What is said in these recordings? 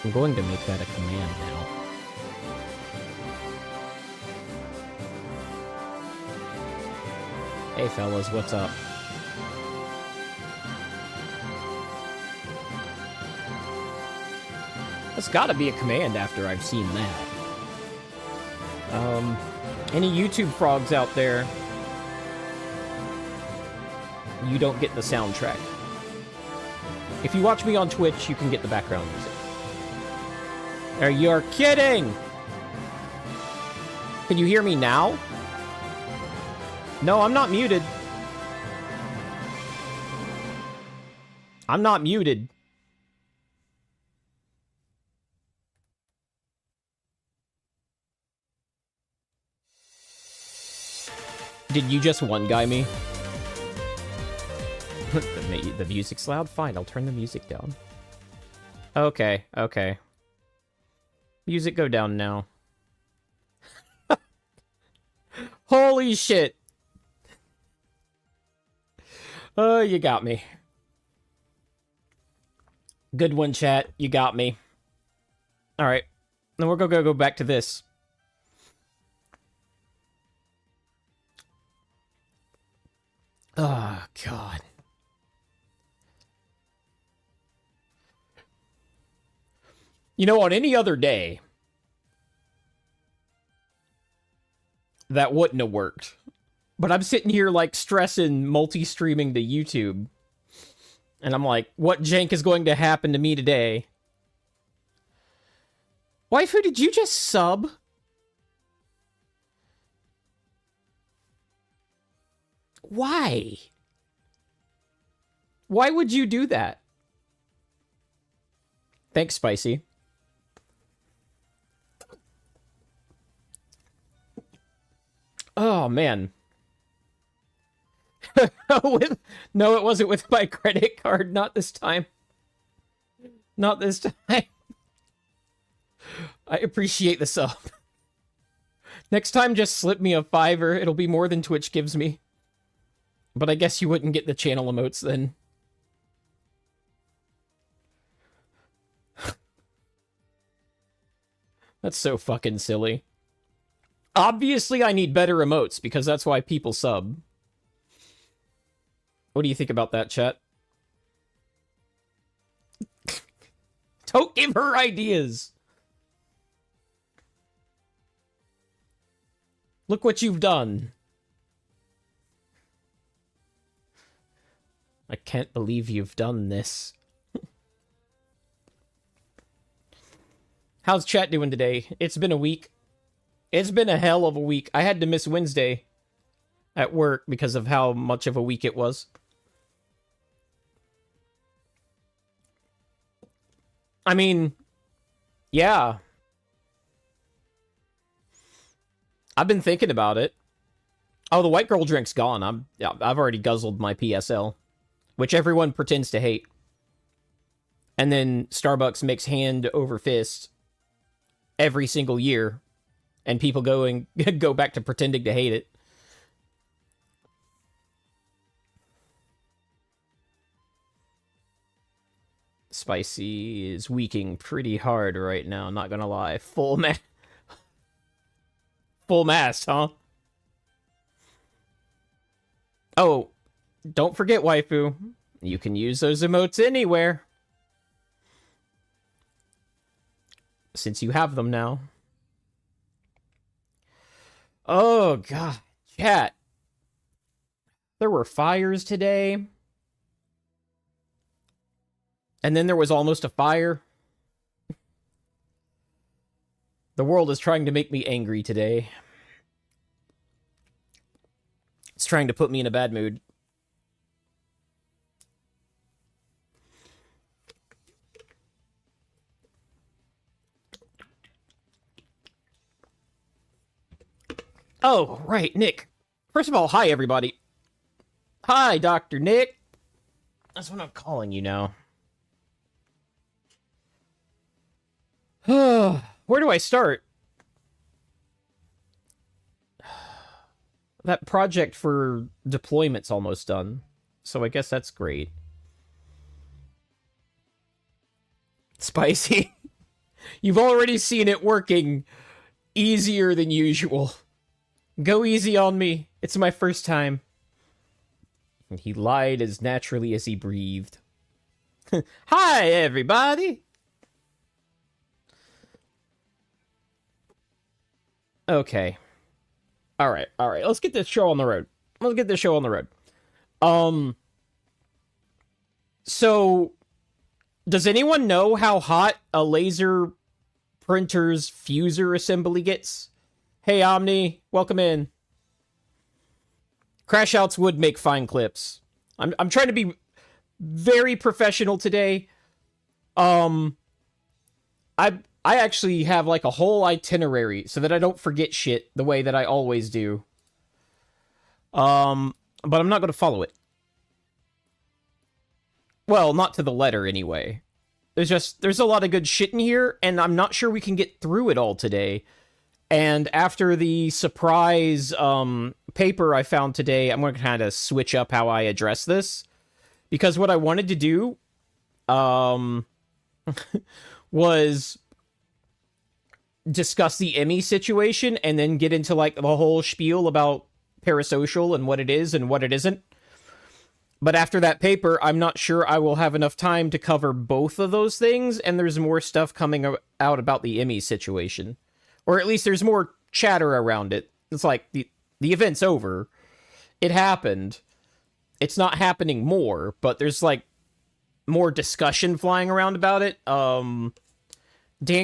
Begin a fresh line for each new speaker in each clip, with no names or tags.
I'm going to make that a command now. Hey fellas, what's up? That's gotta be a command after I've seen that. Any YouTube frogs out there? You don't get the soundtrack. If you watch me on Twitch, you can get the background music. Are you kidding? Can you hear me now? No, I'm not muted. I'm not muted. Did you just one-guy me? The music's loud? Fine, I'll turn the music down. Okay, okay. Music go down now. Holy shit! Oh, you got me. Good one, chat. You got me. Alright. Then we're gonna go back to this. Oh, God. You know, on any other day, that wouldn't have worked. But I'm sitting here, like, stressing multi-streaming to YouTube. And I'm like, what jank is going to happen to me today? Waifu, did you just sub? Why? Why would you do that? Thanks, Spicy. Oh, man. No, it wasn't with my credit card. Not this time. Not this time. I appreciate the sub. Next time, just slip me a $5. It'll be more than Twitch gives me. But I guess you wouldn't get the channel emotes then. That's so fucking silly. Obviously, I need better emotes, because that's why people sub. What do you think about that, chat? Don't give her ideas! Look what you've done. I can't believe you've done this. How's chat doing today? It's been a week. It's been a hell of a week. I had to miss Wednesday at work because of how much of a week it was. I mean, yeah. I've been thinking about it. Oh, the white girl drink's gone. I've already guzzled my PSL, which everyone pretends to hate. And then Starbucks makes hand over fist every single year, and people go back to pretending to hate it. Spicy is weaking pretty hard right now, not gonna lie. Full mast, huh? Oh, don't forget, waifu. You can use those emotes anywhere. Since you have them now. Oh, God. Chat. There were fires today. And then there was almost a fire. The world is trying to make me angry today. It's trying to put me in a bad mood. Oh, right, Nick. First of all, hi, everybody. Hi, Dr. Nick. That's what I'm calling you now. Where do I start? That project for deployment's almost done, so I guess that's great. Spicy. You've already seen it working easier than usual. Go easy on me. It's my first time. And he lied as naturally as he breathed. Hi, everybody! Okay. Alright. Let's get this show on the road. So, does anyone know how hot a laser printer's fuser assembly gets? Hey, Omni, welcome in. Crash outs would make fine clips. I'm trying to be very professional today. I actually have like a whole itinerary so that I don't forget shit the way that I always do. But I'm not going to follow it. Well, not to the letter anyway. There's a lot of good shit in here, and I'm not sure we can get through it all today. And after the surprise paper I found today, I'm going to kind of switch up how I address this. Because what I wanted to do was discuss the Emmy situation and then get into like the whole spiel about Parasocial and what it is and what it isn't. But after that paper, I'm not sure I will have enough time to cover both of those things, and there's more stuff coming out about the Emmy situation. Or at least there's more chatter around it. It's like, the event's over. It happened. It's not happening more, but there's like more discussion flying around about it. Dan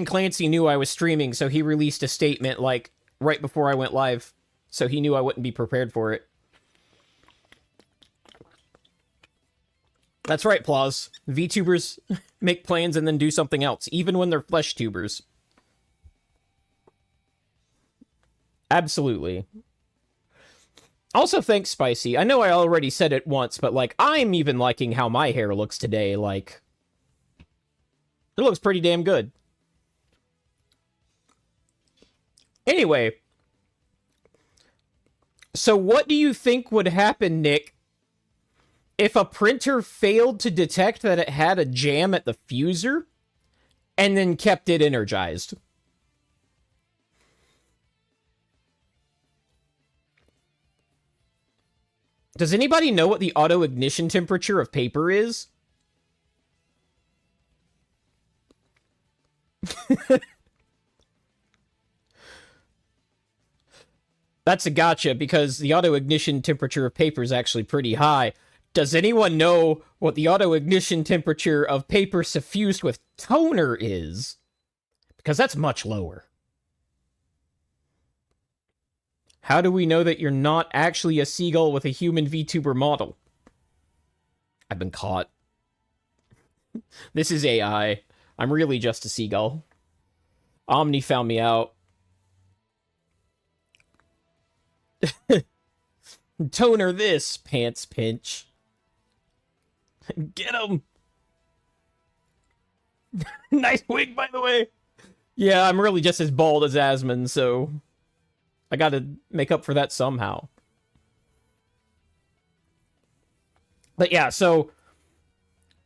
Clancy knew I was streaming, so he released a statement like right before I went live. So he knew I wouldn't be prepared for it. That's right, Plaus. VTubers make plans and then do something else, even when they're flesh tubers. Absolutely. Also, thanks, Spicy. I know I already said it once, but, like, I'm even liking how my hair looks today. Like, it looks pretty damn good. Anyway. So what do you think would happen, Nick, if a printer failed to detect that it had a jam at the fuser and then kept it energized? Does anybody know what the auto ignition temperature of paper is? That's a gotcha, because the auto ignition temperature of paper is actually pretty high. Does anyone know what the auto ignition temperature of paper suffused with toner is? Because that's much lower. How do we know that you're not actually a seagull with a human VTuber model? I've been caught. This is AI. I'm really just a seagull. Omni found me out. Toner this, pants pinch. Get him! Nice wig, by the way. Yeah, I'm really just as bald as Asmon, so I gotta make up for that somehow. But yeah, so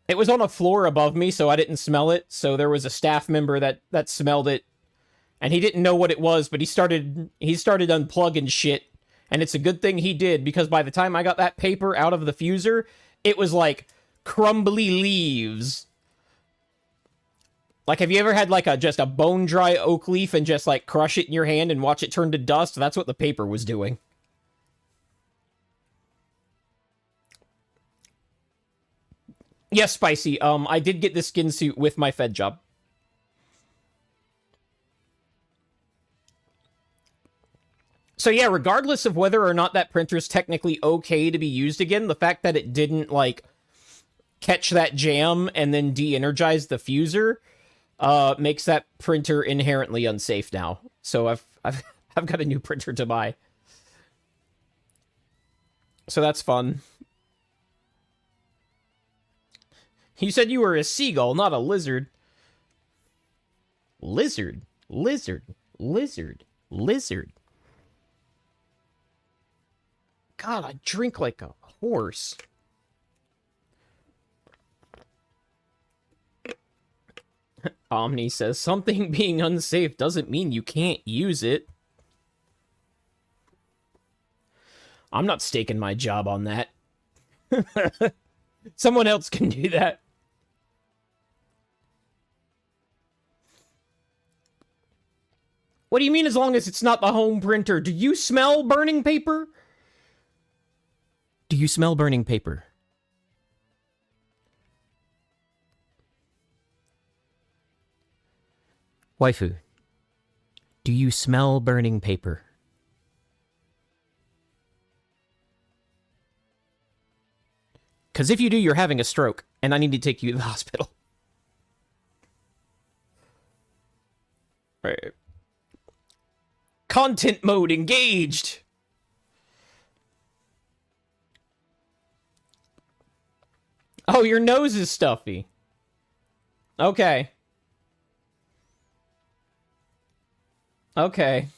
it was on a floor above me, so I didn't smell it. So there was a staff member that smelled it, and he didn't know what it was, but he started unplugging shit. And it's a good thing he did, because by the time I got that paper out of the fuser, it was like crumbly leaves. Like, have you ever had like just a bone dry oak leaf and just like crush it in your hand and watch it turn to dust? That's what the paper was doing. Yes, Spicy. I did get the skin suit with my Fed job. So yeah, regardless of whether or not that printer's technically okay to be used again, the fact that it didn't, like, catch that jam and then de-energize the fuser makes that printer inherently unsafe now. So I've got a new printer to buy. So that's fun. You said you were a seagull, not a lizard. Lizard. God, I drink like a horse. Omni says, something being unsafe doesn't mean you can't use it. I'm not staking my job on that. Someone else can do that. What do you mean as long as it's not the home printer? Do you smell burning paper? Do you smell burning paper? Waifu, do you smell burning paper? Because if you do, you're having a stroke, and I need to take you to the hospital. Right. Content mode engaged! Oh, your nose is stuffy. Okay. Okay.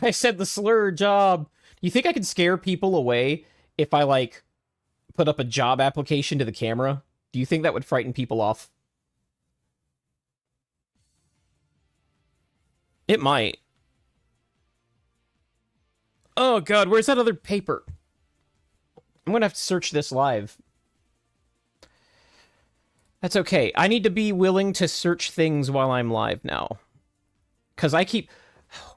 I said the slur job. You think I can scare people away if I, like, put up a job application to the camera? Do you think that would frighten people off? It might. Oh, God, where's that other paper? I'm gonna have to search this live. That's okay. I need to be willing to search things while I'm live now. Because I keep...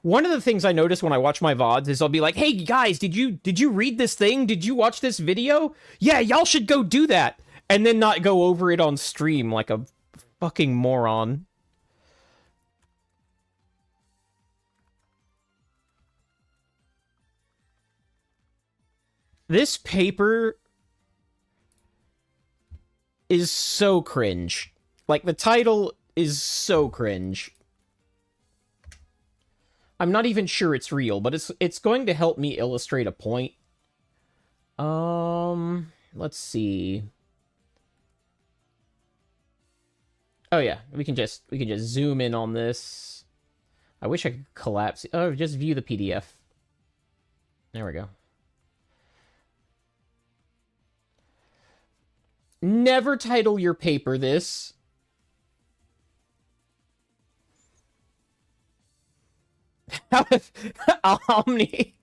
One of the things I notice when I watch my VODs is I'll be like, hey, guys, did you read this thing? Did you watch this video? Yeah, y'all should go do that. And then not go over it on stream like a fucking moron. This paper is so cringe. Like, the title is so cringe. I'm not even sure it's real, but it's going to help me illustrate a point. Let's see. Oh yeah, we can just zoom in on this. I wish I could collapse it. Oh, just view the PDF. There we go. Never title your paper this. Omni.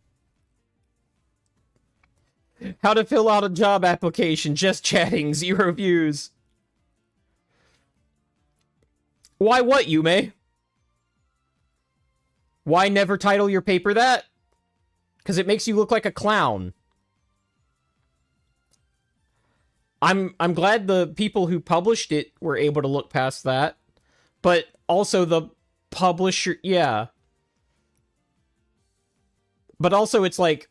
How to fill out a job application, just chatting, 0 views. Why what, Yume? Why never title your paper that? Because it makes you look like a clown. I'm glad the people who published it were able to look past that. But also the publisher, yeah. But also it's like,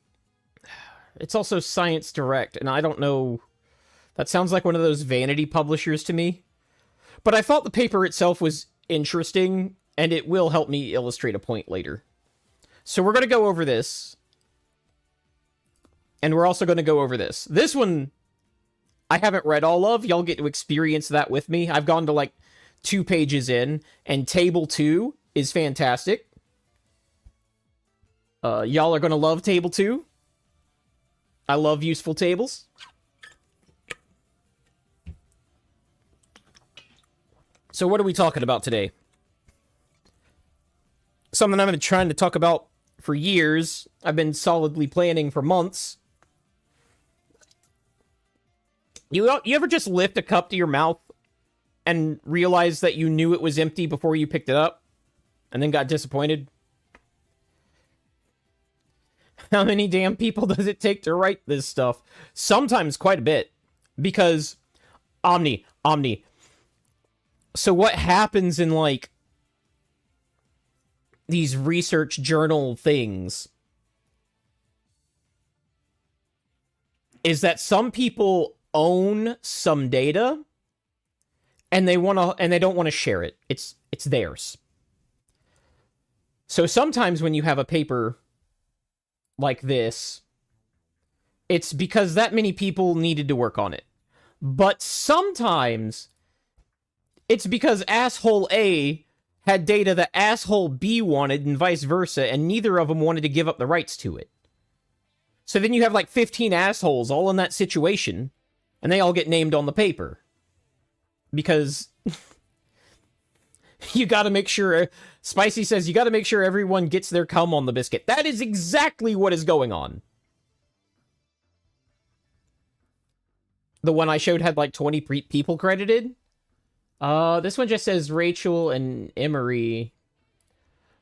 it's also Science Direct, and I don't know, that sounds like one of those vanity publishers to me. But I thought the paper itself was interesting, and it will help me illustrate a point later. So we're going to go over this. And we're also going to go over this. This one, I haven't read all of. Y'all get to experience that with me. I've gone to like 2 pages in, and Table 2 is fantastic. Y'all are going to love Table 2. I love useful tables. So what are we talking about today? Something I've been trying to talk about for years. I've been solidly planning for months. You ever just lift a cup to your mouth and realize that you knew it was empty before you picked it up? And then got disappointed? How many damn people does it take to write this stuff? Sometimes quite a bit. Because, Omni. So what happens in, like, these research journal things is that some people own some data and they don't want to share it. It's theirs. So sometimes when you have a paper like this, it's because that many people needed to work on it. But sometimes it's because asshole A had data that asshole B wanted and vice versa, and neither of them wanted to give up the rights to it. So then you have like 15 assholes all in that situation, and they all get named on the paper. because you gotta make sure... Spicy says, you gotta make sure everyone gets their cum on the biscuit. That is exactly what is going on. The one I showed had like 20 people credited. This one just says Rachel and Emery.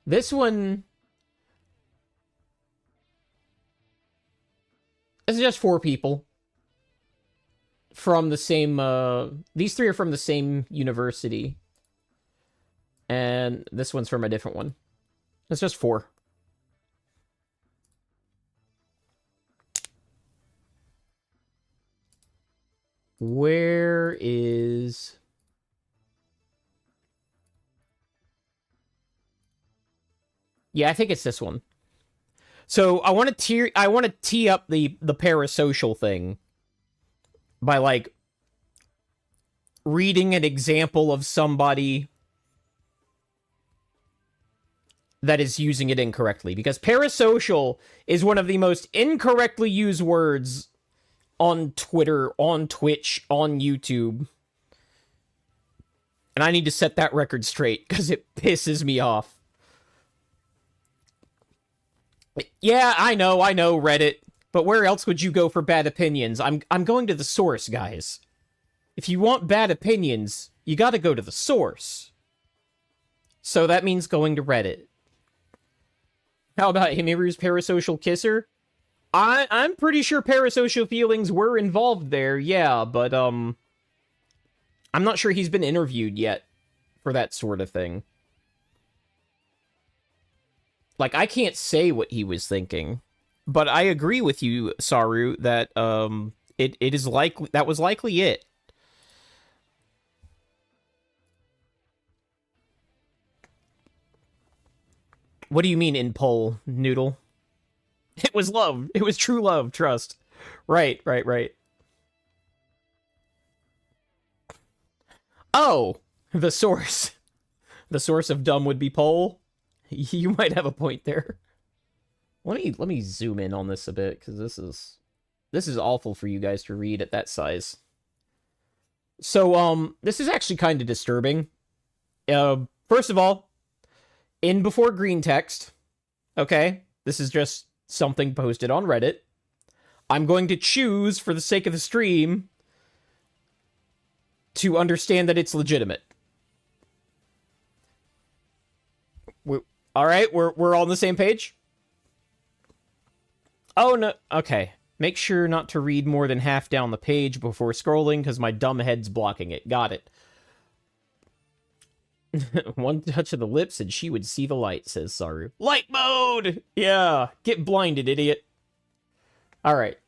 This one... This is just 4 people. From the same, these 3 are from the same university. And this one's from a different one. It's just 4. Where is... Yeah, I think it's this one. So I want to tee up the parasocial thing by like reading an example of somebody that is using it incorrectly, because parasocial is one of the most incorrectly used words on Twitter, on Twitch, on YouTube. And I need to set that record straight because it pisses me off. Yeah, I know, Reddit. But where else would you go for bad opinions? I'm going to the source, guys. If you want bad opinions, you gotta go to the source. So that means going to Reddit. How about Himiru's parasocial kisser? I'm pretty sure parasocial feelings were involved there, yeah, but, I'm not sure he's been interviewed yet for that sort of thing. Like, I can't say what he was thinking, but I agree with you, Saru, that, it is likely, that was likely it. What do you mean in poll, Noodle? It was love. It was true love, trust. Right. Oh, the source. The source of dumb would be poll. You might have a point there. Let me zoom in on this a bit, because this is awful for you guys to read at that size. So, this is actually kind of disturbing. First of all, in before green text, okay? This is just something posted on Reddit. I'm going to choose, for the sake of the stream, to understand that it's legitimate. All right, we're all on the same page? Oh, no. Okay. Make sure not to read more than half down the page before scrolling, because my dumb head's blocking it. Got it. One touch of the lips and she would see the light, says Saru. Light mode! Yeah. Get blinded, idiot. Alright.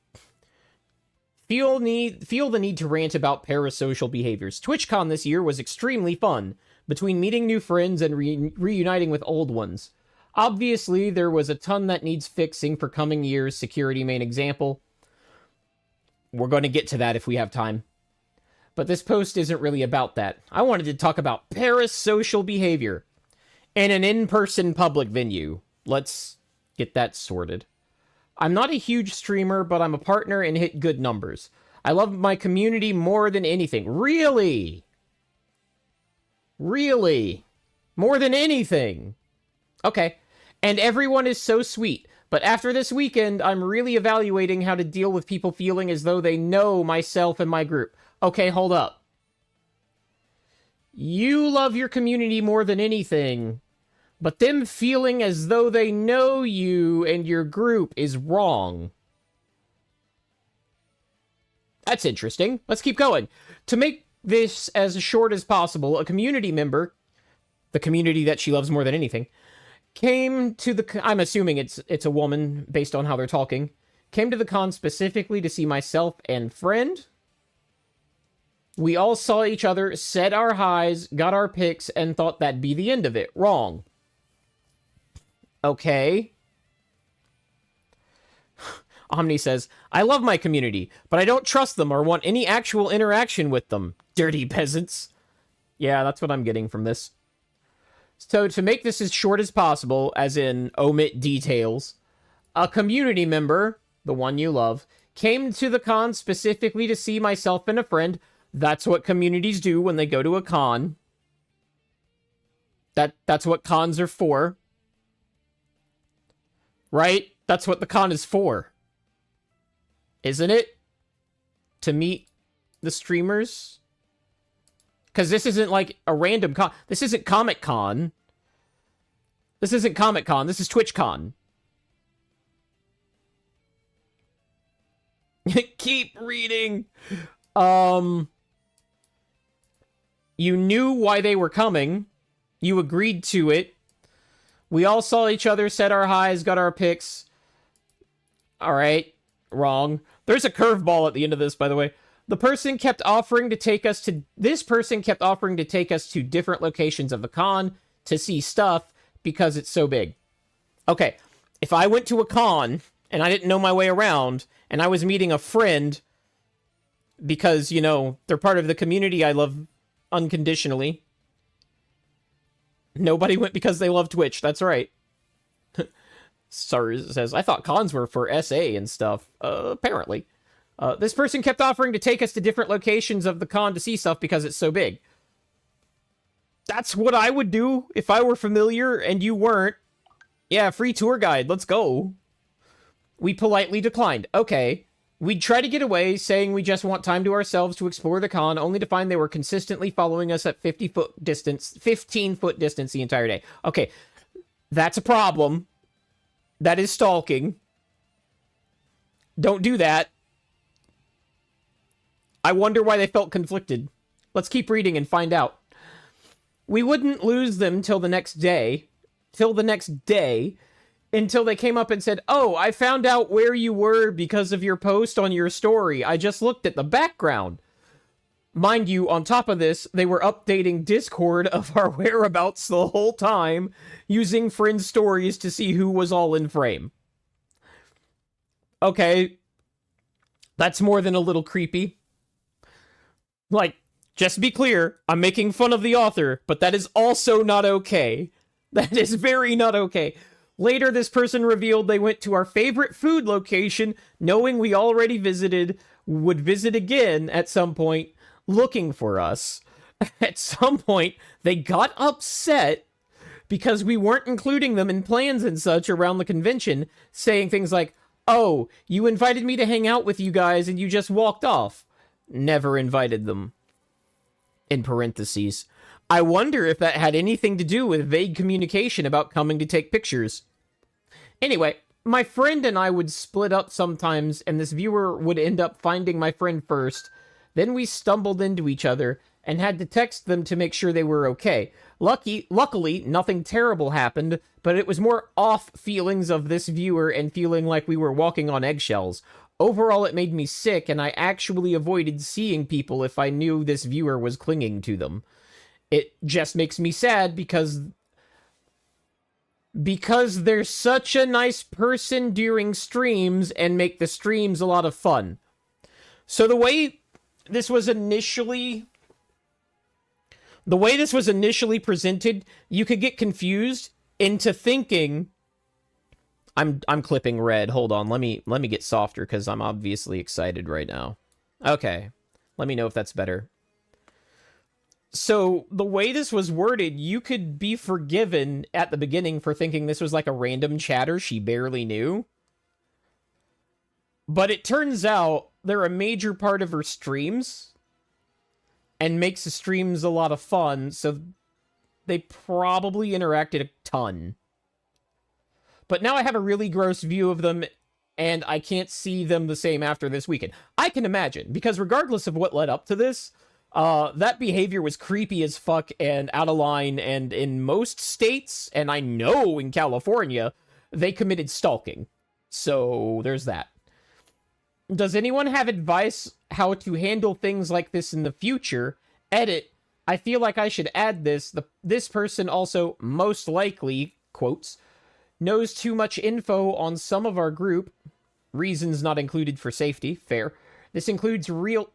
Feel the need to rant about parasocial behaviors. TwitchCon this year was extremely fun, between meeting new friends and reuniting with old ones. Obviously, there was a ton that needs fixing for coming years, security main example. We're going to get to that if we have time. But this post isn't really about that. I wanted to talk about parasocial behavior in an in-person public venue. Let's get that sorted. I'm not a huge streamer, but I'm a partner and hit good numbers. I love my community more than anything. Really? Really? More than anything? Okay. And everyone is so sweet. But after this weekend, I'm really evaluating how to deal with people feeling as though they know myself and my group. Okay, hold up. You love your community more than anything, but them feeling as though they know you and your group is wrong. That's interesting. Let's keep going. To make this as short as possible, a community member, the community that she loves more than anything, came to the... I'm assuming it's a woman based on how they're talking. Came to the con specifically to see myself and friend. We all saw each other, said our highs, got our pics, and thought that'd be the end of it. Wrong. Okay. Omni says, I love my community, but I don't trust them or want any actual interaction with them. Dirty peasants. Yeah, that's what I'm getting from this. So to make this as short as possible, as in omit details, a community member, the one you love, came to the con specifically to see myself and a friend, That's what communities do when they go to a con. That's what cons are for. Right? That's what the con is for. Isn't it? To meet the streamers? Because this isn't like a random con. This isn't Comic Con. This isn't Comic Con. This is Twitch Con. Keep reading. You knew why they were coming. You agreed to it. We all saw each other, said our highs, got our picks. All right. Wrong. There's a curveball at the end of this, by the way. This person kept offering to take us to different locations of the con to see stuff because it's so big. Okay. If I went to a con and I didn't know my way around and I was meeting a friend because, you know, they're part of the community I love unconditionally. Nobody went because they love Twitch. That's right. Sorry, says, I thought cons were for SA and stuff. Apparently. This person kept offering to take us to different locations of the con to see stuff because it's so big. That's what I would do if I were familiar and you weren't. Yeah, free tour guide. Let's go. We politely declined. Okay. We'd try to get away, saying we just want time to ourselves to explore the con, only to find they were consistently following us at 15-foot distance the entire day. Okay, that's a problem. That is stalking. Don't do that. I wonder why they felt conflicted. Let's keep reading and find out. We wouldn't lose them till the next day. Until they came up and said, oh, I found out where you were because of your post on your story. I just looked at the background. Mind you, on top of this, they were updating Discord of our whereabouts the whole time, using friend stories to see who was all in frame. Okay. That's more than a little creepy. Like, just to be clear, I'm making fun of the author, but that is also not okay. That is very not okay. Later, this person revealed they went to our favorite food location, knowing we already would visit again at some point, looking for us. At some point, they got upset because we weren't including them in plans and such around the convention, saying things like, oh, you invited me to hang out with you guys and you just walked off. Never invited them. In parentheses. I wonder if that had anything to do with vague communication about coming to take pictures. Anyway, my friend and I would split up sometimes, and this viewer would end up finding my friend first. Then we stumbled into each other and had to text them to make sure they were okay. Luckily, nothing terrible happened, but it was more off feelings of this viewer and feeling like we were walking on eggshells. Overall, it made me sick, and I actually avoided seeing people if I knew this viewer was clinging to them. It just makes me sad because they're such a nice person during streams and make the streams a lot of fun. So the way this was initially presented, you could get confused into thinking I'm clipping red. Hold on. Let me get softer cuz I'm obviously excited right now. Okay. Let me know if that's better. So, the way this was worded, you could be forgiven at the beginning for thinking this was like a random chatter she barely knew. But it turns out they're a major part of her streams and makes the streams a lot of fun, so they probably interacted a ton. But now I have a really gross view of them, and I can't see them the same after this weekend. I can imagine, because regardless of what led up to this, that behavior was creepy as fuck and out of line, and in most states, and I know in California, they committed stalking. So, there's that. Does anyone have advice how to handle things like this in the future? Edit. I feel like I should add this. This person also, most likely, quotes, knows too much info on some of our group. Reasons not included for safety. Fair. This includes real...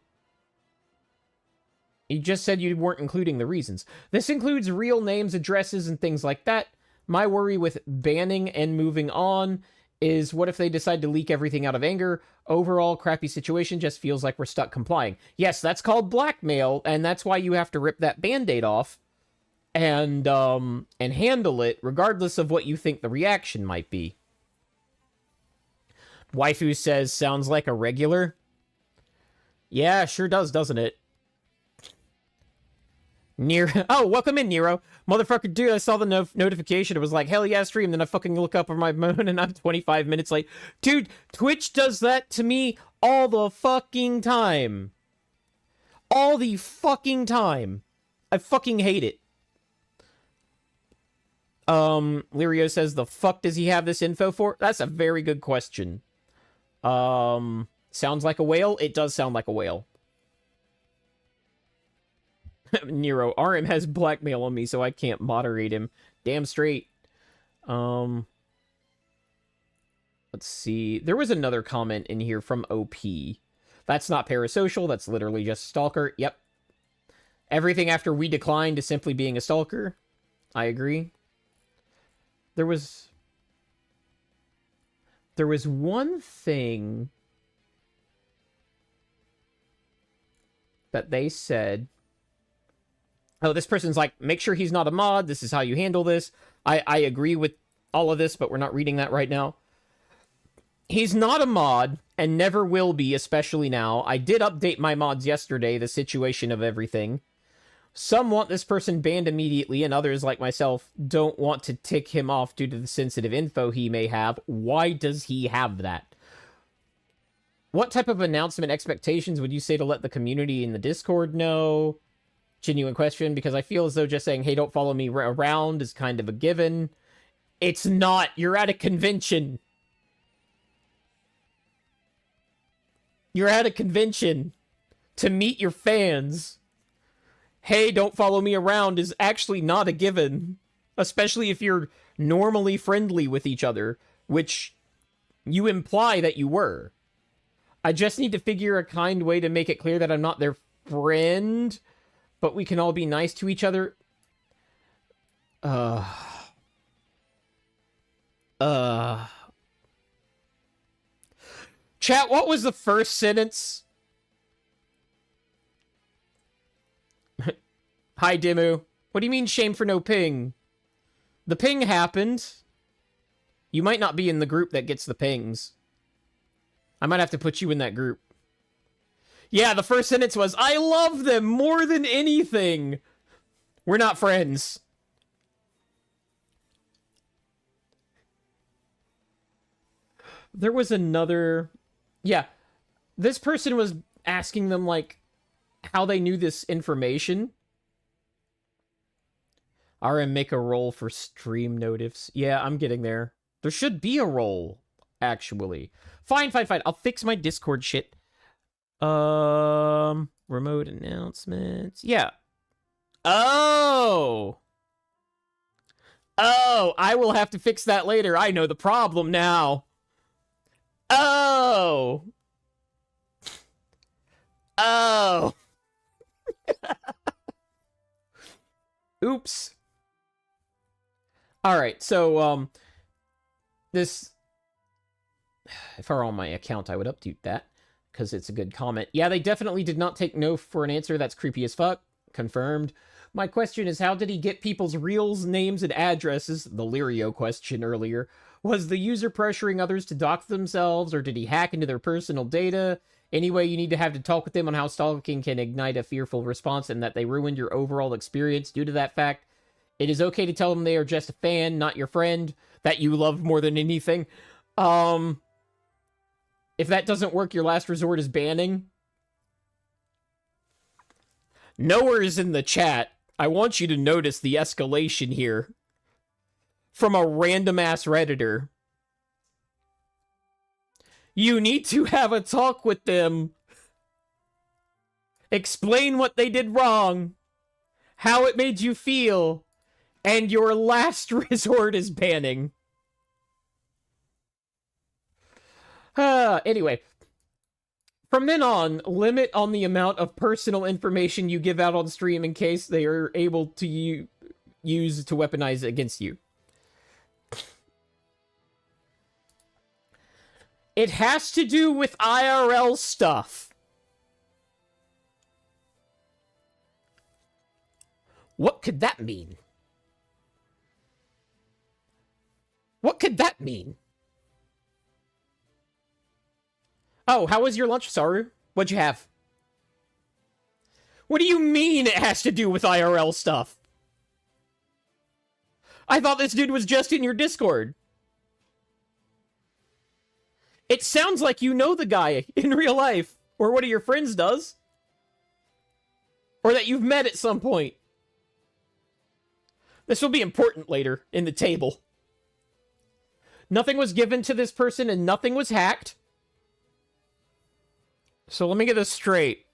You just said you weren't including the reasons. This includes real names, addresses, and things like that. My worry with banning and moving on is what if they decide to leak everything out of anger? Overall, crappy situation, just feels like we're stuck complying. Yes, that's called blackmail, and that's why you have to rip that band-aid off and handle it, regardless of what you think the reaction might be. Waifu says, sounds like a regular. Yeah, sure does, doesn't it? Oh, welcome in, Nero. Motherfucker, dude, I saw the notification. It was like, hell yeah, stream. Then I fucking look up on my phone and I'm 25 minutes late. Dude, Twitch does that to me all the fucking time. All the fucking time. I fucking hate it. Lirio says, the fuck does he have this info for? That's a very good question. Sounds like a whale? It does sound like a whale. Nero, RM has blackmail on me, so I can't moderate him. Damn straight. Let's see. There was another comment in here from OP. That's not parasocial. That's literally just stalker. Yep. Everything after we declined is simply being a stalker. I agree. There was one thing that they said. Oh, this person's like, make sure he's not a mod. This is how you handle this. I agree with all of this, but we're not reading that right now. He's not a mod and never will be, especially now. I did update my mods yesterday, the situation of everything. Some want this person banned immediately, and others, like myself, don't want to tick him off due to the sensitive info he may have. Why does he have that? What type of announcement expectations would you say to let the community in the Discord know? Genuine question, because I feel as though just saying, hey, don't follow me around is kind of a given. It's not. You're at a convention. You're at a convention to meet your fans. Hey, don't follow me around is actually not a given, especially if you're normally friendly with each other, which you imply that you were. I just need to figure a kind way to make it clear that I'm not their friend, but we can all be nice to each other. Chat, what was the first sentence? Hi, Dimmu. What do you mean shame for no ping? The ping happened. You might not be in the group that gets the pings. I might have to put you in that group. Yeah, the first sentence was, I love them more than anything. We're not friends. There was another... Yeah, this person was asking them, like, how they knew this information. RM, make a roll for stream notifs. Yeah, I'm getting there. There should be a roll, actually. Fine. I'll fix my Discord shit. Remote announcements. Yeah. Oh, I will have to fix that later. I know the problem now. Oh. Oops. All right. So, this, if I were on my account, I would update that because it's a good comment. Yeah, they definitely did not take no for an answer. That's creepy as fuck. Confirmed. My question is, how did he get people's reals, names, and addresses? The Lirio question earlier. Was the user pressuring others to dox themselves, or did he hack into their personal data? Anyway, you need to have to talk with them on how stalking can ignite a fearful response and that they ruined your overall experience due to that fact. It is okay to tell them they are just a fan, not your friend, that you love more than anything. If that doesn't work, your last resort is banning. Nowhere is in the chat. I want you to notice the escalation here. From a random-ass Redditor. You need to have a talk with them. Explain what they did wrong. How it made you feel. And your last resort is banning. Anyway. From then on, limit on the amount of personal information you give out on stream in case they are able to use to weaponize it against you. It has to do with IRL stuff. What could that mean? What could that mean? Oh, how was your lunch, Saru? What'd you have? What do you mean it has to do with IRL stuff? I thought this dude was just in your Discord. It sounds like you know the guy in real life, or one of your friends does. Or that you've met at some point. This will be important later in the table. Nothing was given to this person and nothing was hacked. So let me get this straight.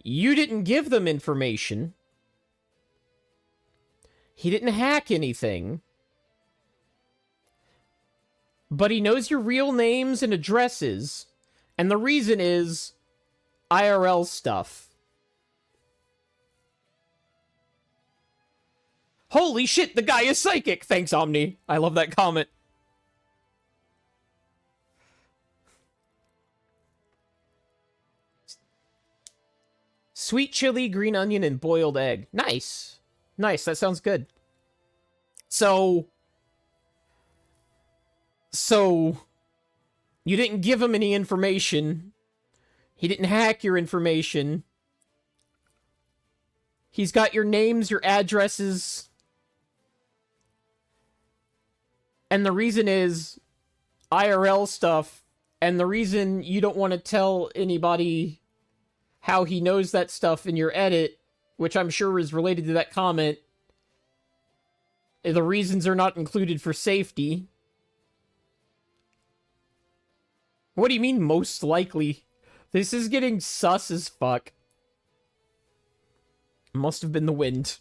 You didn't give them information. He didn't hack anything. But he knows your real names and addresses. And the reason is IRL stuff. Holy shit, the guy is psychic! Thanks, Omni. I love that comment. Sweet chili, green onion, and boiled egg. Nice. Nice, that sounds good. So, you didn't give him any information. He didn't hack your information. He's got your names, your addresses. And the reason is IRL stuff. And the reason you don't want to tell anybody how he knows that stuff in your edit, which I'm sure is related to that comment, the reasons are not included for safety. What do you mean, most likely? This is getting sus as fuck. Must have been the wind.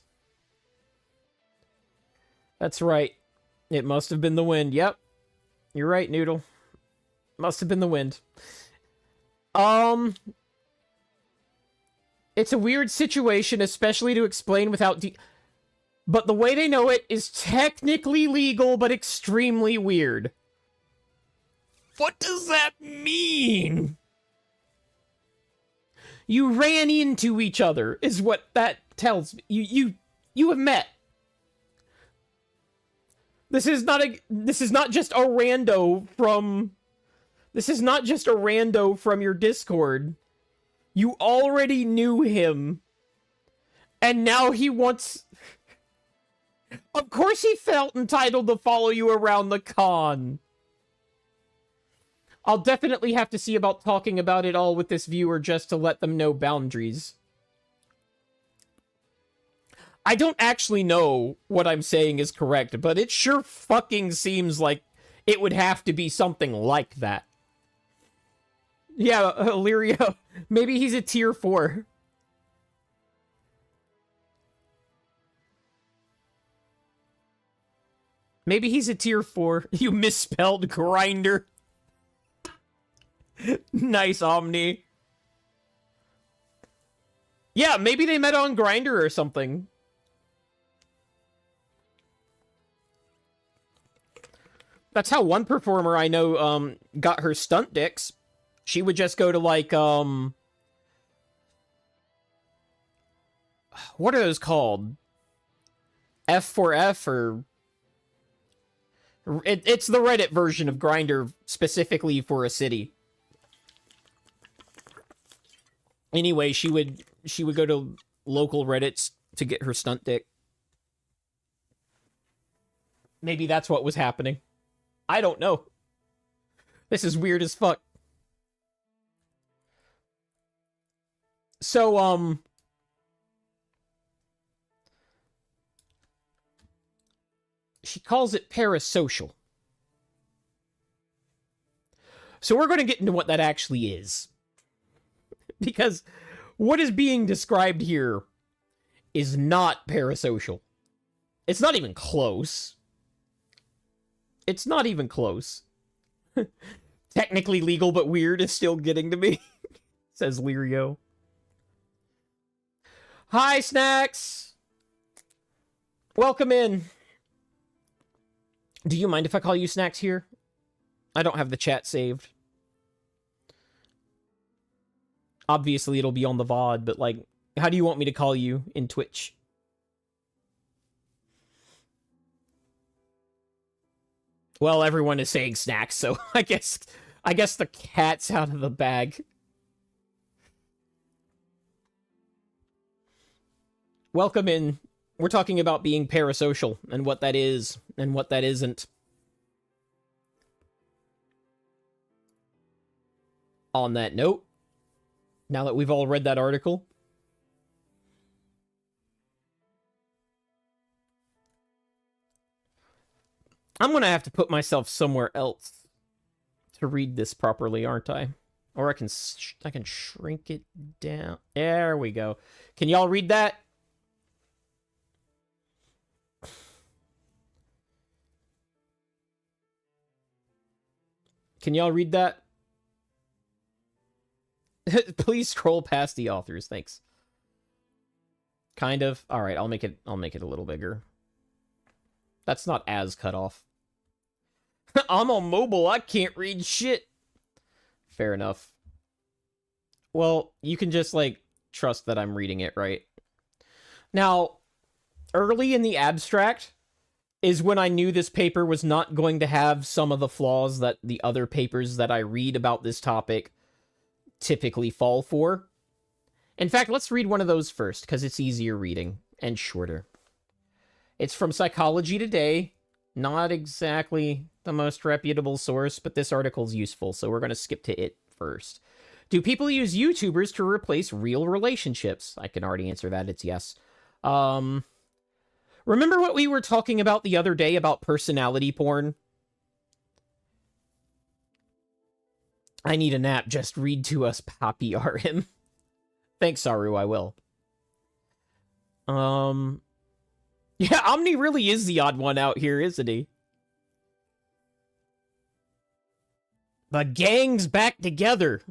That's right. It must have been the wind. Yep. You're right, Noodle. Must have been the wind. It's a weird situation, especially to explain without but the way they know it is technically legal, but extremely weird. What does that mean? You ran into each other, is what that tells me. You have met. This is not just a rando from your Discord. You already knew him. And now he wants... Of course he felt entitled to follow you around the con. I'll definitely have to see about talking about it all with this viewer just to let them know boundaries. I don't actually know what I'm saying is correct, but it sure fucking seems like it would have to be something like that. Yeah, Illyrio. Maybe he's a tier 4. Maybe he's a tier 4. You misspelled grinder. Nice, Omni. Yeah, maybe they met on Grindr or something. That's how one performer I know got her stunt dicks. She would just go to, like, what are those called? F4F or... It's the Reddit version of Grindr specifically for a city. Anyway, she would go to local Reddits to get her stunt dick. Maybe that's what was happening. I don't know. This is weird as fuck. So, she calls it Parasocial. So we're going to get into what that actually is. Because what is being described here is not parasocial. It's not even close. It's not even close. Technically legal, but weird is still getting to me, says Lirio. Hi, Snacks! Welcome in. Do you mind if I call you Snacks here? I don't have the chat saved. Obviously, it'll be on the VOD, but, like, how do you want me to call you in Twitch? Well, everyone is saying Snacks, so I guess the cat's out of the bag. Welcome in. We're talking about being parasocial and what that is and what that isn't. On that note, now that we've all read that article, I'm going to have to put myself somewhere else to read this properly, aren't I? Or I can shrink it down. There we go. Can y'all read that? Can y'all read that? Please scroll past the authors, thanks. Kind of. All right, I'll make it a little bigger. That's not as cut off. I'm on mobile, I can't read shit. Fair enough. Well, you can just, like, trust that I'm reading it right. Now, early in the abstract is when I knew this paper was not going to have some of the flaws that the other papers that I read about this topic typically fall for. In fact, let's read one of those first, because it's easier reading and shorter. It's from Psychology Today. Not exactly the most reputable source, but this article's useful, so we're going to skip to it first. Do people use YouTubers to replace real relationships? I can already answer that. It's yes. Remember what we were talking about the other day about personality porn? I need a nap. Just read to us, Poppy RM. Thanks, Saru, I will. Yeah, Omni really is the odd one out here, isn't he? The gang's back together.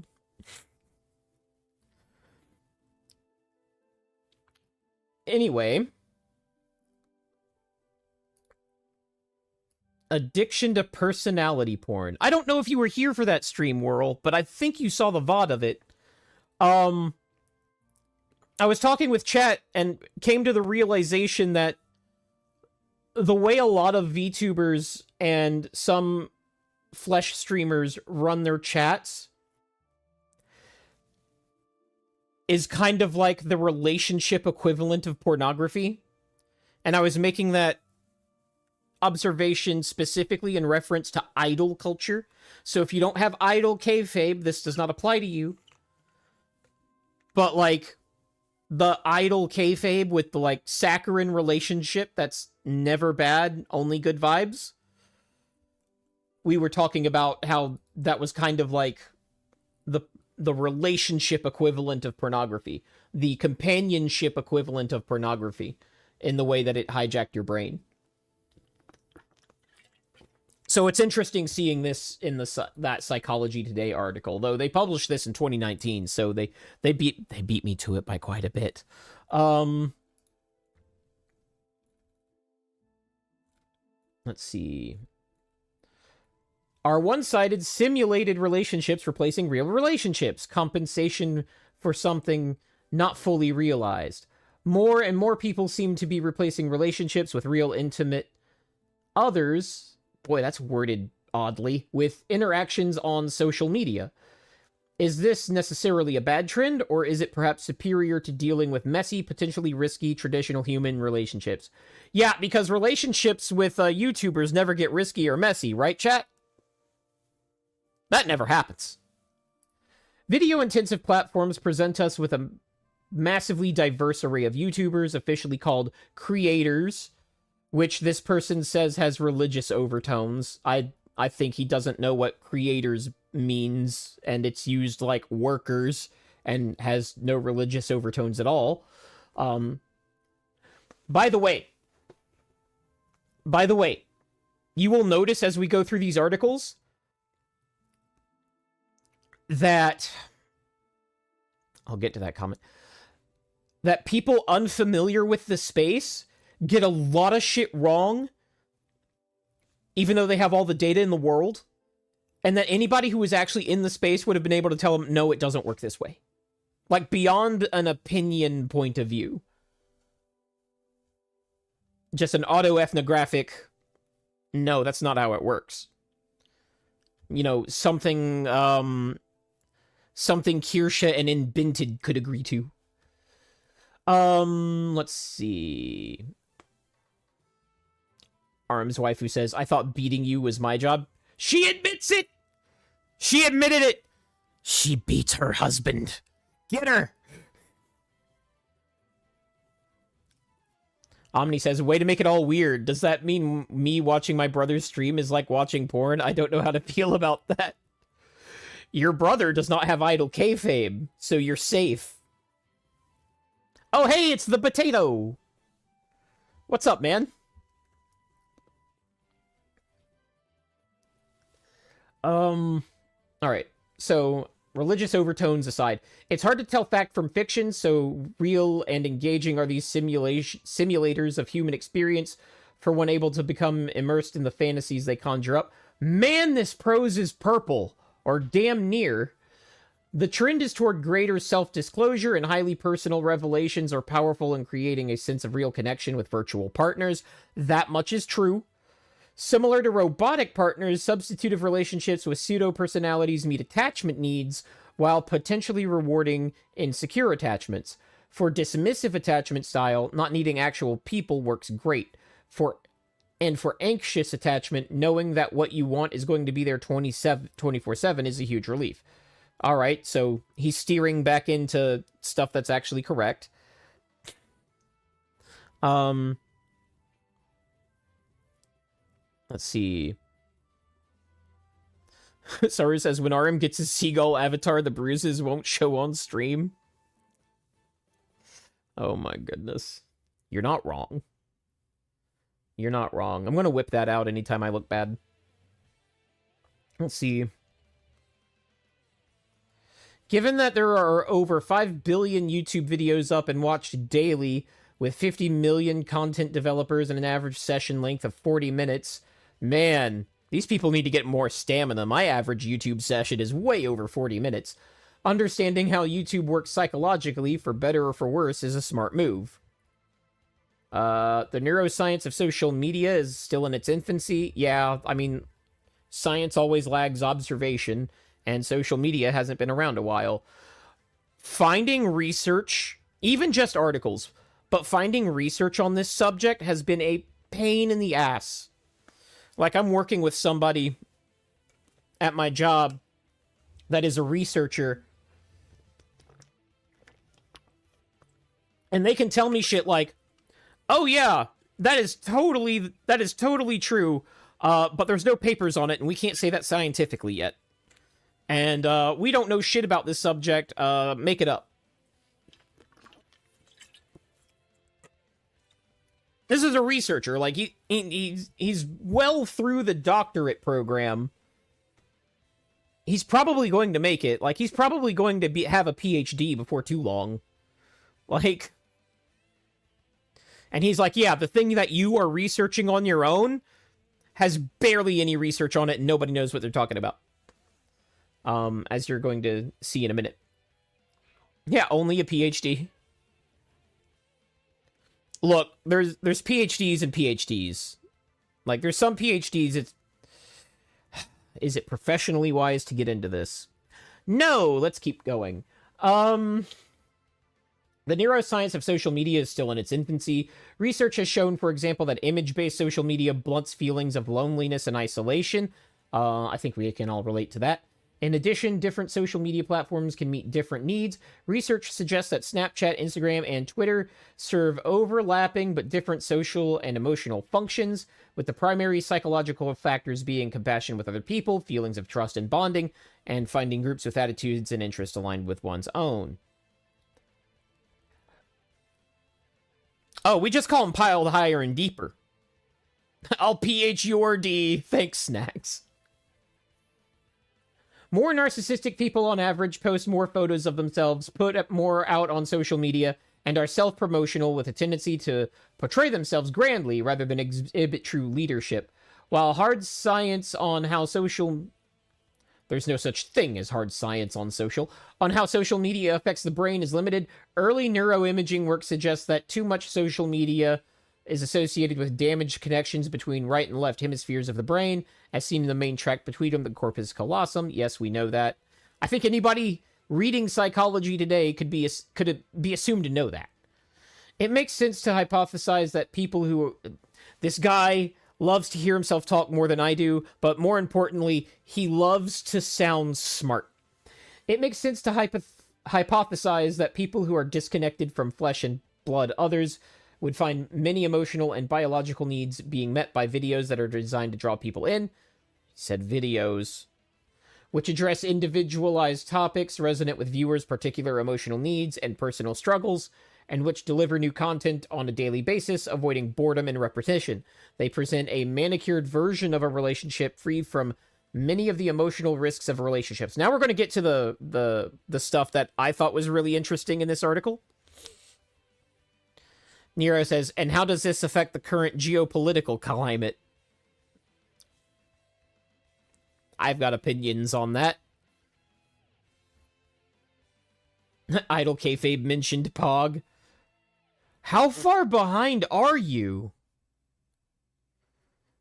Anyway. Addiction to personality porn. I don't know if you were here for that stream, Whirl, but I think you saw the VOD of it. I was talking with chat and came to the realization that the way a lot of VTubers and some Flesh streamers run their chats is kind of like the relationship equivalent of pornography. And I was making that observation specifically in reference to idol culture. So if you don't have idol kayfabe, this does not apply to you. But, like, the idol kayfabe with the, like, saccharine relationship that's never bad, only good vibes. We were talking about how that was kind of like the relationship equivalent of pornography. The companionship equivalent of pornography in the way that it hijacked your brain. So it's interesting seeing this in that Psychology Today article, though they published this in 2019, so they beat me to it by quite a bit. Let's see. Are one-sided simulated relationships replacing real relationships? Compensation for something not fully realized. More and more people seem to be replacing relationships with real intimate others. Boy, that's worded oddly. With interactions on social media. Is this necessarily a bad trend, or is it perhaps superior to dealing with messy, potentially risky, traditional human relationships? Yeah, because relationships with YouTubers never get risky or messy, right, chat? That never happens. Video-intensive platforms present us with a massively diverse array of YouTubers, officially called creators, which this person says has religious overtones. I think he doesn't know what creators means, and it's used like workers and has no religious overtones at all. By the way, you will notice as we go through these articles that, I'll get to that comment, that people unfamiliar with the space get a lot of shit wrong even though they have all the data in the world, and that anybody who was actually in the space would have been able to tell them, no, it doesn't work this way. Like, beyond an opinion point of view. Just an auto-ethnographic, no, that's not how it works. You know, something Kirsche and Invented could agree to. Let's see. Arm's wife who says, I thought beating you was my job. She admits it! She admitted it! She beats her husband. Get her! Omni says, way to make it all weird. Does that mean me watching my brother's stream is like watching porn? I don't know how to feel about that. Your brother does not have idle kayfabe, so you're safe. Oh, hey, it's the potato! What's up, man? Alright, so religious overtones aside, it's hard to tell fact from fiction, so real and engaging are these simulators of human experience for one able to become immersed in the fantasies they conjure up. Man, this prose is purple, or damn near. The trend is toward greater self-disclosure, and highly personal revelations are powerful in creating a sense of real connection with virtual partners. That much is true. Similar to robotic partners, substitutive relationships with pseudo-personalities meet attachment needs while potentially rewarding insecure attachments. For dismissive attachment style, not needing actual people works great. For anxious attachment, knowing that what you want is going to be there 24/7 is a huge relief. Alright, so he's steering back into stuff that's actually correct. Let's see. Saru says, when RM gets his seagull avatar, the bruises won't show on stream. Oh my goodness. You're not wrong. You're not wrong. I'm going to whip that out anytime I look bad. Let's see. Given that there are over 5 billion YouTube videos up and watched daily, with 50 million content developers and an average session length of 40 minutes, man, these people need to get more stamina. My average YouTube session is way over 40 minutes. Understanding how YouTube works psychologically, for better or for worse, is a smart move. The neuroscience of social media is still in its infancy. Yeah, I mean, science always lags observation, and social media hasn't been around a while. Finding research, even just articles, but finding research on this subject has been a pain in the ass. Like, I'm working with somebody at my job that is a researcher, and they can tell me shit like, oh yeah, that is totally true, but there's no papers on it, and we can't say that scientifically yet. And we don't know shit about this subject, make it up. This is a researcher, like, he's well through the doctorate program. He's probably going to make it. Like, he's probably going to have a PhD before too long. Like, and he's like, yeah, the thing that you are researching on your own has barely any research on it, and nobody knows what they're talking about. As you're going to see in a minute. Yeah, only a PhD. Look, there's PhDs and PhDs. Like, there's some PhDs, is it professionally wise to get into this? No, let's keep going. The neuroscience of social media is still in its infancy. Research has shown, for example, that image-based social media blunts feelings of loneliness and isolation. I think we can all relate to that. In addition, different social media platforms can meet different needs. Research suggests that Snapchat, Instagram, and Twitter serve overlapping but different social and emotional functions, with the primary psychological factors being compassion with other people, feelings of trust and bonding, and finding groups with attitudes and interests aligned with one's own. Oh, we just call them piled higher and deeper. I'll PHURD. Thanks, Snacks. More narcissistic people on average post more photos of themselves, put more out on social media, and are self-promotional with a tendency to portray themselves grandly rather than exhibit true leadership. While hard science on how social... There's no such thing as hard science on how social media affects the brain is limited, early neuroimaging work suggests that too much social media is associated with damaged connections between right and left hemispheres of the brain, as seen in the main tract between them, the corpus callosum. Yes, we know that. I think anybody reading psychology today could be assumed to know that. It makes sense to hypothesize that people who... This guy loves to hear himself talk more than I do, but more importantly, he loves to sound smart. It makes sense to hypothesize that people who are disconnected from flesh and blood others would find many emotional and biological needs being met by videos that are designed to draw people in. He said videos, which address individualized topics resonant with viewers' particular emotional needs and personal struggles, and which deliver new content on a daily basis, avoiding boredom and repetition. They present a manicured version of a relationship free from many of the emotional risks of relationships. Now we're going to get to the stuff that I thought was really interesting in this article. Nero says, and how does this affect the current geopolitical climate? I've got opinions on that. Idle Kayfabe mentioned Pog. How far behind are you?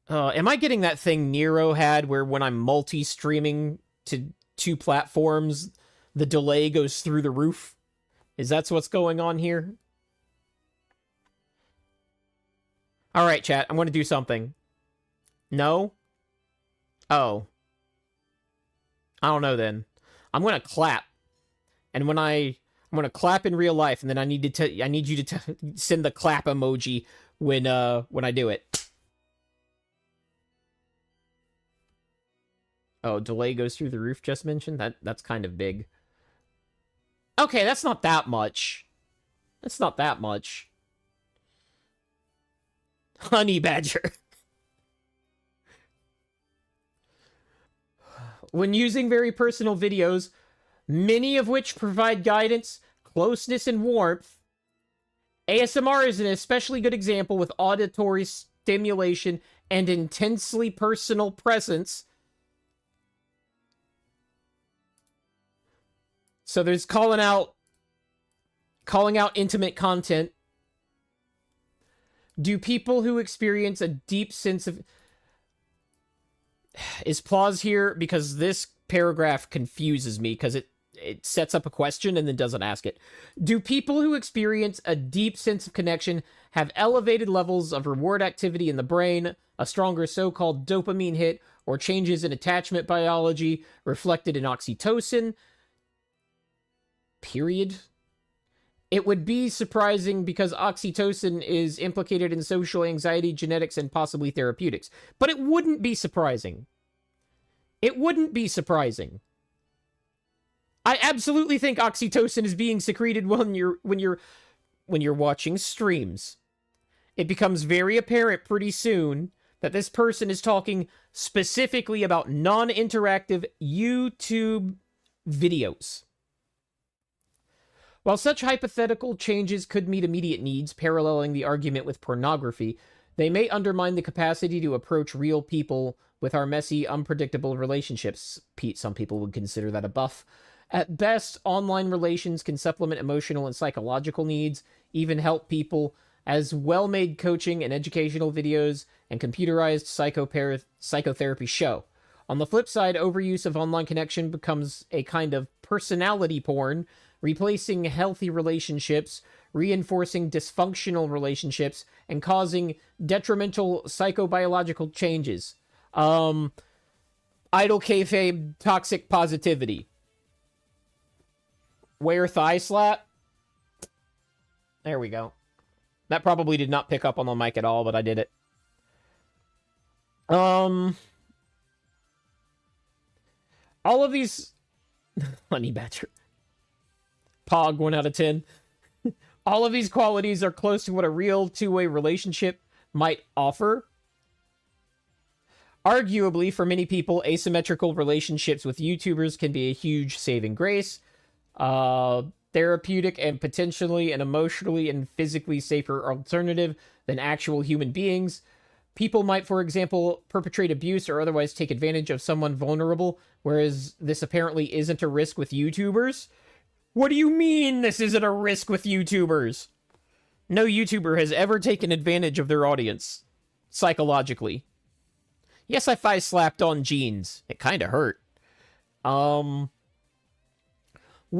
Am I getting that thing Nero had where when I'm multi-streaming to 2 platforms, the delay goes through the roof? Is that what's going on here? Alright, chat, I'm going to do something. No? Oh. I don't know then. I'm going to clap. And when I'm going to clap in real life, and then I need you to send the clap emoji when I do it. Oh, delay goes through the roof just mentioned? That's kind of big. Okay, that's not that much. That's not that much. Honey Badger. When using very personal videos, many of which provide guidance, closeness, and warmth, ASMR is an especially good example with auditory stimulation and intensely personal presence. So there's calling out intimate content. Do people who experience a deep sense of... Is pause here because this paragraph confuses me because it sets up a question and then doesn't ask it. Do people who experience a deep sense of connection have elevated levels of reward activity in the brain, a stronger so-called dopamine hit, or changes in attachment biology reflected in oxytocin? Period. It would be surprising because oxytocin is implicated in social anxiety, genetics, and possibly therapeutics. But it wouldn't be surprising. It wouldn't be surprising. I absolutely think oxytocin is being secreted when you're watching streams. It becomes very apparent pretty soon that this person is talking specifically about non-interactive YouTube videos. While such hypothetical changes could meet immediate needs, paralleling the argument with pornography, they may undermine the capacity to approach real people with our messy, unpredictable relationships. Some people would consider that a buff. At best, online relations can supplement emotional and psychological needs, even help people, as well-made coaching and educational videos and computerized psychotherapy show. On the flip side, overuse of online connection becomes a kind of personality porn, replacing healthy relationships, reinforcing dysfunctional relationships, and causing detrimental psychobiological changes. Idle kayfabe, toxic positivity. Wear thigh slap. There we go. That probably did not pick up on the mic at all, but I did it. All of these... Honey Badger. Pog, 1 out of 10. All of these qualities are close to what a real two-way relationship might offer. Arguably, for many people, asymmetrical relationships with YouTubers can be a huge saving grace. Therapeutic and potentially an emotionally and physically safer alternative than actual human beings. People might, for example, perpetrate abuse or otherwise take advantage of someone vulnerable, whereas this apparently isn't a risk with YouTubers. What do you mean this isn't a risk with YouTubers? No YouTuber has ever taken advantage of their audience, psychologically. Yes, I thigh slapped on jeans. It kind of hurt. What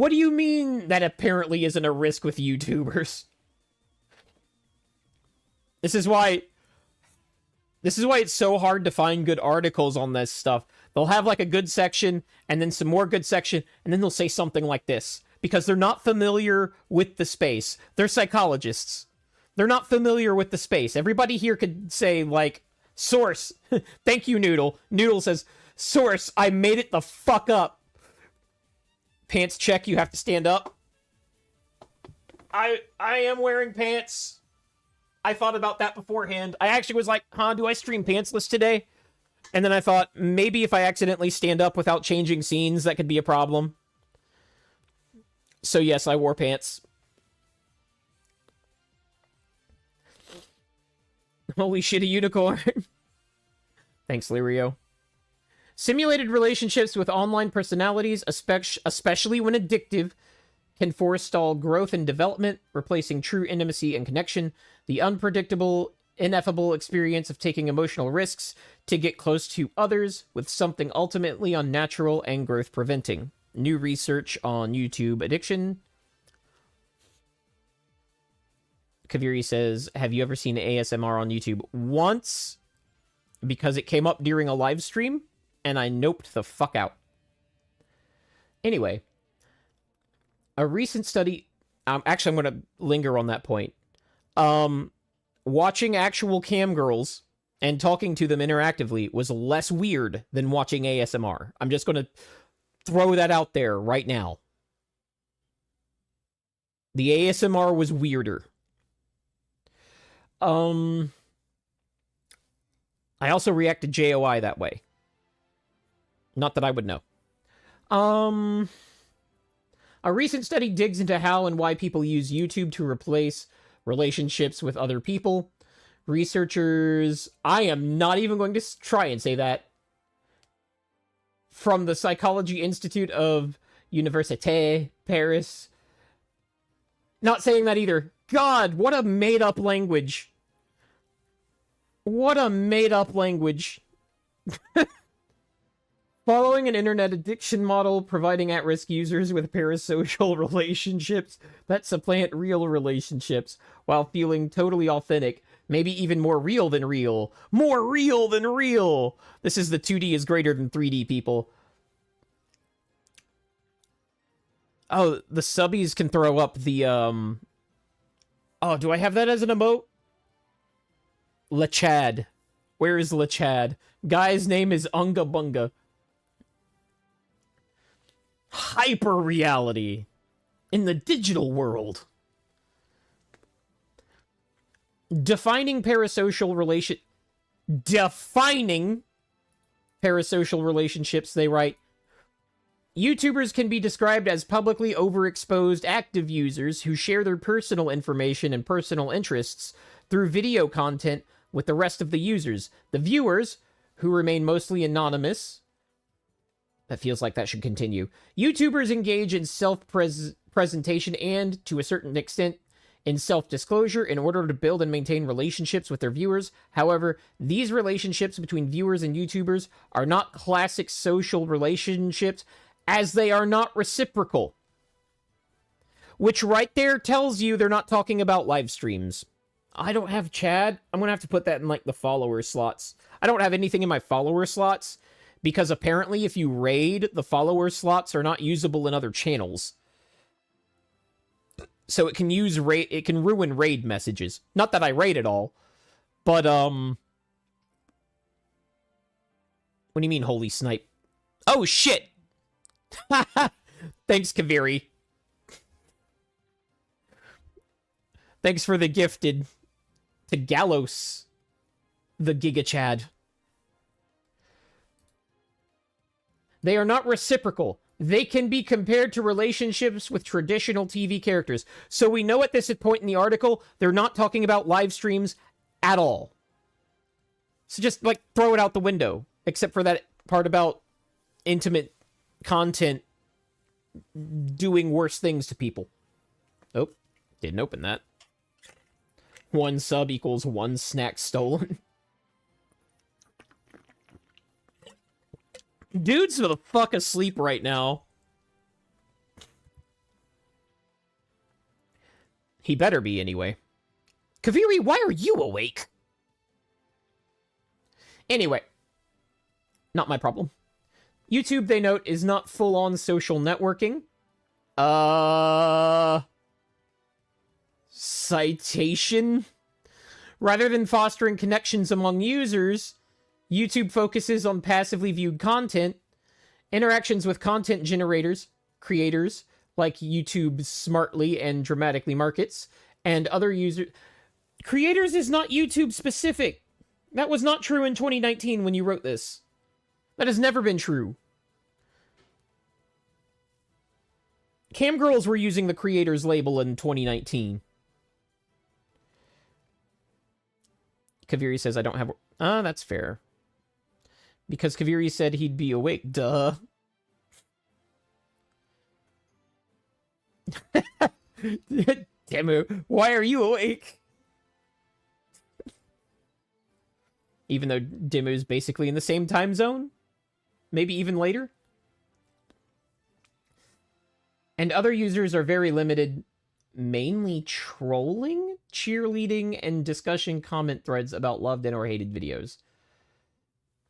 do you mean that apparently isn't a risk with YouTubers? This is why it's so hard to find good articles on this stuff. They'll have like a good section and then some more good section, and then they'll say something like this because they're not familiar with the space. They're psychologists. They're not familiar with the space. Everybody here could say like, source. Thank you, Noodle. Noodle says, source, I made it the fuck up. Pants check, you have to stand up. I am wearing pants. I thought about that beforehand. I actually was like, do I stream pantsless today? And then I thought, maybe if I accidentally stand up without changing scenes, that could be a problem. So yes, I wore pants. Holy shit, a unicorn. Thanks, Lirio. Simulated relationships with online personalities, especially when addictive, can forestall growth and development, replacing true intimacy and connection. The unpredictable, ineffable experience of taking emotional risks to get close to others with something ultimately unnatural and growth preventing. New research on YouTube addiction. Kaviri says, have you ever seen ASMR on YouTube? Once, because it came up during a live stream, and I noped the fuck out. Anyway, a recent study... actually, I'm going to linger on that point. Watching actual cam girls and talking to them interactively was less weird than watching ASMR. I'm just going to throw that out there right now. The ASMR was weirder. I also react to JOI that way. Not that I would know. A recent study digs into how and why people use YouTube to replace relationships with other people. Researchers, I am not even going to try and say that, from the Psychology Institute of Université Paris. Not saying that either. God, what a made-up language. What a made-up language. Following an internet addiction model, providing at-risk users with parasocial relationships that supplant real relationships while feeling totally authentic, maybe even more real than real. More real than real! This is the 2D is greater than 3D, people. Oh, the subbies can throw up the, Oh, do I have that as an emote? LeChad. Where is LeChad? Guy's name is Unga Bunga. Hyper reality in the digital world. Defining parasocial relationships, they write, YouTubers can be described as publicly overexposed active users who share their personal information and personal interests through video content with the rest of the users. The viewers, who remain mostly anonymous... That feels like that should continue. YouTubers engage in self-presentation and, to a certain extent, in self-disclosure in order to build and maintain relationships with their viewers. However, these relationships between viewers and YouTubers are not classic social relationships, as they are not reciprocal. Which right there tells you they're not talking about live streams. I don't have Chad. I'm going to have to put that in, like, the follower slots. I don't have anything in my follower slots, because apparently if you raid, the follower slots are not usable in other channels. So it can it can ruin raid messages. Not that I raid at all, but, what do you mean, holy snipe? Oh, shit! Thanks, Kaviri. Thanks for the gifted to Gallos, the Giga Chad. They are not reciprocal. They can be compared to relationships with traditional TV characters. So we know at this point in the article, they're not talking about live streams at all. So just, like, throw it out the window. Except for that part about intimate content doing worse things to people. Oh, didn't open that. 1 sub equals 1 snack stolen. Dude's the fuck asleep right now. He better be anyway. Kaviri, why are you awake? Anyway. Not my problem. YouTube, they note, is not full-on social networking. Citation? Rather than fostering connections among users, YouTube focuses on passively viewed content, interactions with content generators, creators, like YouTube smartly and dramatically markets, and other users. Creators is not YouTube specific. That was not true in 2019 when you wrote this. That has never been true. Cam girls were using the creators label in 2019. Kaviri says, I don't have... that's fair. Because Kaviri said he'd be awake. Duh. Demu, why are you awake? Even though Demu's basically in the same time zone? Maybe even later? And other users are very limited, mainly trolling, cheerleading, and discussion comment threads about loved and or hated videos.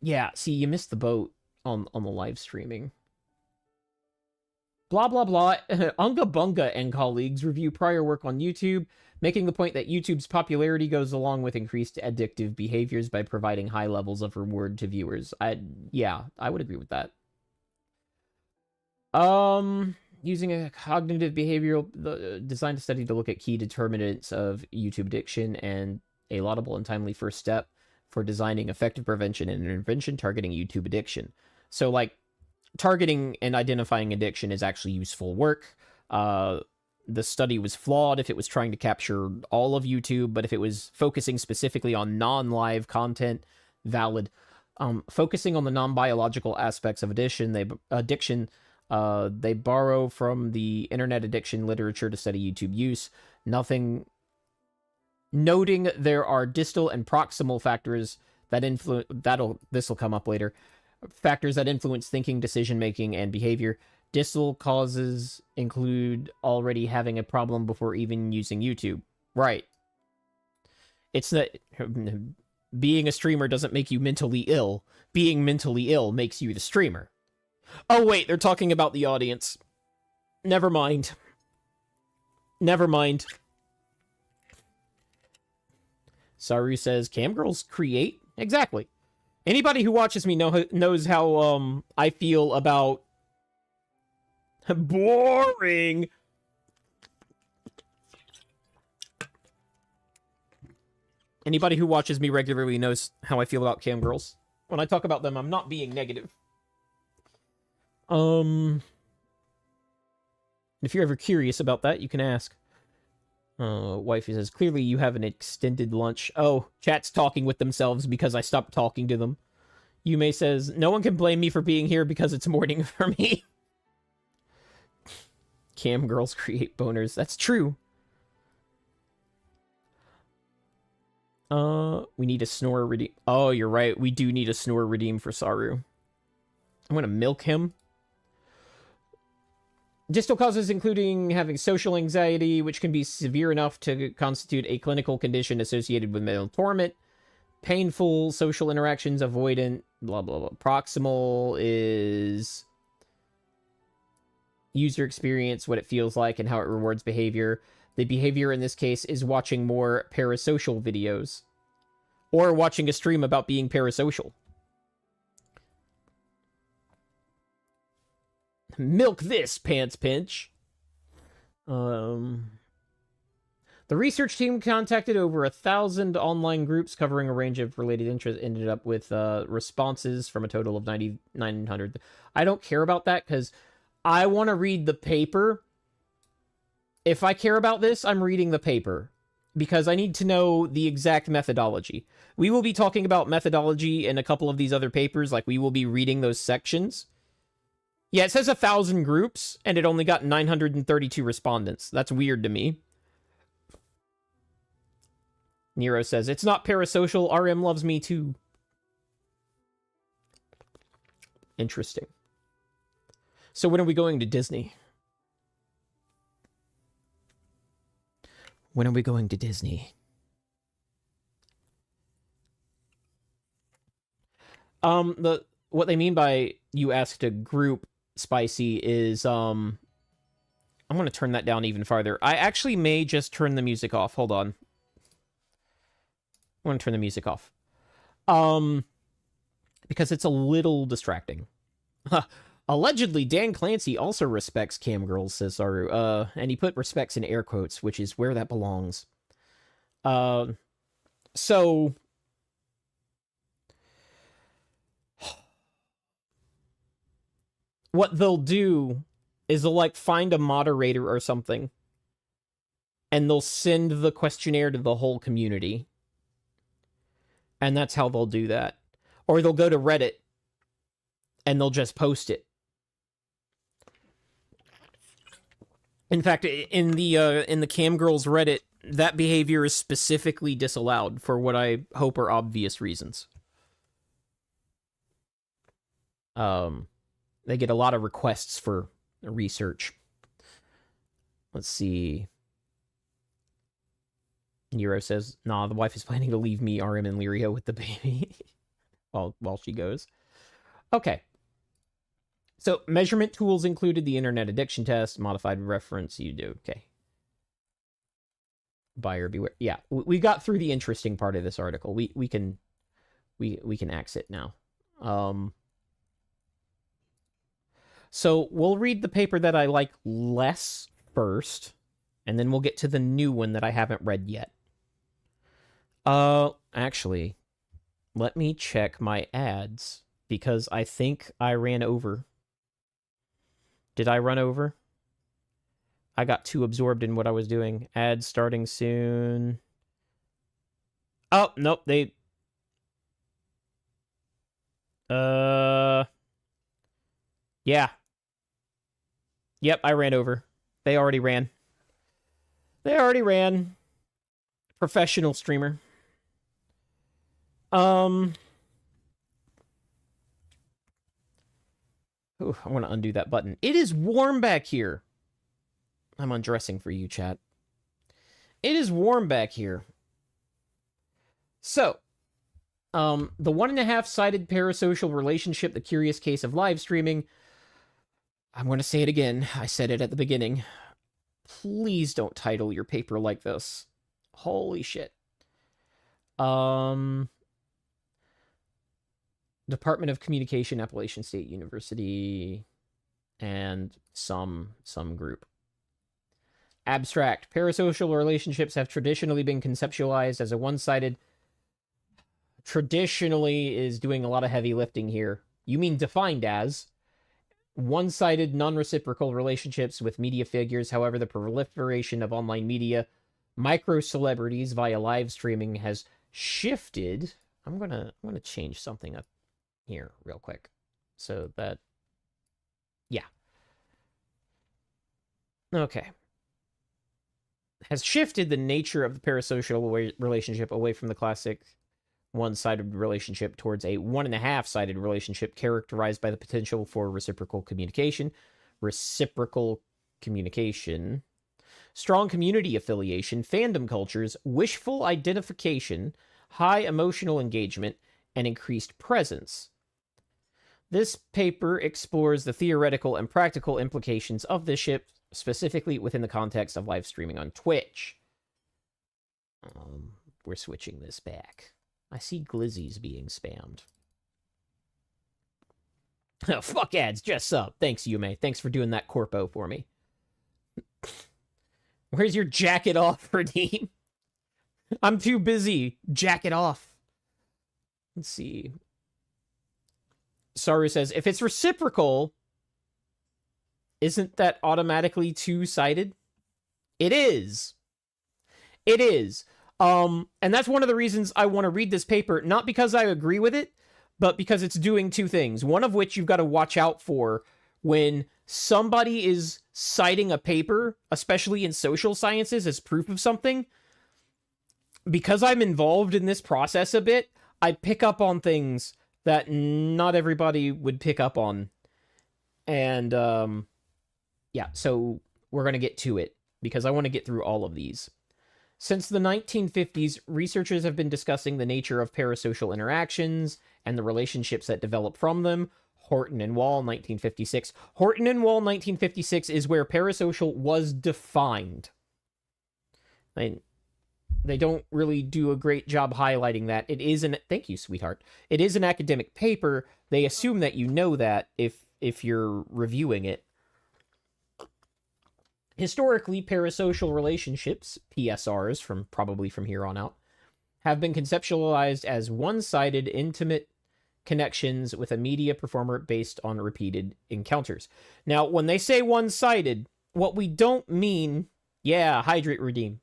Yeah, see, you missed the boat on the live streaming. Blah, blah, blah. Unga Bunga and colleagues review prior work on YouTube, making the point that YouTube's popularity goes along with increased addictive behaviors by providing high levels of reward to viewers. Yeah, I would agree with that. Using a cognitive behavioral design study to look at key determinants of YouTube addiction and a laudable and timely first step for designing effective prevention and intervention targeting YouTube addiction. So, like, targeting and identifying addiction is actually useful work. The study was flawed if it was trying to capture all of YouTube, but if it was focusing specifically on non-live content, valid. Focusing on the non-biological aspects of addiction, they borrow from the internet addiction literature to study YouTube use. Noting there are distal and proximal factors that influence... This'll come up later. Factors that influence thinking, decision-making, and behavior. Distal causes include already having a problem before even using YouTube. Right. It's that... Being a streamer doesn't make you mentally ill. Being mentally ill makes you the streamer. Oh, wait, they're talking about the audience. Never mind. Never mind. Saru says, cam girls create? Exactly. Anybody who watches me knows how, I feel about... Boring! Anybody who watches me regularly knows how I feel about cam girls. When I talk about them, I'm not being negative. If you're ever curious about that, you can ask. Wifey says, clearly you have an extended lunch. Oh, chat's talking with themselves because I stopped talking to them. Yume says, no one can blame me for being here because it's morning for me. Cam girls create boners. That's true. We need a snore redeem. Oh, you're right. We do need a snore redeem for Saru. I'm gonna milk him. Distal causes including having social anxiety, which can be severe enough to constitute a clinical condition associated with mental torment. Painful social interactions, avoidant, blah, blah, blah. Proximal is user experience, what it feels like, and how it rewards behavior. The behavior in this case is watching more parasocial videos. Or watching a stream about being parasocial. Milk this, Pants Pinch. The research team contacted over 1,000 online groups covering a range of related interests, ended up with responses from a total of 9,900. I don't care about that because I want to read the paper. If I care about this, I'm reading the paper. because I need to know the exact methodology. We will be talking about methodology in a couple of these other papers, like we will be reading those sections. Yeah, it says 1,000 groups, and it only got 932 respondents. That's weird to me. Nero says, it's not parasocial, RM loves me too. Interesting. So when are we going to Disney? When are we going to Disney? What they mean by you asked a group, Spicy, is I'm going to turn that down even farther. I actually may just turn the music off. Hold on. I'm going to turn the music off. Because it's a little distracting. Allegedly, Dan Clancy also respects cam girls, says Saru. And he put respects in air quotes, which is where that belongs. So what they'll do is they'll, like, find a moderator or something, and they'll send the questionnaire to the whole community. And that's how they'll do that. Or they'll go to Reddit, and they'll just post it. In fact, in the Cam Girls Reddit, that behavior is specifically disallowed for what I hope are obvious reasons. They get a lot of requests for research. Let's see. Nero says, nah, the wife is planning to leave me, RM, and Lirio with the baby while she goes. Okay. So, measurement tools included the internet addiction test, modified reference, you do. Okay. Buyer beware. Yeah, we got through the interesting part of this article. We can exit now. So, we'll read the paper that I like less first, and then we'll get to the new one that I haven't read yet. Actually, let me check my ads, because I think I ran over. Did I run over? I got too absorbed in what I was doing. Ads starting soon. Oh, nope, they... Yeah. Yep, I ran over. They already ran. They already ran. Professional streamer. Ooh, I want to undo that button. It is warm back here. I'm undressing for you, chat. It is warm back here. So, the 1.5-sided parasocial relationship, the curious case of live streaming. I'm going to say it again. I said it at the beginning. Please don't title your paper like this. Holy shit. Department of Communication, Appalachian State University, and some group. Abstract. Parasocial relationships have traditionally been conceptualized as a one-sided... Traditionally is doing a lot of heavy lifting here. You mean defined as one-sided, non-reciprocal relationships with media figures. However, the proliferation of online media, micro-celebrities via live streaming has shifted. I'm gonna change something up here real quick. So that... Yeah. Okay. Has shifted the nature of the parasocial relationship away from the classic one-sided relationship towards a 1.5-sided relationship characterized by the potential for reciprocal communication, strong community affiliation, fandom cultures, wishful identification, high emotional engagement, and increased presence. This paper explores the theoretical and practical implications of this shift, specifically within the context of live streaming on Twitch. We're switching this back. I see glizzies being spammed. Oh, fuck ads, just sub. Thanks, Yume. Thanks for doing that corpo for me. Where's your jacket off, Redeem? I'm too busy. Jacket off. Let's see. Saru says, if it's reciprocal, isn't that automatically two-sided? It is. It is. And that's one of the reasons I want to read this paper, not because I agree with it, but because it's doing two things. One of which you've got to watch out for when somebody is citing a paper, especially in social sciences, as proof of something. Because I'm involved in this process a bit, I pick up on things that not everybody would pick up on. And, yeah, so we're going to get to it, because I want to get through all of these. Since the 1950s, researchers have been discussing the nature of parasocial interactions and the relationships that develop from them. Horton and Wall, 1956. Horton and Wall, 1956 is where parasocial was defined. They don't really do a great job highlighting that. It is an... Thank you, sweetheart. It is an academic paper. They assume that you know that if you're reviewing it. Historically, parasocial relationships, PSRs, probably from here on out, have been conceptualized as one-sided, intimate connections with a media performer based on repeated encounters. Now, when they say one-sided, what we don't mean... Yeah, hydrate, redeem.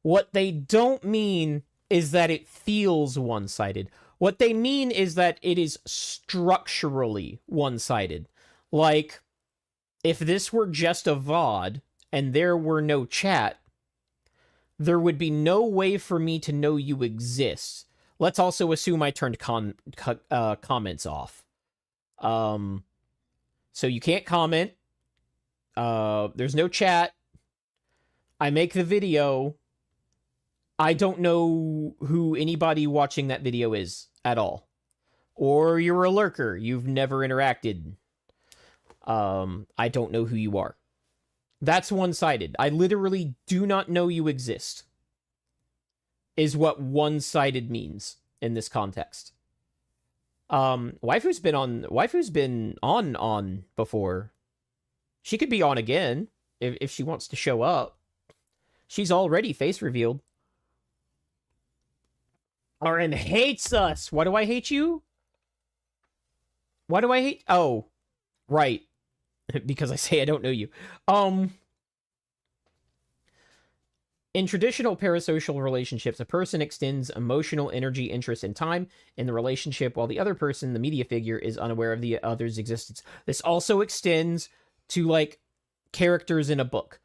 What they don't mean is that it feels one-sided. What they mean is that it is structurally one-sided. Like, if this were just a VOD and there were no chat, there would be no way for me to know you exist. Let's also assume I turned comments off. So you can't comment. There's no chat. I make the video. I don't know who anybody watching that video is at all. Or you're a lurker. You've never interacted. I don't know who you are. That's one-sided. I literally do not know you exist. Is what one-sided means in this context. Waifu's been on before. She could be on again if she wants to show up. She's already face revealed. RN hates us. Why do I hate you? Why do I hate... Oh, right. Because I say I don't know you. In traditional parasocial relationships, a person extends emotional energy, interest, and time in the relationship, while the other person, the media figure, is unaware of the other's existence. This also extends to, like, characters in a book.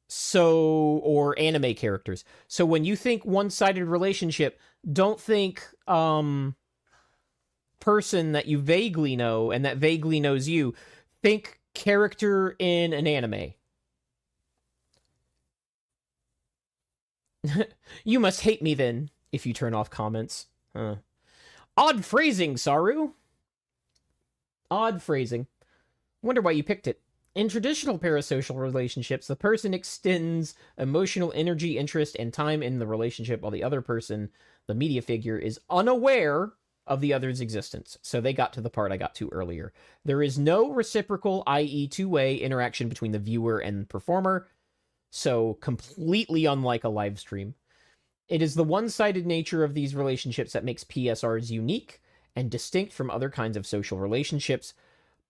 So, or anime characters. So when you think one-sided relationship, don't think, person that you vaguely know and that vaguely knows you. Think character in an anime. You must hate me then, if you turn off comments. Odd phrasing, Saru. Odd phrasing. Wonder why you picked it. In traditional parasocial relationships, the person extends emotional energy, interest, and time in the relationship, while the other person, the media figure, is unaware of the other's existence. So they got to the part I got to earlier. There is no reciprocal, i.e. two-way interaction between the viewer and performer, so completely unlike a live stream. It is the one-sided nature of these relationships that makes PSRs unique and distinct from other kinds of social relationships.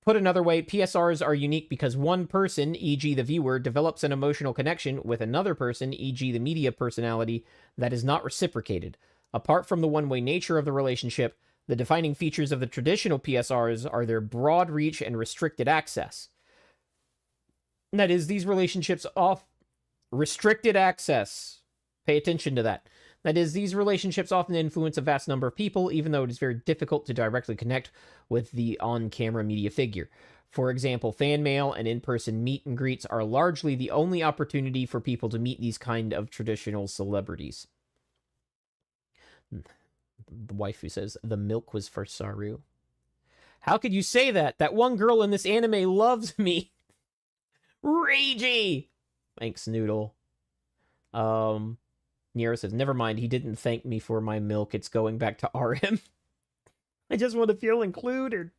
Put another way, PSRs are unique because one person, e.g. the viewer, develops an emotional connection with another person, e.g. the media personality, that is not reciprocated. Apart from the one-way nature of the relationship, the defining features of the traditional PSRs are their broad reach and restricted access. That is, these relationships restricted access. Pay attention to that. That is, these relationships often influence a vast number of people, even though it is very difficult to directly connect with the on-camera media figure. For example, fan mail and in-person meet and greets are largely the only opportunity for people to meet these kind of traditional celebrities. The waifu says, the milk was for Saru. How could you say that? That one girl in this anime loves me. Ragey! Thanks, Noodle. Nero says, never mind, he didn't thank me for my milk. It's going back to RM. I just want to feel included.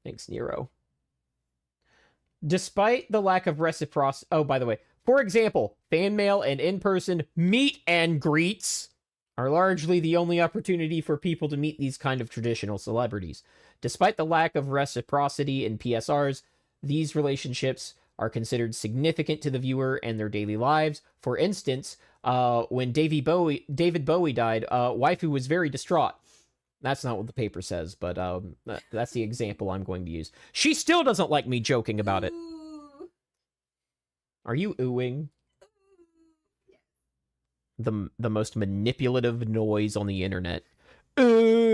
Thanks, Nero. Despite the lack of reciprocity... Oh, by the way. For example, fan mail and in-person meet and greets are largely the only opportunity for people to meet these kind of traditional celebrities. Despite the lack of reciprocity in PSRs, these relationships are considered significant to the viewer and their daily lives. For instance, when David Bowie died, waifu was very distraught. That's not what the paper says, but that's the example I'm going to use. She still doesn't like me joking about it. Are you oohing? The most manipulative noise on the internet. Ooh.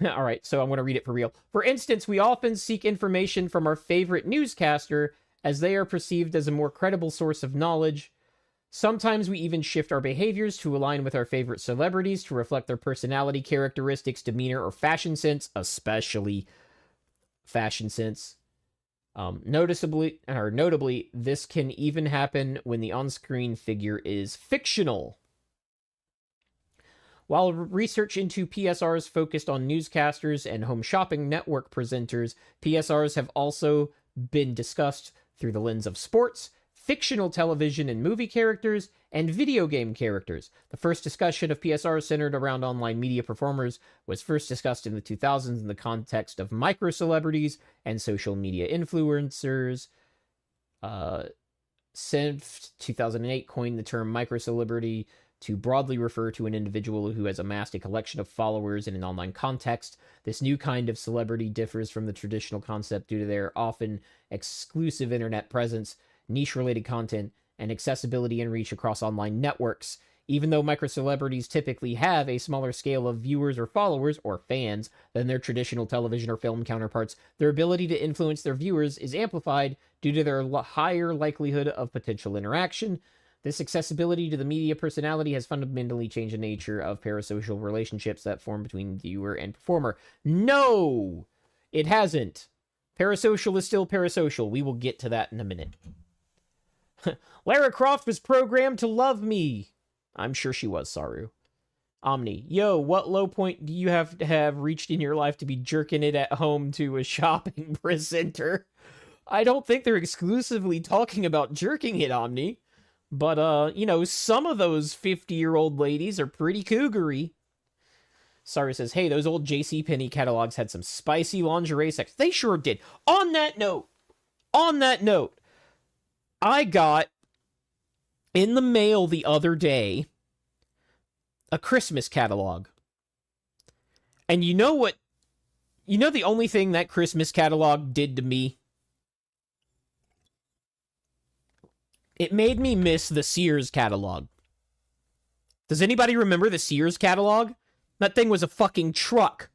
All right, so I'm going to read it for real. For instance, we often seek information from our favorite newscaster as they are perceived as a more credible source of knowledge. Sometimes we even shift our behaviors to align with our favorite celebrities to reflect their personality, characteristics, demeanor, or fashion sense, especially fashion sense. Notably, this can even happen when the on-screen figure is fictional. While research into PSRs focused on newscasters and home shopping network presenters, PSRs have also been discussed through the lens of sports, fictional television and movie characters, and video game characters. The first discussion of PSRs centered around online media performers was first discussed in the 2000s in the context of micro-celebrities and social media influencers. Senft 2008 coined the term micro-celebrity to broadly refer to an individual who has amassed a collection of followers in an online context. This new kind of celebrity differs from the traditional concept due to their often exclusive internet presence, niche-related content, and accessibility and reach across online networks. Even though micro-celebrities typically have a smaller scale of viewers or followers, or fans, than their traditional television or film counterparts, their ability to influence their viewers is amplified due to their higher likelihood of potential interaction. This accessibility to the media personality has fundamentally changed the nature of parasocial relationships that form between viewer and performer. No! It hasn't. Parasocial is still parasocial. We will get to that in a minute. Lara Croft was programmed to love me. I'm sure she was, Saru. Omni, yo, what low point do you have to have reached in your life to be jerking it at home to a shopping presenter? I don't think they're exclusively talking about jerking it, Omni. But, you know, some of those 50-year-old ladies are pretty cougary. Saru says, hey, those old JCPenney catalogs had some spicy lingerie sex. They sure did. On that note, I got in the mail the other day a Christmas catalog. And you know what? You know the only thing that Christmas catalog did to me? It made me miss the Sears catalog. Does anybody remember the Sears catalog? That thing was a fucking truck.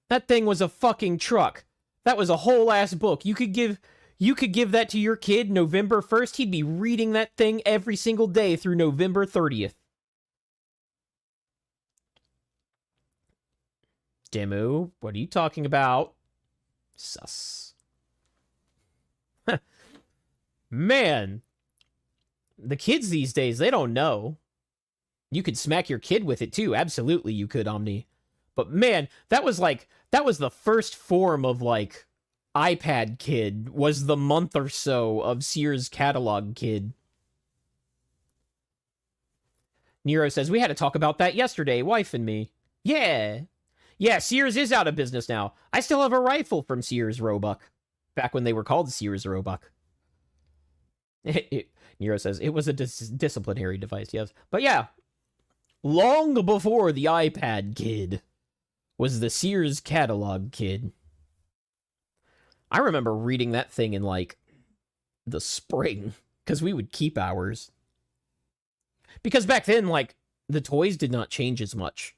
That thing was a fucking truck. That was a whole ass book. You could give that to your kid November 1st. He'd be reading that thing every single day through November 30th. Demu, what are you talking about? Sus. Man, the kids these days, they don't know. You could smack your kid with it too. Absolutely, you could, Omni. But man, that was the first form of, like, iPad kid, was the month or so of Sears catalog kid. Nero says, we had to talk about that yesterday, wife and me. Yeah. Yeah, Sears is out of business now. I still have a rifle from Sears Roebuck. Back when they were called Sears Roebuck. Nero says, it was a disciplinary device, yes. But yeah, long before the iPad kid was the Sears catalog kid. I remember reading that thing in, like, the spring, because we would keep ours. Because back then, like, the toys did not change as much.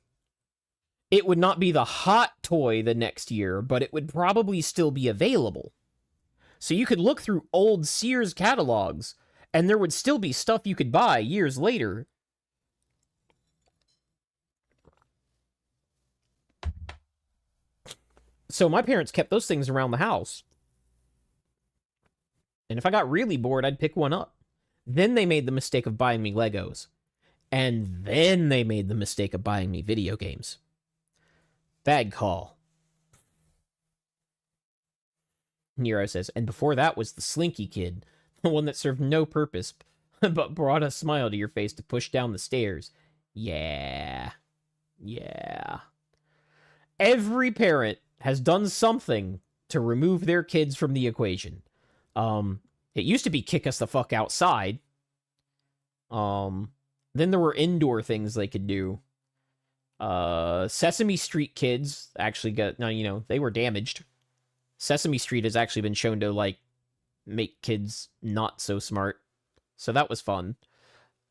It would not be the hot toy the next year, but it would probably still be available. So you could look through old Sears catalogs, and there would still be stuff you could buy years later. So my parents kept those things around the house. And if I got really bored, I'd pick one up. Then they made the mistake of buying me Legos. And then they made the mistake of buying me video games. Bad call. Nero says, and before that was the Slinky Kid, the one that served no purpose, but brought a smile to your face to push down the stairs. Yeah. Every parent has done something to remove their kids from the equation. It used to be kick us the fuck outside. Then there were indoor things they could do. Sesame Street kids actually got, they were damaged. Sesame Street has actually been shown to, like, make kids not so smart. So that was fun.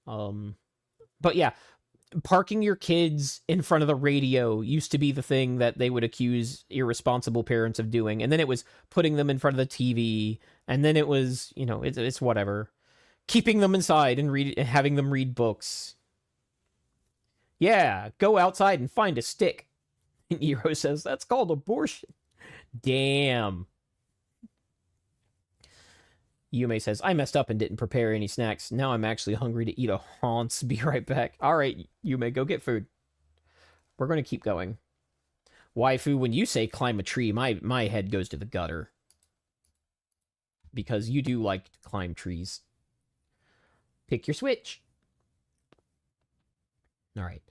But yeah, parking your kids in front of the radio used to be the thing that they would accuse irresponsible parents of doing. And then it was putting them in front of the TV. And then it was, it's whatever. Keeping them inside and having them read books. Yeah, go outside and find a stick. Nero says, that's called abortion. Damn. Yume says, I messed up and didn't prepare any snacks. Now I'm actually hungry to eat a Haunts. Be right back. All right, Yume, go get food. We're going to keep going. Waifu, when you say climb a tree, my head goes to the gutter. Because you do like to climb trees. Pick your switch. All right.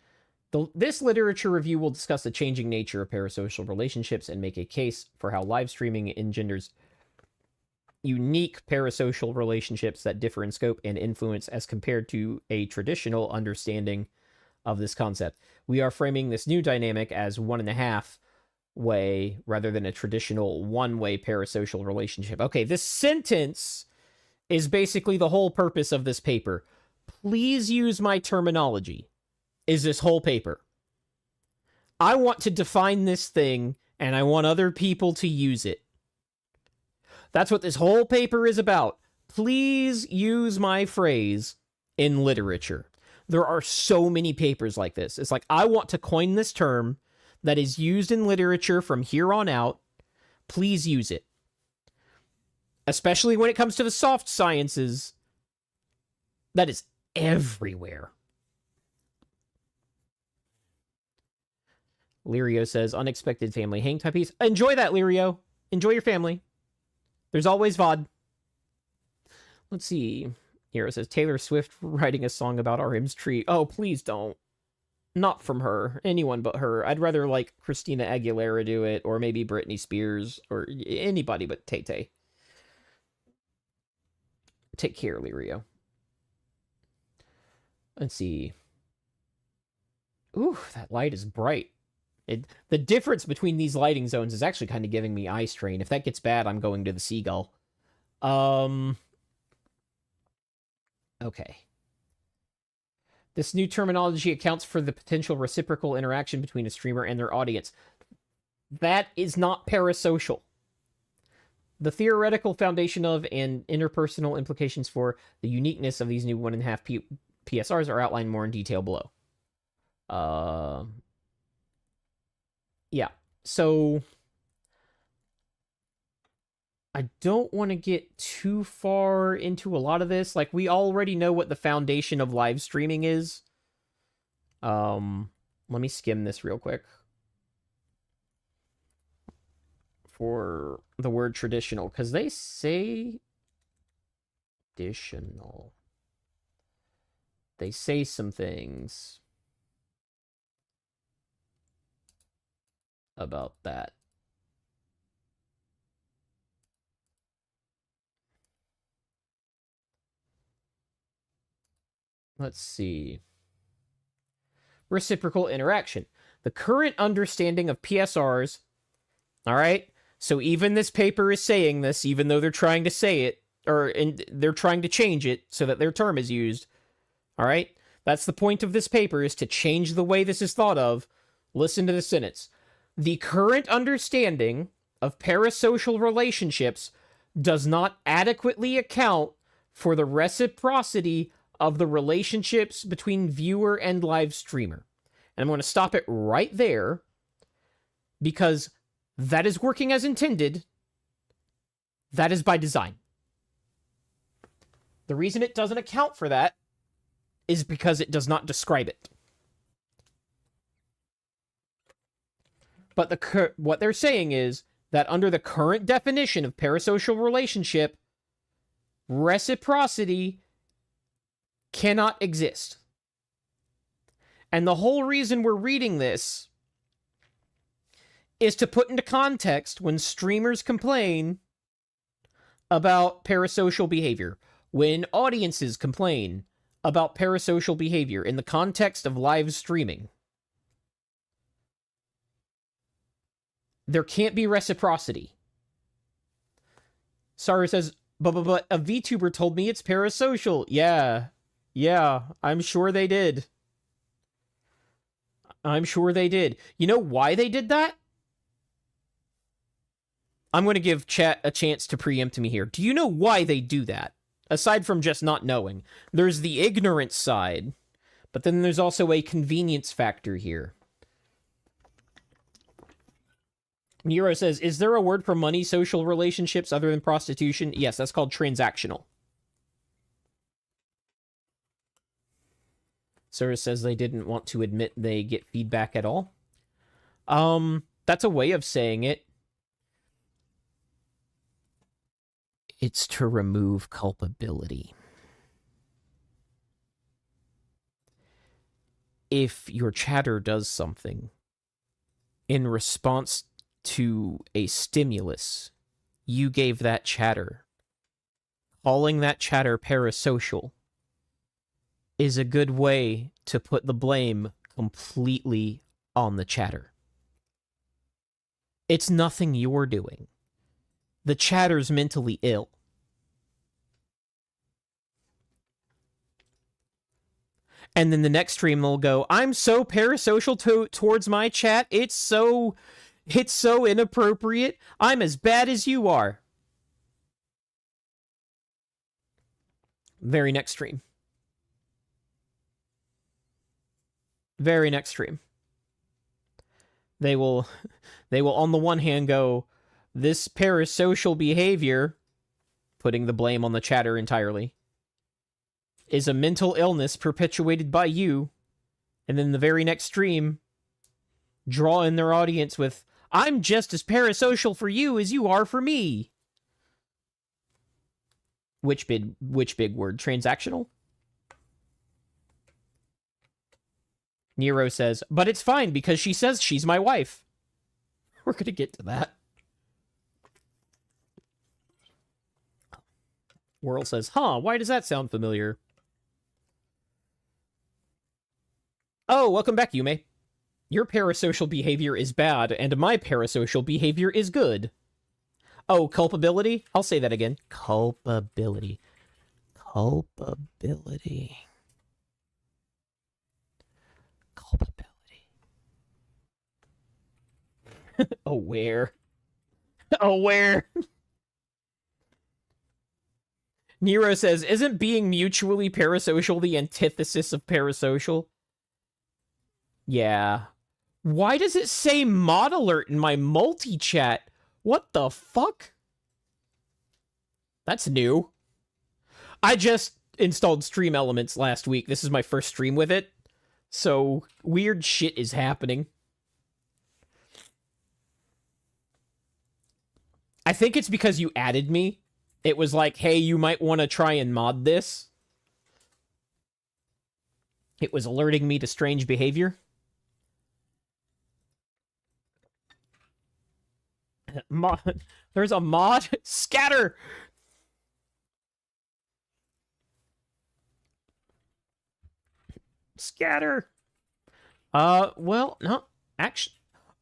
This literature review will discuss the changing nature of parasocial relationships and make a case for how live streaming engenders unique parasocial relationships that differ in scope and influence as compared to a traditional understanding of this concept. We are framing this new dynamic as 1.5 way rather than a traditional one-way parasocial relationship. Okay, this sentence is basically the whole purpose of this paper. Please use my terminology. Is this whole paper. I want to define this thing, and I want other people to use it. That's what this whole paper is about. Please use my phrase in literature. There are so many papers like this. It's like, I want to coin this term that is used in literature from here on out. Please use it. Especially when it comes to the soft sciences. That is everywhere. Lirio says, unexpected family hang time piece. Enjoy that, Lirio. Enjoy your family. There's always VOD. Let's see. Hero says, Taylor Swift writing a song about RM's tree. Oh, please don't. Not from her. Anyone but her. I'd rather, like, Christina Aguilera do it, or maybe Britney Spears, or anybody but Tay-Tay. Take care, Lirio. Let's see. Ooh, that light is bright. The difference between these lighting zones is actually kind of giving me eye strain. If that gets bad, I'm going to the seagull. Okay. This new terminology accounts for the potential reciprocal interaction between a streamer and their audience. That is not parasocial. The theoretical foundation of and interpersonal implications for the uniqueness of these new 1.5 PSRs are outlined more in detail below. Yeah, so I don't want to get too far into a lot of this. Like, we already know what the foundation of live streaming is. Let me skim this real quick. For the word traditional, because they say traditional. They say some things about that. Let's see. Reciprocal interaction. The current understanding of PSRs, all right? So even this paper is saying this, even though they're trying to say it, and they're trying to change it so that their term is used, all right? That's the point of this paper, is to change the way this is thought of. Listen to the sentence. The current understanding of parasocial relationships does not adequately account for the reciprocity of the relationships between viewer and live streamer. And I'm going to stop it right there, because that is working as intended. That is by design. The reason it doesn't account for that is because it does not describe it. But what they're saying is that under the current definition of parasocial relationship, reciprocity cannot exist. And the whole reason we're reading this is to put into context when streamers complain about parasocial behavior, when audiences complain about parasocial behavior in the context of live streaming. There can't be reciprocity. Sarah says, but a VTuber told me it's parasocial. Yeah, I'm sure they did. I'm sure they did. You know why they did that? I'm going to give chat a chance to preempt me here. Do you know why they do that? Aside from just not knowing. There's the ignorance side, but then there's also a convenience factor here. Nero says, is there a word for money social relationships other than prostitution? Yes, that's called transactional. Sarah says they didn't want to admit they get feedback at all. That's a way of saying it. It's to remove culpability. If your chatter does something in response to a stimulus you gave that chatter, calling that chatter parasocial is a good way to put the blame completely on the chatter. It's nothing you're doing. The chatter's mentally ill. And then the next stream they'll go, I'm so parasocial towards my chat. It's so inappropriate. I'm as bad as you are. Very next stream. Very next stream. They will on the one hand go, this parasocial behavior, putting the blame on the chatter entirely, is a mental illness perpetuated by you. And then the very next stream, draw in their audience with, I'm just as parasocial for you as you are for me. Which big word? Transactional? Nero says, but it's fine because she says she's my wife. We're gonna get to that. Whirl says, why does that sound familiar? Oh, welcome back, Yume. Your parasocial behavior is bad, and my parasocial behavior is good. Oh, culpability? I'll say that again. Culpability. Culpability. Culpability. Aware. Aware. Nero says, isn't being mutually parasocial the antithesis of parasocial? Yeah. Why does it say mod alert in my multi-chat? What the fuck? That's new. I just installed Stream Elements last week. This is my first stream with it. So, weird shit is happening. I think it's because you added me. It was like, hey, you might want to try and mod this. It was alerting me to strange behavior. Mod. There's a mod. Scatter. Scatter. Well, no. Actually.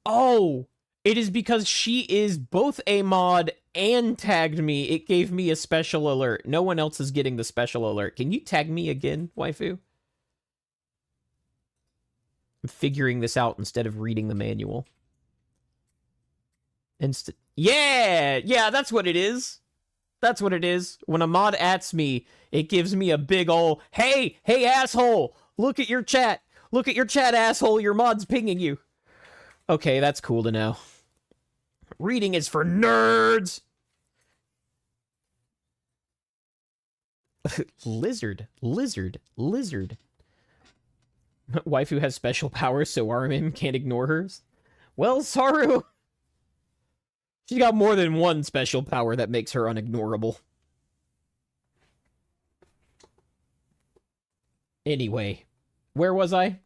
Oh, it is because she is both a mod and tagged me. It gave me a special alert. No one else is getting the special alert. Can you tag me again, waifu? I'm figuring this out instead of reading the manual. Yeah, that's what it is. That's what it is. When a mod adds me, it gives me a big ol' hey asshole, look at your chat. Look at your chat, asshole, your mod's pinging you. Okay, that's cool to know. Reading is for nerds. Lizard. Waifu has special powers, so Armin can't ignore hers. Well, Saru. She's got more than one special power that makes her unignorable. Anyway, where was I?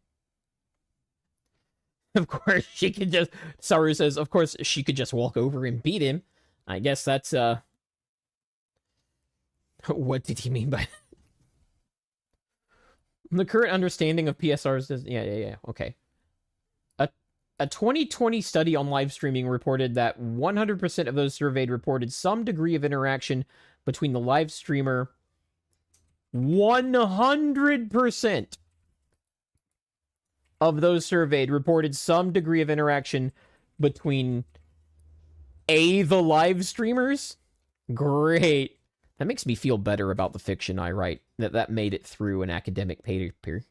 Of course, she could just... Saru says, of course, she could just walk over and beat him. I guess that's, What did he mean by that? The current understanding of PSRs does... Yeah, okay. A 2020 study on live streaming reported that 100% of those surveyed reported some degree of interaction between the live streamer. 100% of those surveyed reported some degree of interaction between the live streamers. Great. That makes me feel better about the fiction I write. That made it through an academic paper.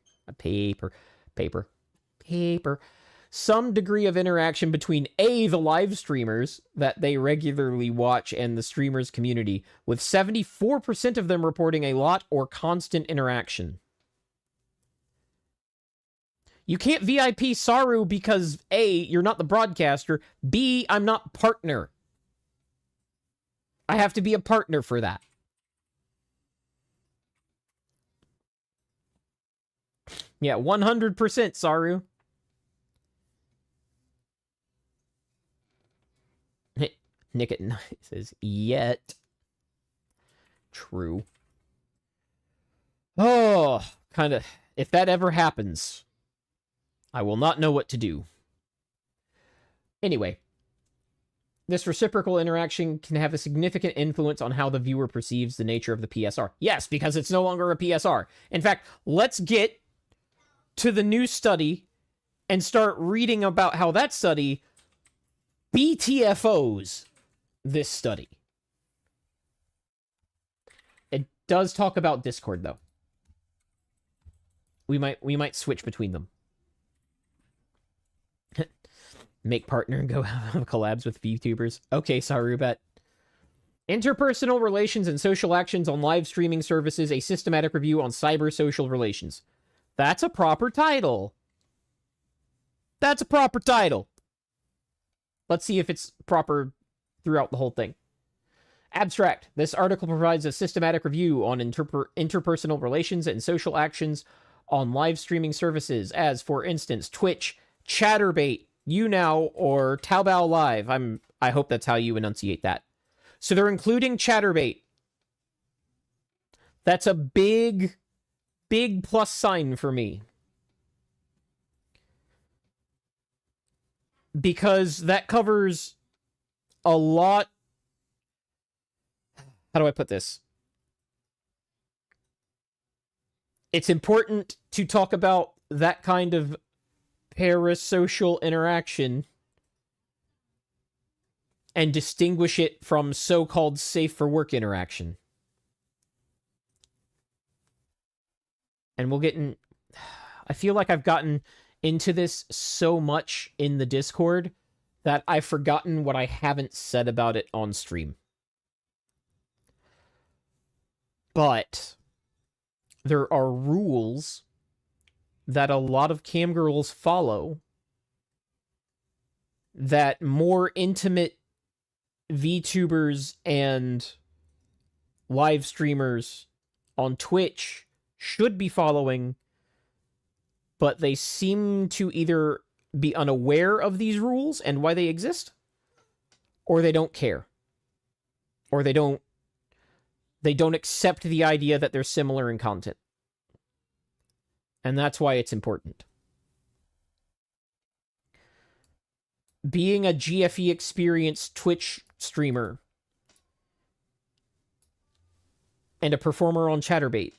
Some degree of interaction between the live streamers that they regularly watch and the streamers community, with 74% of them reporting a lot or constant interaction. You can't VIP Saru because A, you're not the broadcaster, B, I'm not partner. I have to be a partner for that. Yeah, 100% Saru. Nick at Night says, yet. True. Oh, kind of. If that ever happens, I will not know what to do. Anyway, this reciprocal interaction can have a significant influence on how the viewer perceives the nature of the PSR. Yes, because it's no longer a PSR. In fact, let's get to the new study and start reading about how that study BTFOs this study. It does talk about Discord, though. We might switch between them. Make partner and go have collabs with VTubers. Okay, Sarubet. Interpersonal relations and social actions on live streaming services, a systematic review on cyber social relations. That's a proper title. That's a proper title. Let's see if it's proper throughout the whole thing. Abstract. This article provides a systematic review on interpersonal relations and social actions on live streaming services, as, for instance, Twitch, Chatterbait, YouNow, or Taobao Live. I hope that's how you enunciate that. So they're including Chatterbait. That's a big plus sign for me. Because that covers a lot... How do I put this? It's important to talk about that kind of parasocial interaction and distinguish it from so-called safe for work interaction. And we'll get in... I feel like I've gotten into this so much in the Discord that I've forgotten what I haven't said about it on stream. But there are rules that a lot of cam girls follow that more intimate VTubers and live streamers on Twitch should be following, but they seem to either be unaware of these rules and why they exist, or they don't care, or they don't accept the idea that they're similar in content. And that's why it's important. Being a GFE experienced Twitch streamer and a performer on Chatterbait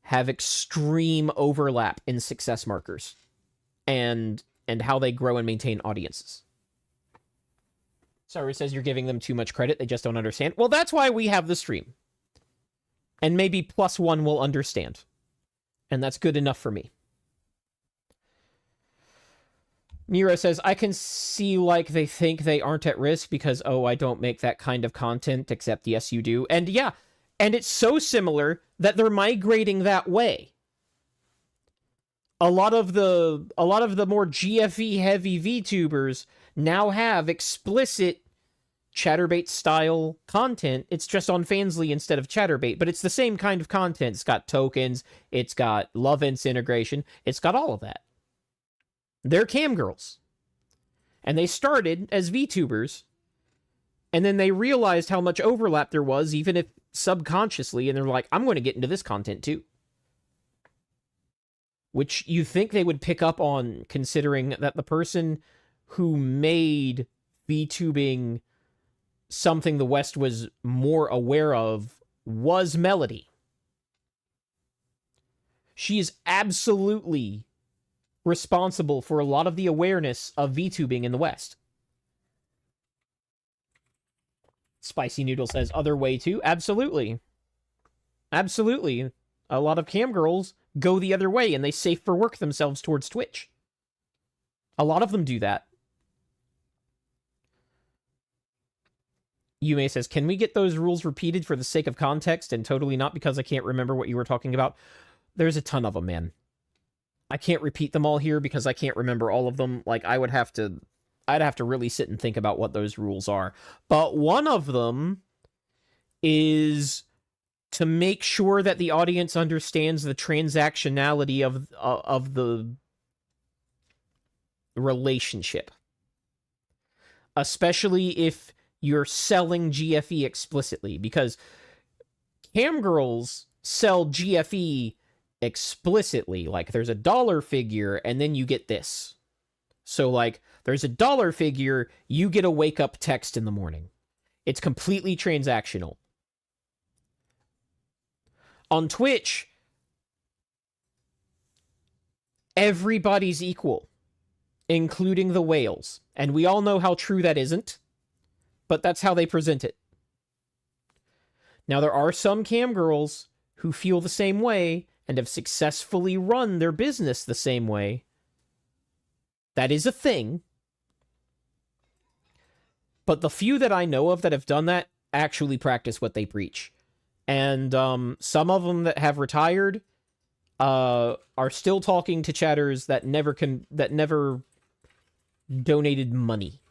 have extreme overlap in success markers and how they grow and maintain audiences. Sorry, says you're giving them too much credit. They just don't understand. Well, that's why we have the stream. And maybe +1 will understand. And that's good enough for me. Mira says, I can see like they think they aren't at risk because, oh, I don't make that kind of content, except yes, you do. And yeah, and it's so similar that they're migrating that way. A lot of the more GFE heavy VTubers now have explicit Chatterbait style content. It's just on Fansly instead of Chatterbait, but it's the same kind of content. It's got tokens, it's got Lovense integration, it's got all of that. They're cam girls. And they started as VTubers. And then they realized how much overlap there was, even if subconsciously, and they're like, I'm going to get into this content too. Which you think they would pick up on, considering that the person who made VTubing something the West was more aware of was Melody. She is absolutely responsible for a lot of the awareness of VTubing in the West. Spicy Noodle says, other way too? Absolutely. Absolutely. A lot of cam girls go the other way and they safe for work themselves towards Twitch. A lot of them do that. Yume says, can we get those rules repeated for the sake of context and totally not because I can't remember what you were talking about? There's a ton of them, man. I can't repeat them all here because I can't remember all of them. Like, I'd have to really sit and think about what those rules are. But one of them is to make sure that the audience understands the transactionality of the relationship. Especially if you're selling GFE explicitly, because cam girls sell GFE explicitly. Like, there's a dollar figure, and then you get this. So, like, there's a dollar figure, you get a wake-up text in the morning. It's completely transactional. On Twitch, everybody's equal, including the whales. And we all know how true that isn't, but that's how they present it. Now, there are some cam girls who feel the same way and have successfully run their business the same way. That is a thing. But the few that I know of that have done that actually practice what they preach. And some of them that have retired are still talking to chatters that never donated money.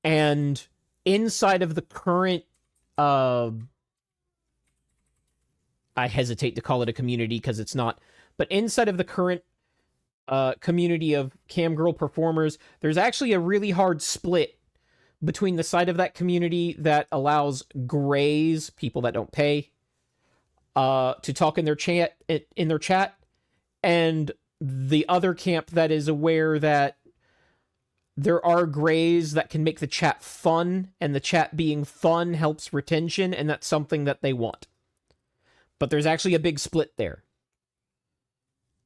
And inside of the current, I hesitate to call it a community because it's not, but inside of the current community of cam girl performers, there's actually a really hard split between the side of that community that allows grays, people that don't pay, to talk in their chat, and the other camp that is aware that there are grays that can make the chat fun, and the chat being fun helps retention, and that's something that they want. But there's actually a big split there.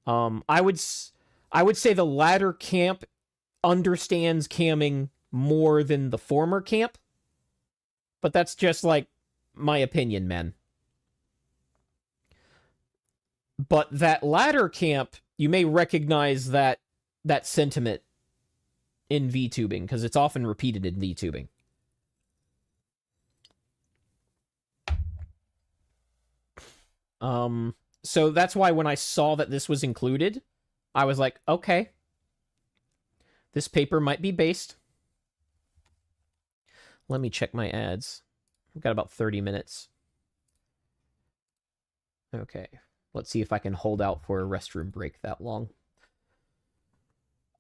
I would say the latter camp understands camming more than the former camp, but that's just like my opinion, man. But that latter camp, you may recognize that sentiment in VTubing, because it's often repeated in VTubing. So that's why when I saw that this was included, I was like, okay, this paper might be based. Let me check my ads. I've got about 30 minutes. Okay, let's see if I can hold out for a restroom break that long.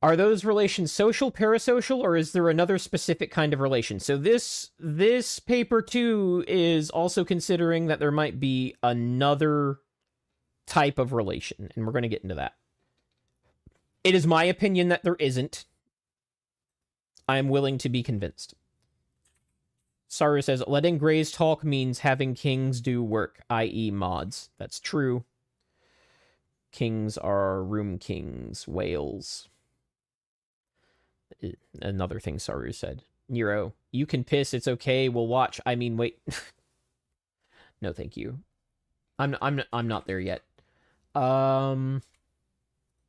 Are those relations social, parasocial, or is there another specific kind of relation? So this paper too is also considering that there might be another type of relation, and we're going to get into that. It is my opinion that there isn't. I am willing to be convinced. Saru says, letting grays talk means having kings do work, i.e. mods. That's true. Kings are room kings, whales. Another thing Saru said. Nero, you can piss, it's okay, we'll watch. I mean, wait. No, thank you. I'm not there yet.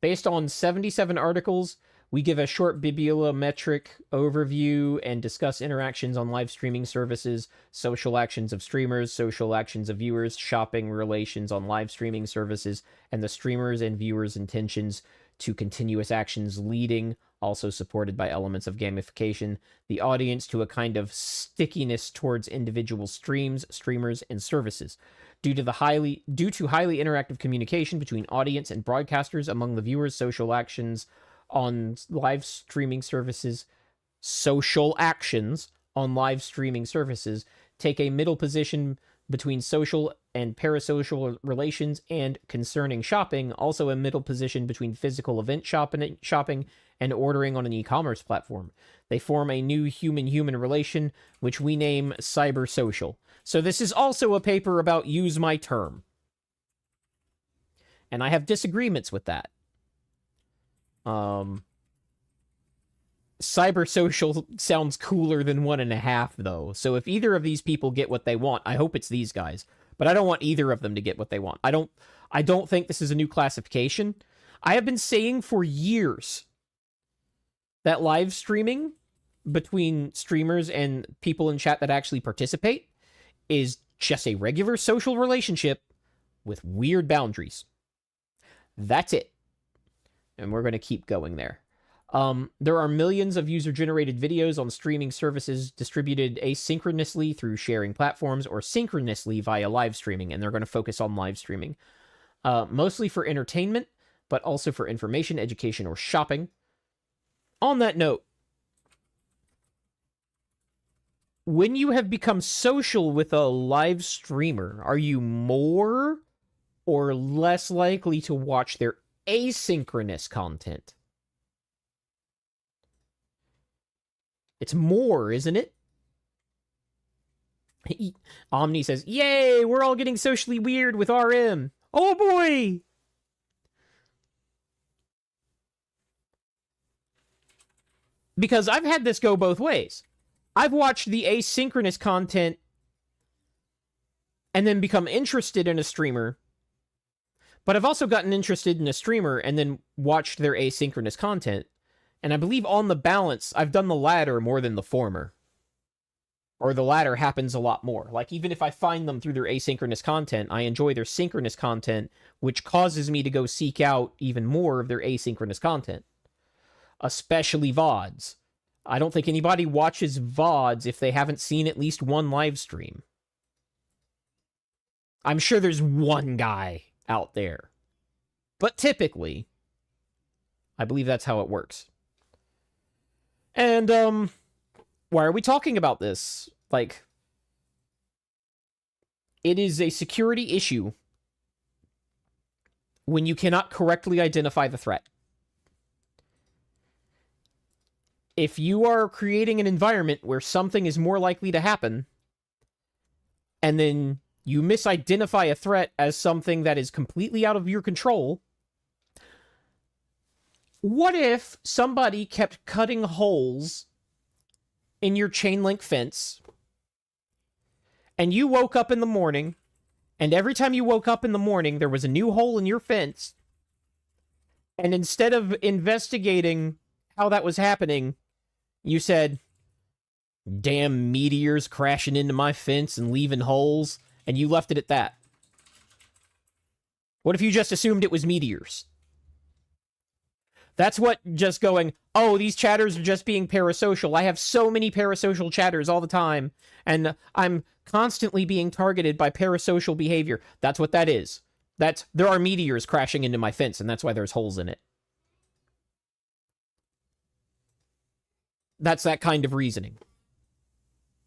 Based on 77 articles, we give a short bibliometric overview and discuss interactions on live streaming services, social actions of streamers, social actions of viewers, shopping relations on live streaming services, and the streamers' and viewers' intentions to continuous actions leading, also supported by elements of gamification, the audience to a kind of stickiness towards individual streams, streamers, and services. due to highly interactive communication between audience and broadcasters among the viewers. Social actions on live streaming services take a middle position between social and parasocial relations, and concerning shopping, also a middle position between physical event shopping and ordering on an e-commerce platform. They form a new human-human relation, which we name cybersocial. So this is also a paper about use my term. And I have disagreements with that. Cybersocial sounds cooler than 1.5, though. So if either of these people get what they want, I hope it's these guys. But I don't want either of them to get what they want. I don't think this is a new classification. I have been saying for years that live streaming between streamers and people in chat that actually participate is just a regular social relationship with weird boundaries. That's it. And we're going to keep going there. There are millions of user-generated videos on streaming services distributed asynchronously through sharing platforms or synchronously via live streaming, and they're going to focus on live streaming. Mostly for entertainment, but also for information, education, or shopping. On that note, when you have become social with a live streamer, are you more or less likely to watch their asynchronous content? It's more, isn't it? Omni says, yay, we're all getting socially weird with RM. Oh boy! Because I've had this go both ways. I've watched the asynchronous content and then become interested in a streamer. But I've also gotten interested in a streamer and then watched their asynchronous content. And I believe on the balance, I've done the latter more than the former. Or the latter happens a lot more. Like, even if I find them through their asynchronous content, I enjoy their synchronous content, which causes me to go seek out even more of their asynchronous content. Especially VODs. I don't think anybody watches VODs if they haven't seen at least one live stream. I'm sure there's one guy out there. But typically, I believe that's how it works. And, why are we talking about this? Like, it is a security issue when you cannot correctly identify the threat. If you are creating an environment where something is more likely to happen, and then you misidentify a threat as something that is completely out of your control, what if somebody kept cutting holes in your chain link fence, and you woke up in the morning, and every time you woke up in the morning, there was a new hole in your fence, and instead of investigating how that was happening, you said, damn meteors crashing into my fence and leaving holes, and you left it at that? What if you just assumed it was meteors? That's what just going, oh, these chatters are just being parasocial. I have so many parasocial chatters all the time, and I'm constantly being targeted by parasocial behavior. That's what that is. There are meteors crashing into my fence, and that's why there's holes in it. That's that kind of reasoning.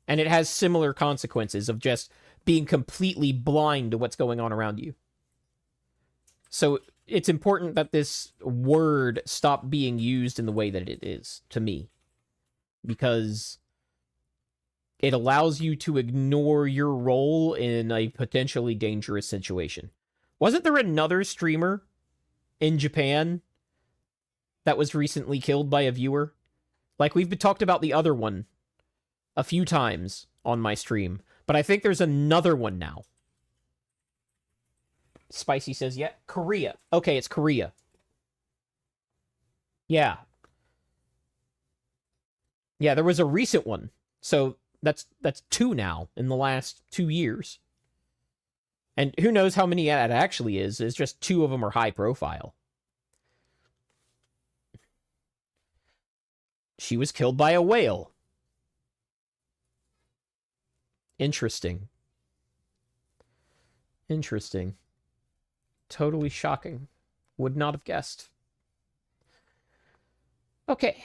And it has similar consequences of just being completely blind to what's going on around you. So it's important that this word stop being used in the way that it is, to me. Because it allows you to ignore your role in a potentially dangerous situation. Wasn't there another streamer in Japan that was recently killed by a viewer? Like, we've talked about the other one a few times on my stream, but I think there's another one now. Spicy says, yeah, Korea. Okay, it's Korea. Yeah. Yeah, there was a recent one. So that's 2 now in the last 2 years. And who knows how many that actually is. It's just 2 of them are high profile. She was killed by a whale. Interesting. Interesting. Totally shocking. Would not have guessed. Okay.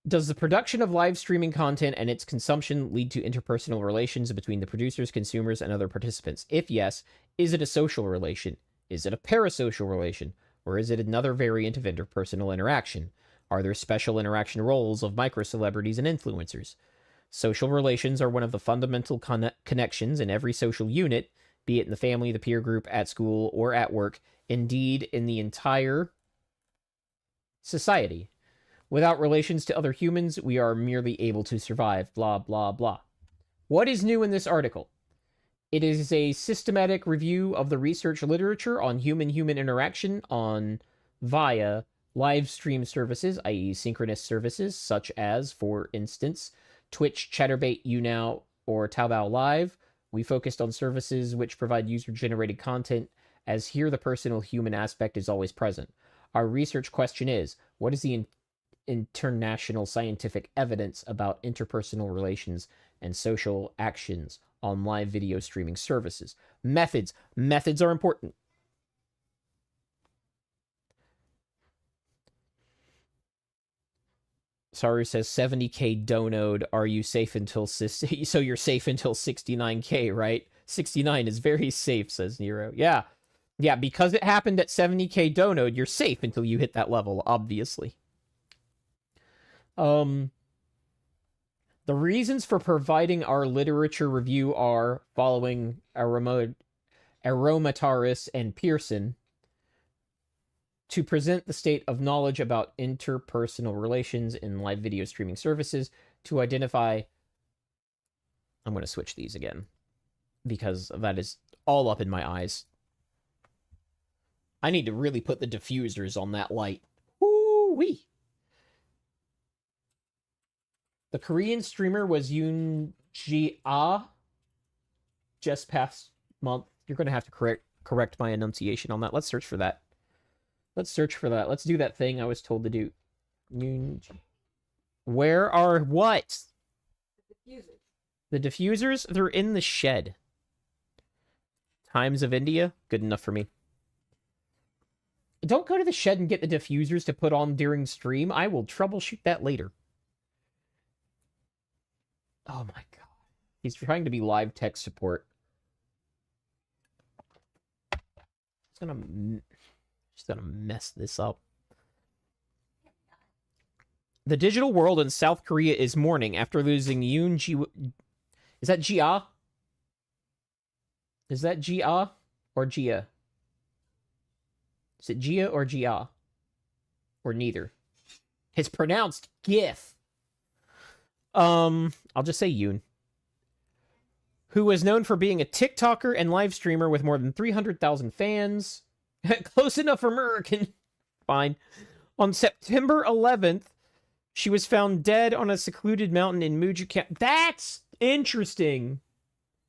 Does the production of live streaming content and its consumption lead to interpersonal relations between the producers, consumers, and other participants? If yes, is it a social relation? Is it a parasocial relation? Or is it another variant of interpersonal interaction? Are there special interaction roles of micro-celebrities and influencers? Social relations are one of the fundamental connections in every social unit, be it in the family, the peer group, at school, or at work, indeed in the entire society. Without relations to other humans, we are merely able to survive, blah, blah, blah. What is new in this article? It is a systematic review of the research literature on human-human interaction via live stream services, i.e. synchronous services, such as, for instance, Twitch, Chaturbate, YouNow, or Taobao Live. We focused on services which provide user-generated content, as here the personal human aspect is always present. Our research question is, what is the international scientific evidence about interpersonal relations and social actions on live video streaming services? Methods. Methods are important. Saru says 70k donode. Are you safe until so you're safe until 69k, right? 69 is very safe, says Nero. Yeah. Yeah, because it happened at 70k donode, you're safe until you hit that level, obviously. The reasons for providing our literature review are following Aromataris and Pearson to present the state of knowledge about interpersonal relations in live video streaming services, to identify... I'm going to switch these again, because that is all up in my eyes. I need to really put the diffusers on that light. Woo-wee! The Korean streamer was Yoon Ji-ah just past month. You're going to have to correct my enunciation on that. Let's search for that. Let's search for that. Let's do that thing I was told to do. Where are what? The diffusers. The diffusers? They're in the shed. Times of India? Good enough for me. Don't go to the shed and get the diffusers to put on during stream. I will troubleshoot that later. Oh my god. He's trying to be live tech support. It's gonna... Just gonna mess this up. The digital world in South Korea is mourning after losing Yoon Ji... Is that Jia? Is that Jia or Jia? Is it Jia or Jia? Or neither? It's pronounced GIF. I'll just say Yoon. Who is known for being a TikToker and live streamer with more than 300,000 fans. Close enough for American. Fine. On September 11th, she was found dead on a secluded mountain in Muju County. That's interesting.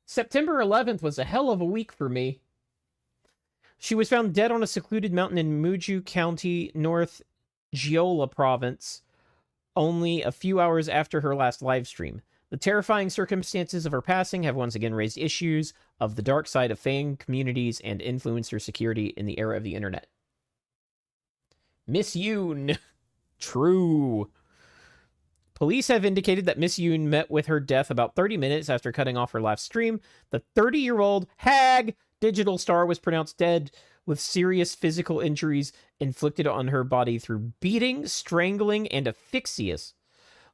September 11th was a hell of a week for me. She was found dead on a secluded mountain in Muju County, North Jeolla Province, only a few hours after her last live stream. The terrifying circumstances of her passing have once again raised issues of the dark side of fan communities and influencer security in the era of the internet. Miss Yoon. True. Police have indicated that Miss Yoon met with her death about 30 minutes after cutting off her last stream. The 30-year-old hag digital star was pronounced dead with serious physical injuries inflicted on her body through beating, strangling, and asphyxia.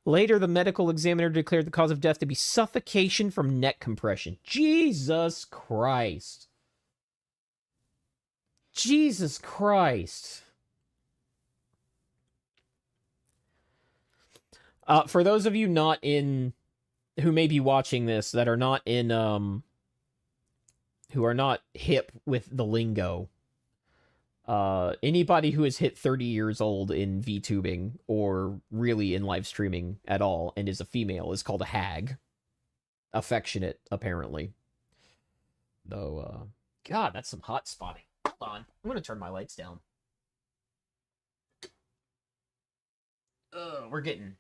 Later, the medical examiner declared the cause of death to be suffocation from neck compression. Jesus Christ. Jesus Christ. For those of you not in... who may be watching this, that are not in... who are not hip with the lingo... anybody who has hit 30 years old in VTubing or really in live streaming at all and is a female is called a hag. Affectionate, apparently. Though, God, that's some hot spotting. Hold on. I'm gonna turn my lights down. We're getting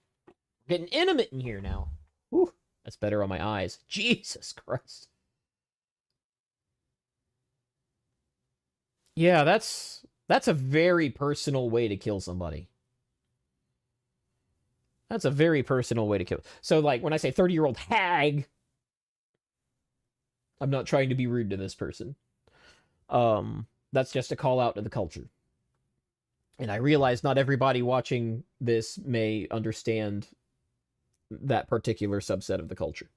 intimate in here now. Whew. That's better on my eyes. Jesus Christ. Yeah, that's a very personal way to kill somebody. That's a very personal way to kill. So, like, when I say 30-year-old hag, I'm not trying to be rude to this person. That's just a call out to the culture. And I realize not everybody watching this may understand that particular subset of the culture.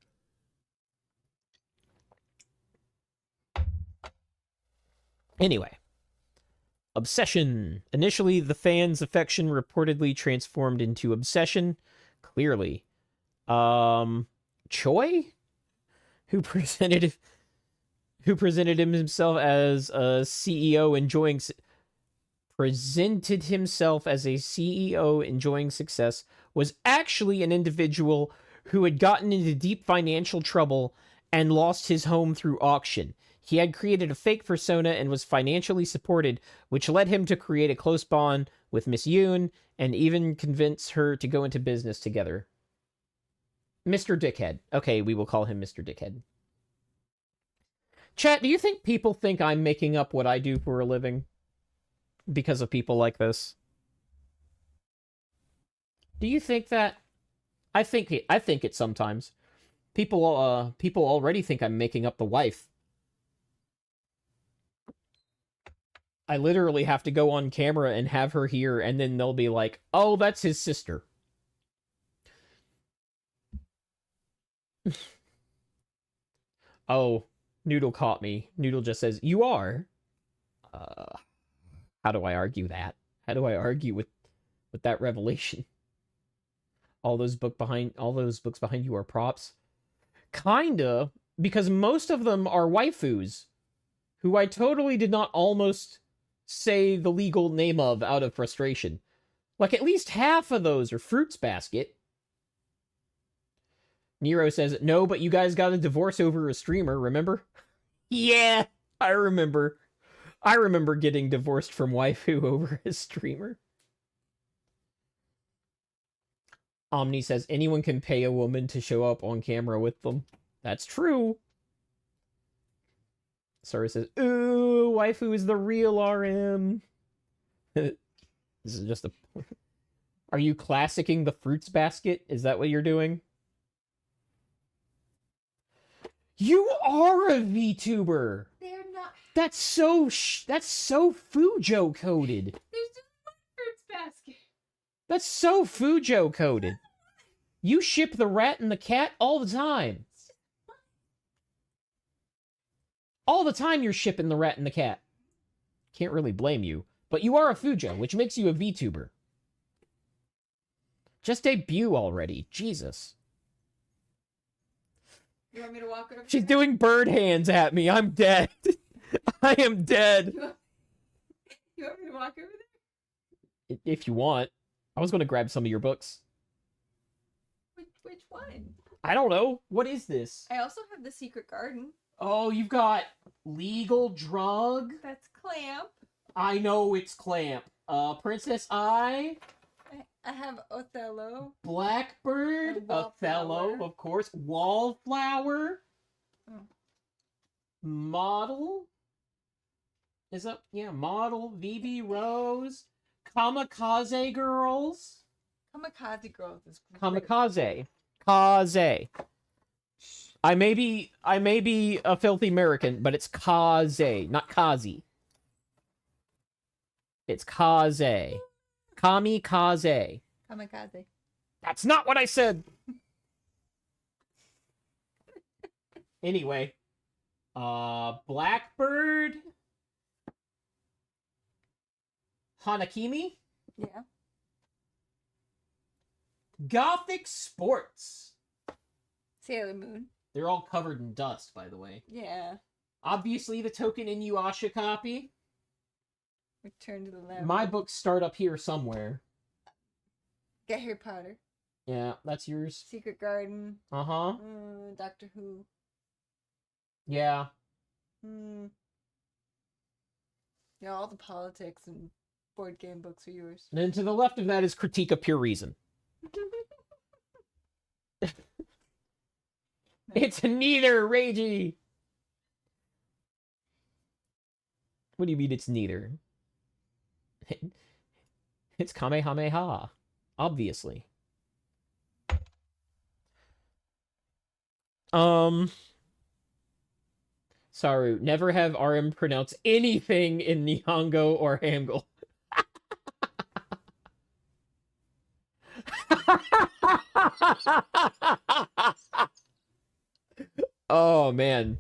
Anyway. Obsession. Initially, the fans' affection reportedly transformed into obsession. Clearly. Choi? Who presented himself as a CEO enjoying success, was actually an individual who had gotten into deep financial trouble and lost his home through auction. He had created a fake persona and was financially supported, which led him to create a close bond with Miss Yoon and even convince her to go into business together. Mr. Dickhead. Okay, we will call him Mr. Dickhead. Chat, do you think people think I'm making up what I do for a living? Because of people like this? Do you think that? I think it sometimes. People already think I'm making up the wife. I literally have to go on camera and have her here, and then they'll be like, oh, that's his sister. Oh, Noodle caught me. Noodle just says, you are? How do I argue that? How do I argue with that revelation? All those books behind you are props? Kinda, because most of them are waifus, who I totally did not almost say the legal name of out of frustration. Like, at least half of those are Fruits Basket. Nero says, no, but you guys got a divorce over a streamer, remember? Yeah, I remember. I remember getting divorced from waifu over a streamer. Omni says, anyone can pay a woman to show up on camera with them. That's true. Sora says, ooh, waifu is the real RM. This is just a... Are you classicing the Fruits Basket? Is that what you're doing? You are a VTuber!
They're not...
That's so Fujo coded.
There's just one Fruits Basket.
That's so Fujo coded. You ship the rat and the cat all the time. All the time you're shipping the rat and the cat. Can't really blame you. But you are a Fujo, which makes you a VTuber. Just debut already. Jesus.
You want me to walk over?
She's doing bird hands at me. I'm dead. I am dead.
You want me to walk over there?
If you want. I was going to grab some of your books.
Which one?
I don't know. What is this?
I also have The Secret Garden.
Oh, you've got Legal Drug.
That's Clamp.
I know it's Clamp. Princess Eye.
I have Othello.
Blackbird. Othello, of course. Wallflower.
Oh.
Model. Is that... Yeah, Model. VB Rose. Kamikaze Girls.
Kamikaze Girls is great.
Kamikaze. Kaze. I may be a filthy American, but it's Kaze, not Kazi. It's Kaze. Kamikaze.
Kamikaze.
That's not what I said. Anyway. Blackbird. Hanakimi.
Yeah.
Gothic Sports.
Sailor Moon.
They're all covered in dust, by the way.
Yeah.
Obviously, the Token Inuyasha copy.
Return to the Lab.
My books start up here somewhere.
Get Harry Potter.
Yeah, that's yours.
Secret Garden.
Uh-huh.
Doctor Who.
Yeah.
Yeah, all the politics and board game books are yours.
And then to the left of that is Critique of Pure Reason. It's neither, Ragey! What do you mean it's neither? It's Kamehameha. Obviously. Saru, never have RM pronounce anything in Nihongo or Hangul. Oh man.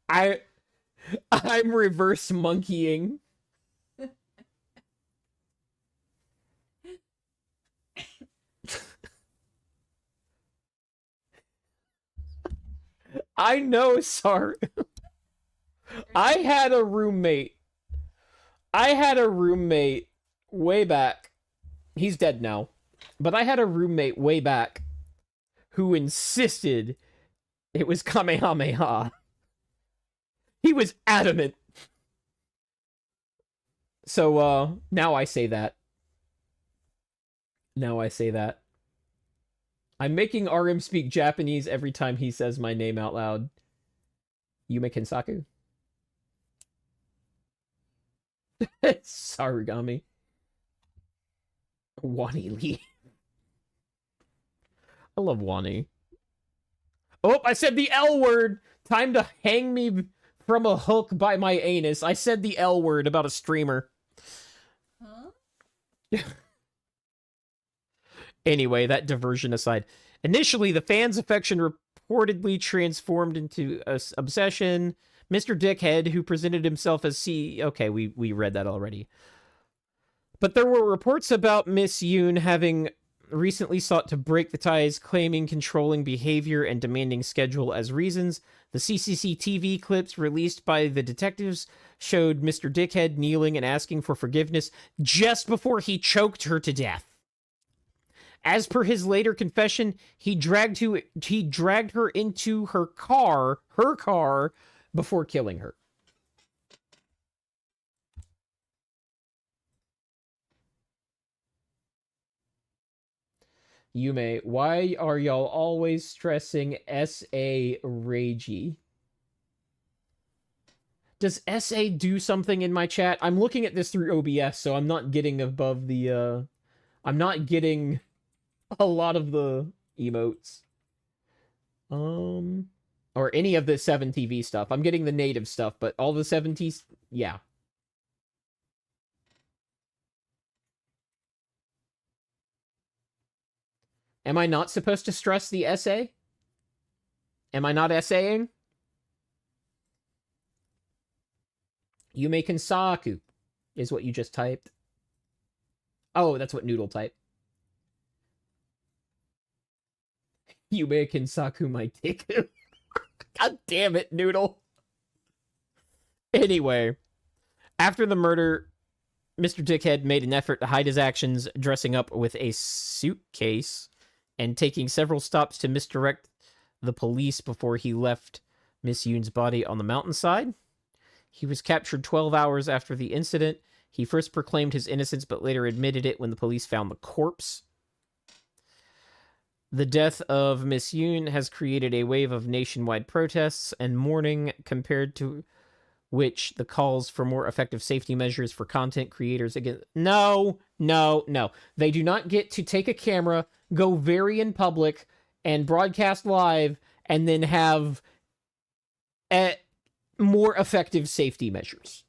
I'm reverse monkeying. I know, Saru. I had a roommate way back. He's dead now. But I had a roommate way back who insisted it was Kamehameha. He was adamant. So, now I say that. I'm making RM speak Japanese every time he says my name out loud. Yume Kensaku? Sarugami. Wani Lee. I love Wani. Oh, I said the L word! Time to hang me from a hook by my anus. I said the L word about a streamer.
Huh?
Anyway, that diversion aside. Initially, the fans' affection reportedly transformed into obsession. Mr. Dickhead, who presented himself as CEO... Okay, we read that already. But there were reports about Miss Yoon having recently sought to break the ties, claiming controlling behavior and demanding schedule as reasons. The CCTV clips released by the detectives showed Mr. Dickhead kneeling and asking for forgiveness just before he choked her to death. As per his later confession, he dragged her into her car, before killing her. Yume, why are y'all always stressing S.A. Ragey? Does S.A. do something in my chat? I'm looking at this through OBS, so I'm not getting above the, I'm not getting a lot of the emotes. Or any of the 7TV stuff. I'm getting the native stuff, but all the 7Ts, yeah. Am I not supposed to stress the essay? Am I not essaying? Yume Kensaku is what you just typed. Oh, that's what Noodle typed. Yume Kensaku my dick. God damn it, Noodle. Anyway, after the murder, Mr. Dickhead made an effort to hide his actions, dressing up with a suitcase and taking several stops to misdirect the police before he left Miss Yoon's body on the mountainside. He was captured 12 hours after the incident. He first proclaimed his innocence, but later admitted it when the police found the corpse. The death of Miss Yoon has created a wave of nationwide protests and mourning, compared to which the calls for more effective safety measures for content creators again. No. They do not get to take a camera, go very in public, and broadcast live, and then have more effective safety measures.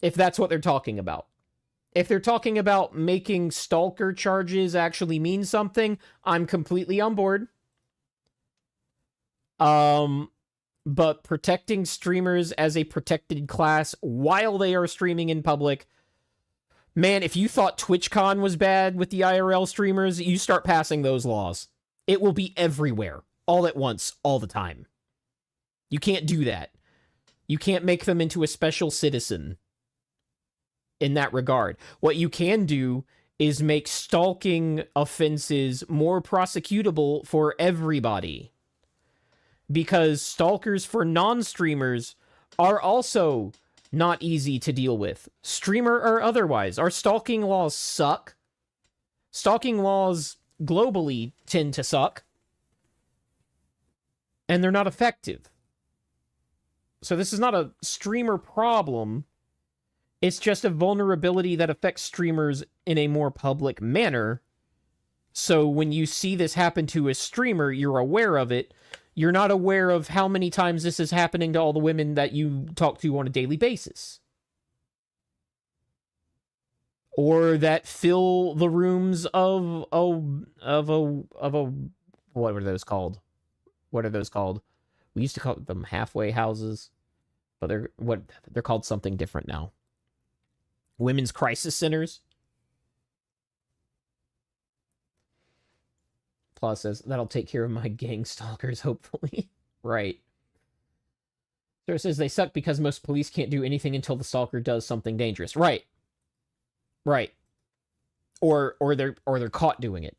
If that's what they're talking about. If they're talking about making stalker charges actually mean something, I'm completely on board. But protecting streamers as a protected class while they are streaming in public, man, if you thought TwitchCon was bad with the IRL streamers, you start passing those laws. It will be everywhere, all at once, all the time. You can't do that. You can't make them into a special citizen in that regard. What you can do is make stalking offenses more prosecutable for everybody. Because stalkers for non-streamers are also not easy to deal with, streamer or otherwise. Our stalking laws suck. Stalking laws globally tend to suck. and they're not effective. So this is not a streamer problem. It's just a vulnerability that affects streamers in a more public manner. So when you see this happen to a streamer, you're aware of it. You're not aware of how many times this is happening to all the women that you talk to on a daily basis. Or that fill the rooms of what were those called? What are those called? We used to call them halfway houses, but they're called something different now. Women's crisis centers. Plus says, that'll take care of my gang stalkers, hopefully. Right. Sarah says they suck because most police can't do anything until the stalker does something dangerous. Right. Right. Or they're caught doing it.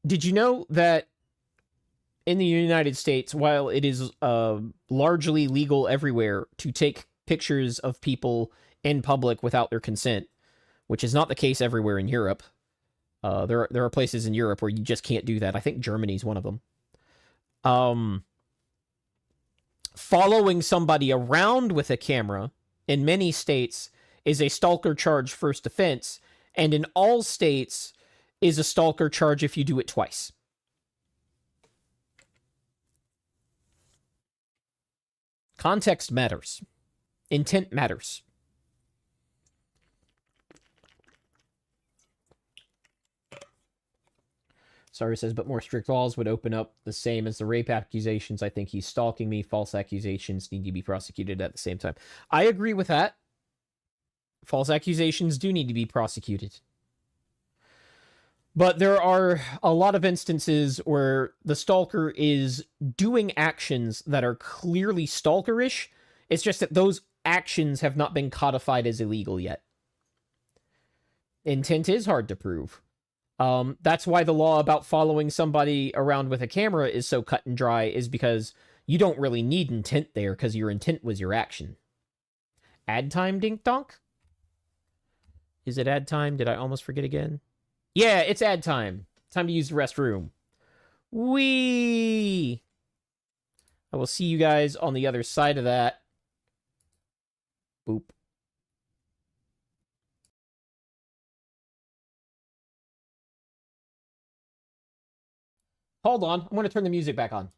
Did you know that in the United States, while it is largely legal everywhere to take pictures of people in public without their consent, which is not the case everywhere in Europe, there are places in Europe where you just can't do that. I think Germany's one of them. Following somebody around with a camera in many states is a stalker charge first offense, and in all states is a stalker charge if you do it twice. Context matters. Intent matters. Sorry says, but more strict laws would open up the same as the rape accusations. I think he's stalking me. False accusations need to be prosecuted at the same time. I agree with that. False accusations do need to be prosecuted. But there are a lot of instances where the stalker is doing actions that are clearly stalkerish. It's just that those actions have not been codified as illegal yet. Intent is hard to prove. That's why the law about following somebody around with a camera is so cut and dry, is because you don't really need intent there, because your intent was your action. Ad time, dink donk? Is it ad time? Did I almost forget again? Yeah, it's ad time. Time to use the restroom. Whee! I will see you guys on the other side of that. Boop. Hold on. I'm going to turn the music back on.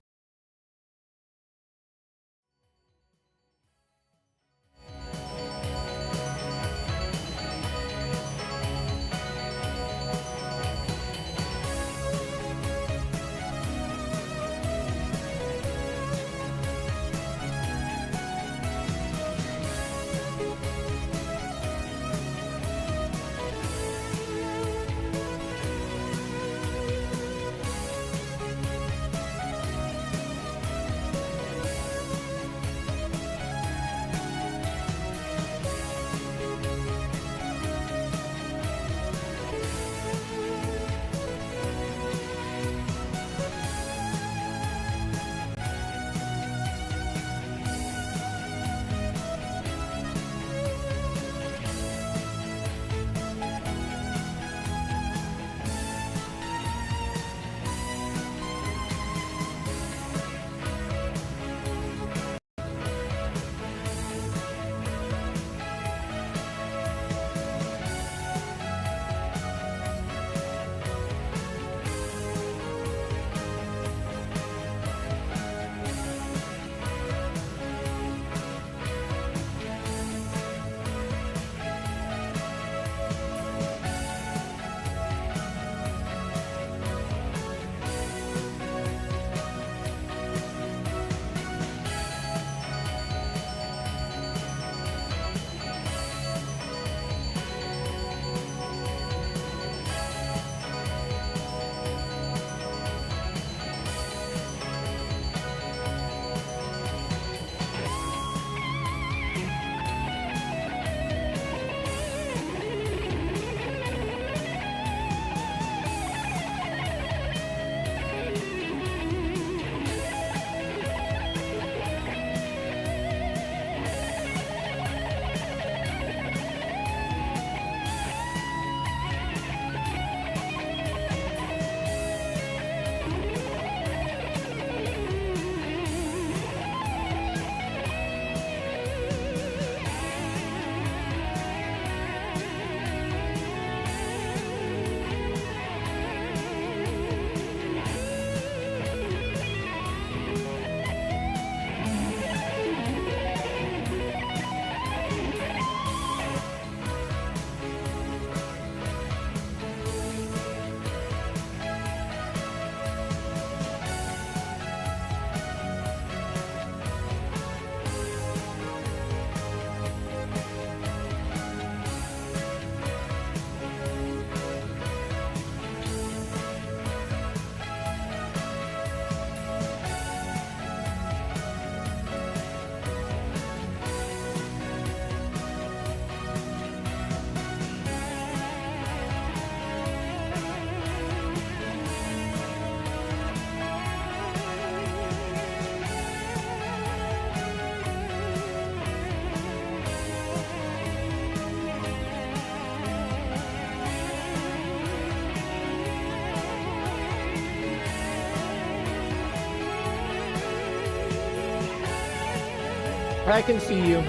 I can see you.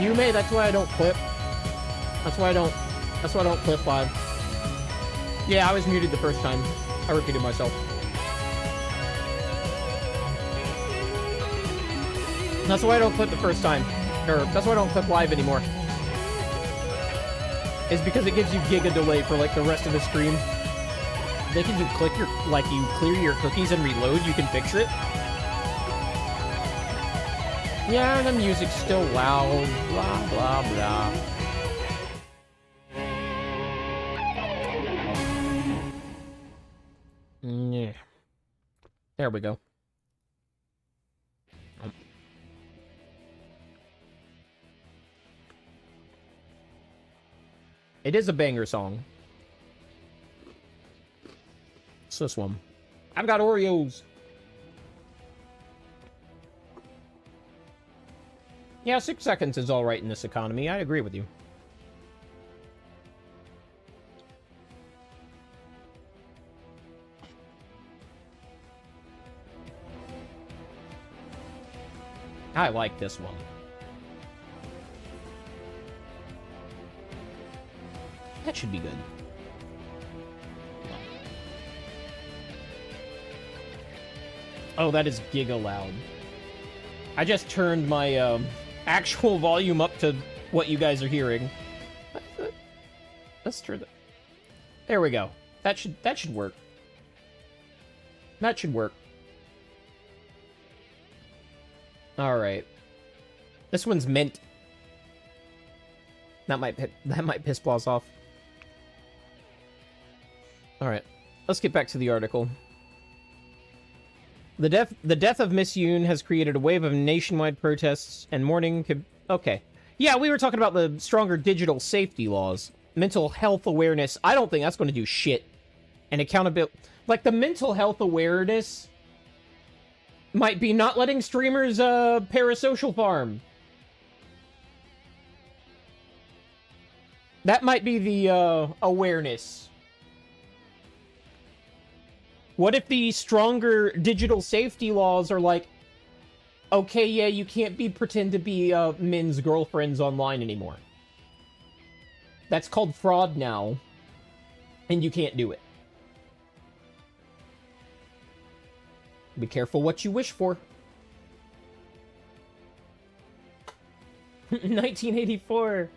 You may, that's why I don't clip. That's why I don't clip live. Yeah, I was muted the first time. I repeated myself. That's why I don't clip the first time. Or, that's why I don't clip live anymore. Is because it gives you giga delay for, like, the rest of the stream. They can you click your, like, you clear your cookies and reload, you can fix it. Yeah, the music's still loud, blah, blah, blah. Yeah. There we go. It is a banger song. It's this one. I've got Oreos. Yeah, 6 seconds is all right in this economy. I agree with you. I like this one. That should be good. Oh, that is giga loud. I just turned my actual volume up to what you guys are hearing. Let's turn that. There we go. That should work. That should work. All right. This one's mint. That might piss Blaws off. All right. Let's get back to the article. The death of Miss Yoon has created a wave of nationwide protests and mourning. Okay. Yeah, we were talking about the stronger digital safety laws. Mental health awareness. I don't think that's going to do shit. And accountability. Like, the mental health awareness might be not letting streamers parasocial farm. That might be the awareness. What if the stronger digital safety laws are like, okay, yeah, you can't pretend to be men's girlfriends online anymore. That's called fraud now, and you can't do it. Be careful what you wish for. 1984.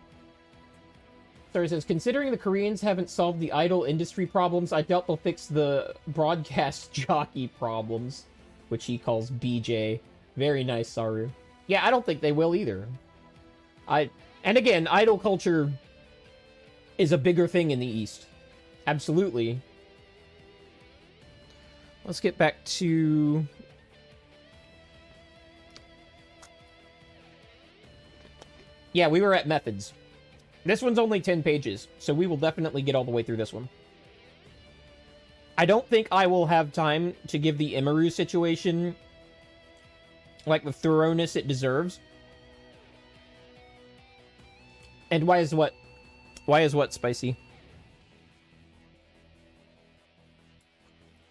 So it says, considering the Koreans haven't solved the idol industry problems, I doubt they'll fix the broadcast jockey problems, which he calls BJ. Very nice, Saru. Yeah, I don't think they will either. And again, idol culture is a bigger thing in the East. Absolutely. Let's get back to... Yeah, we were at methods. This one's only 10 pages, so we will definitely get all the way through this one. I don't think I will have time to give the Imaru situation, like, the thoroughness it deserves. And why is what? Why is what, Spicy?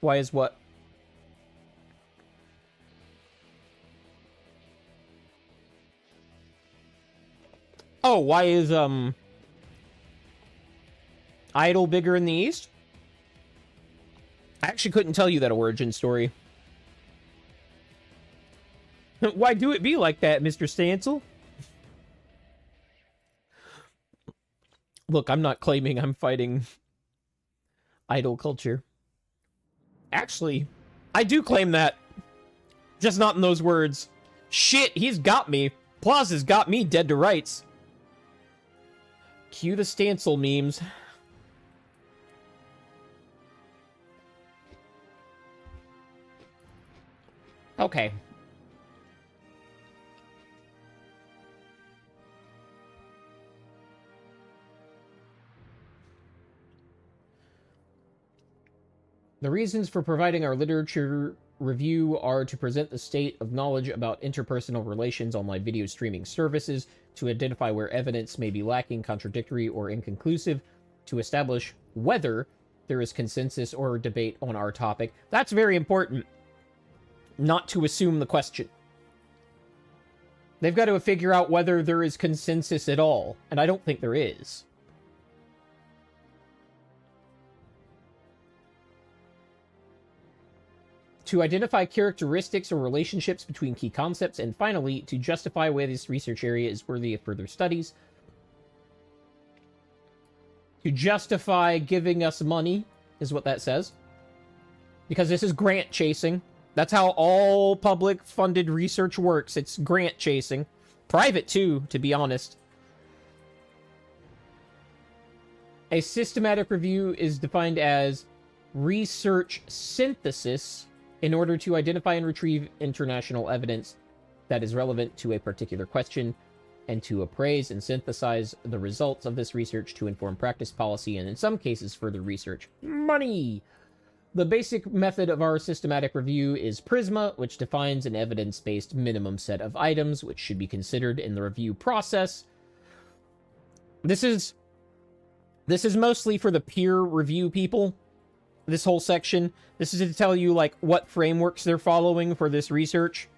Why is what? Oh, why is, Idol bigger in the East? I actually couldn't tell you that origin story. Why do it be like that, Mr. Stancil? Look, I'm not claiming I'm fighting idol culture. Actually, I do claim that. Just not in those words. Shit, he's got me. Plaza's got me dead to rights. Cue the Stancil memes. Okay. The reasons for providing our literature review are to present the state of knowledge about interpersonal relations on live video streaming services, to identify where evidence may be lacking, contradictory, or inconclusive, to establish whether there is consensus or debate on our topic. That's very important, not to assume the question. They've got to figure out whether there is consensus at all, and I don't think there is. To identify characteristics or relationships between key concepts, and finally, to justify why this research area is worthy of further studies. To justify giving us money is what that says. Because this is grant chasing. That's how all public funded research works. It's grant chasing. Private too, to be honest. A systematic review is defined as research synthesis in order to identify and retrieve international evidence that is relevant to a particular question, and to appraise and synthesize the results of this research to inform practice, policy, and in some cases further research. Money! The basic method of our systematic review is PRISMA, which defines an evidence-based minimum set of items which should be considered in the review process. This is mostly for the peer review people. This whole section. This is to tell you, like, what frameworks they're following for this research.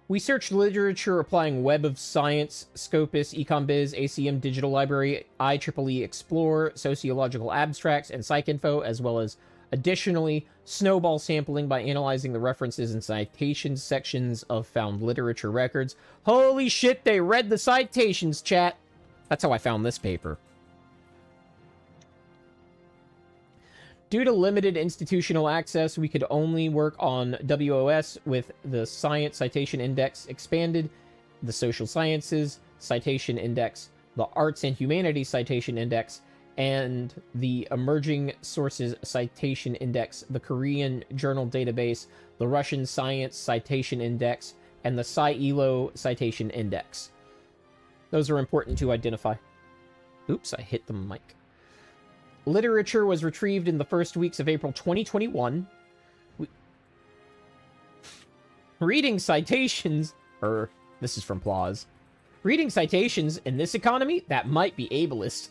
We searched literature applying Web of Science, Scopus, EconBiz, ACM Digital Library, IEEE Explore, Sociological Abstracts, and PsycInfo, as well as, additionally, snowball sampling by analyzing the references and citations sections of found literature records. Holy shit, they read the citations, chat! That's how I found this paper. Due to limited institutional access, we could only work on WOS with the Science Citation Index expanded, the Social Sciences Citation Index, the Arts and Humanities Citation Index, and the Emerging Sources Citation Index, the Korean Journal Database, the Russian Science Citation Index, and the SciELO Citation Index. Those are important to identify. Oops, I hit the mic. Literature was retrieved in the first weeks of April 2021. Reading citations, this is from Plaus. Reading citations in this economy, that might be ableist.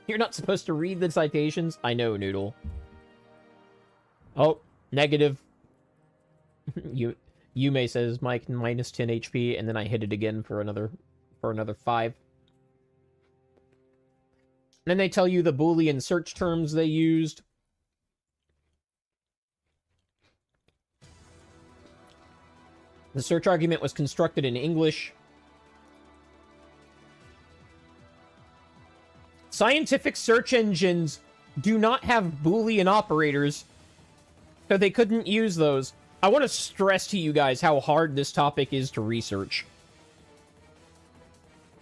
You're not supposed to read the citations? I know, Noodle. Oh, negative. Yume says, Mike, minus 10 HP, and then I hit it again for another 5. Then they tell you the Boolean search terms they used. The search argument was constructed in English. Scientific search engines do not have Boolean operators, so they couldn't use those. I want to stress to you guys how hard this topic is to research.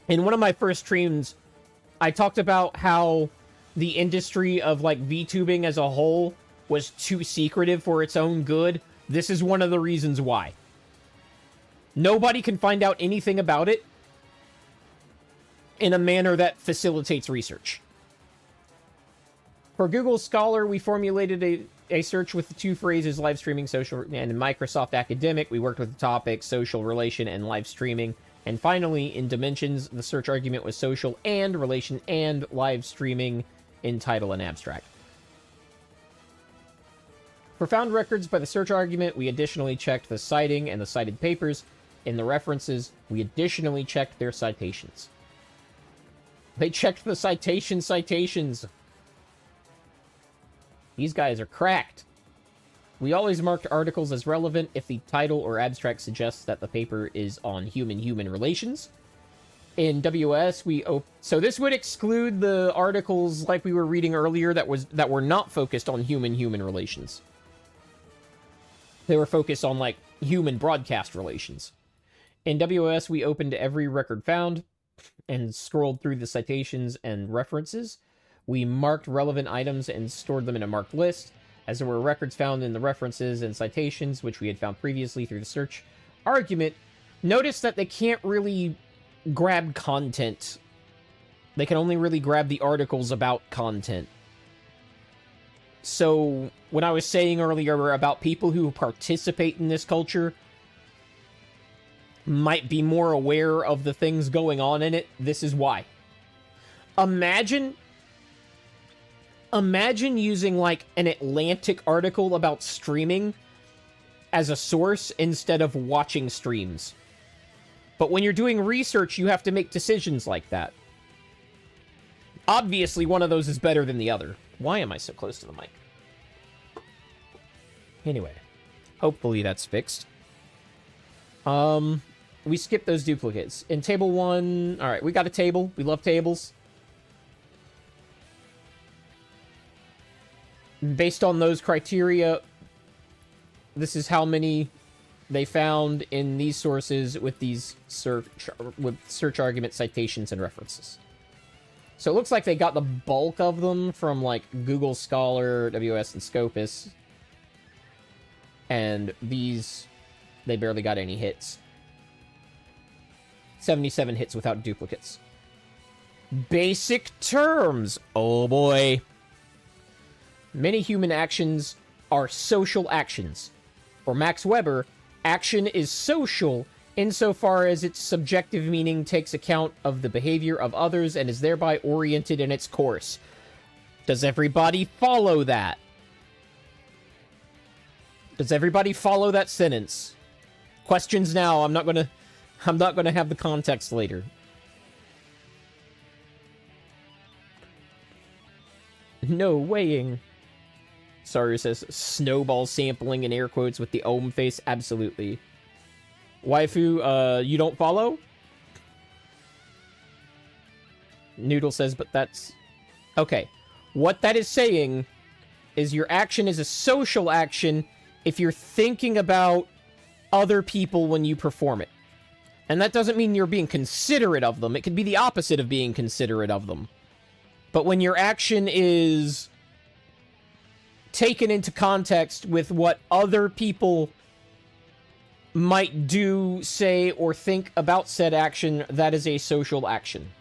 In one of my first streams, I talked about how the industry of, like, VTubing as a whole was too secretive for its own good. This is one of the reasons why. Nobody can find out anything about it in a manner that facilitates research. For Google Scholar, we formulated a search with the 2 phrases, live streaming, social, and in Microsoft Academic, we worked with the topics, social, relation, and live streaming. And finally, in Dimensions, the search argument was social and relation and live streaming in title and abstract. For found records by the search argument, we additionally checked the citing and the cited papers. In the references, we additionally checked their citations. They checked the citations. These guys are cracked. We always marked articles as relevant if the title or abstract suggests that the paper is on human-human relations. In WS, so this would exclude the articles like we were reading earlier that were not focused on human-human relations. They were focused on, like, human broadcast relations. In WS, we opened every record found and scrolled through the citations and references. We marked relevant items and stored them in a marked list. As there were records found in the references and citations, which we had found previously through the search argument, notice that they can't really grab content. They can only really grab the articles about content. So, when I was saying earlier about people who participate in this culture, might be more aware of the things going on in it. This is why. Imagine using like an Atlantic article about streaming as a source instead of watching streams. But when you're doing research, you have to make decisions like that. Obviously, one of those is better than the other. Why am I so close to the mic? Anyway, hopefully that's fixed. We skipped those duplicates. In table 1, all right, we got a table. We love tables. Based on those criteria, this is how many they found in these sources with these search argument citations and references. So it looks like they got the bulk of them from like Google Scholar, WS, and Scopus. And these, they barely got any hits. 77 hits without duplicates. Basic terms. Oh boy. Many human actions are social actions. For Max Weber, action is social insofar as its subjective meaning takes account of the behavior of others and is thereby oriented in its course. Does everybody follow that? Does everybody follow that sentence? Questions now. I'm not gonna have the context later. No weighing. Saru says, snowball sampling in air quotes with the ohm face. Absolutely. Waifu, you don't follow? Noodle says, but that's... Okay. What that is saying is your action is a social action if you're thinking about other people when you perform it. And that doesn't mean you're being considerate of them. It could be the opposite of being considerate of them. But when your action is taken into context with what other people might do, say, or think about said action, that is a social action.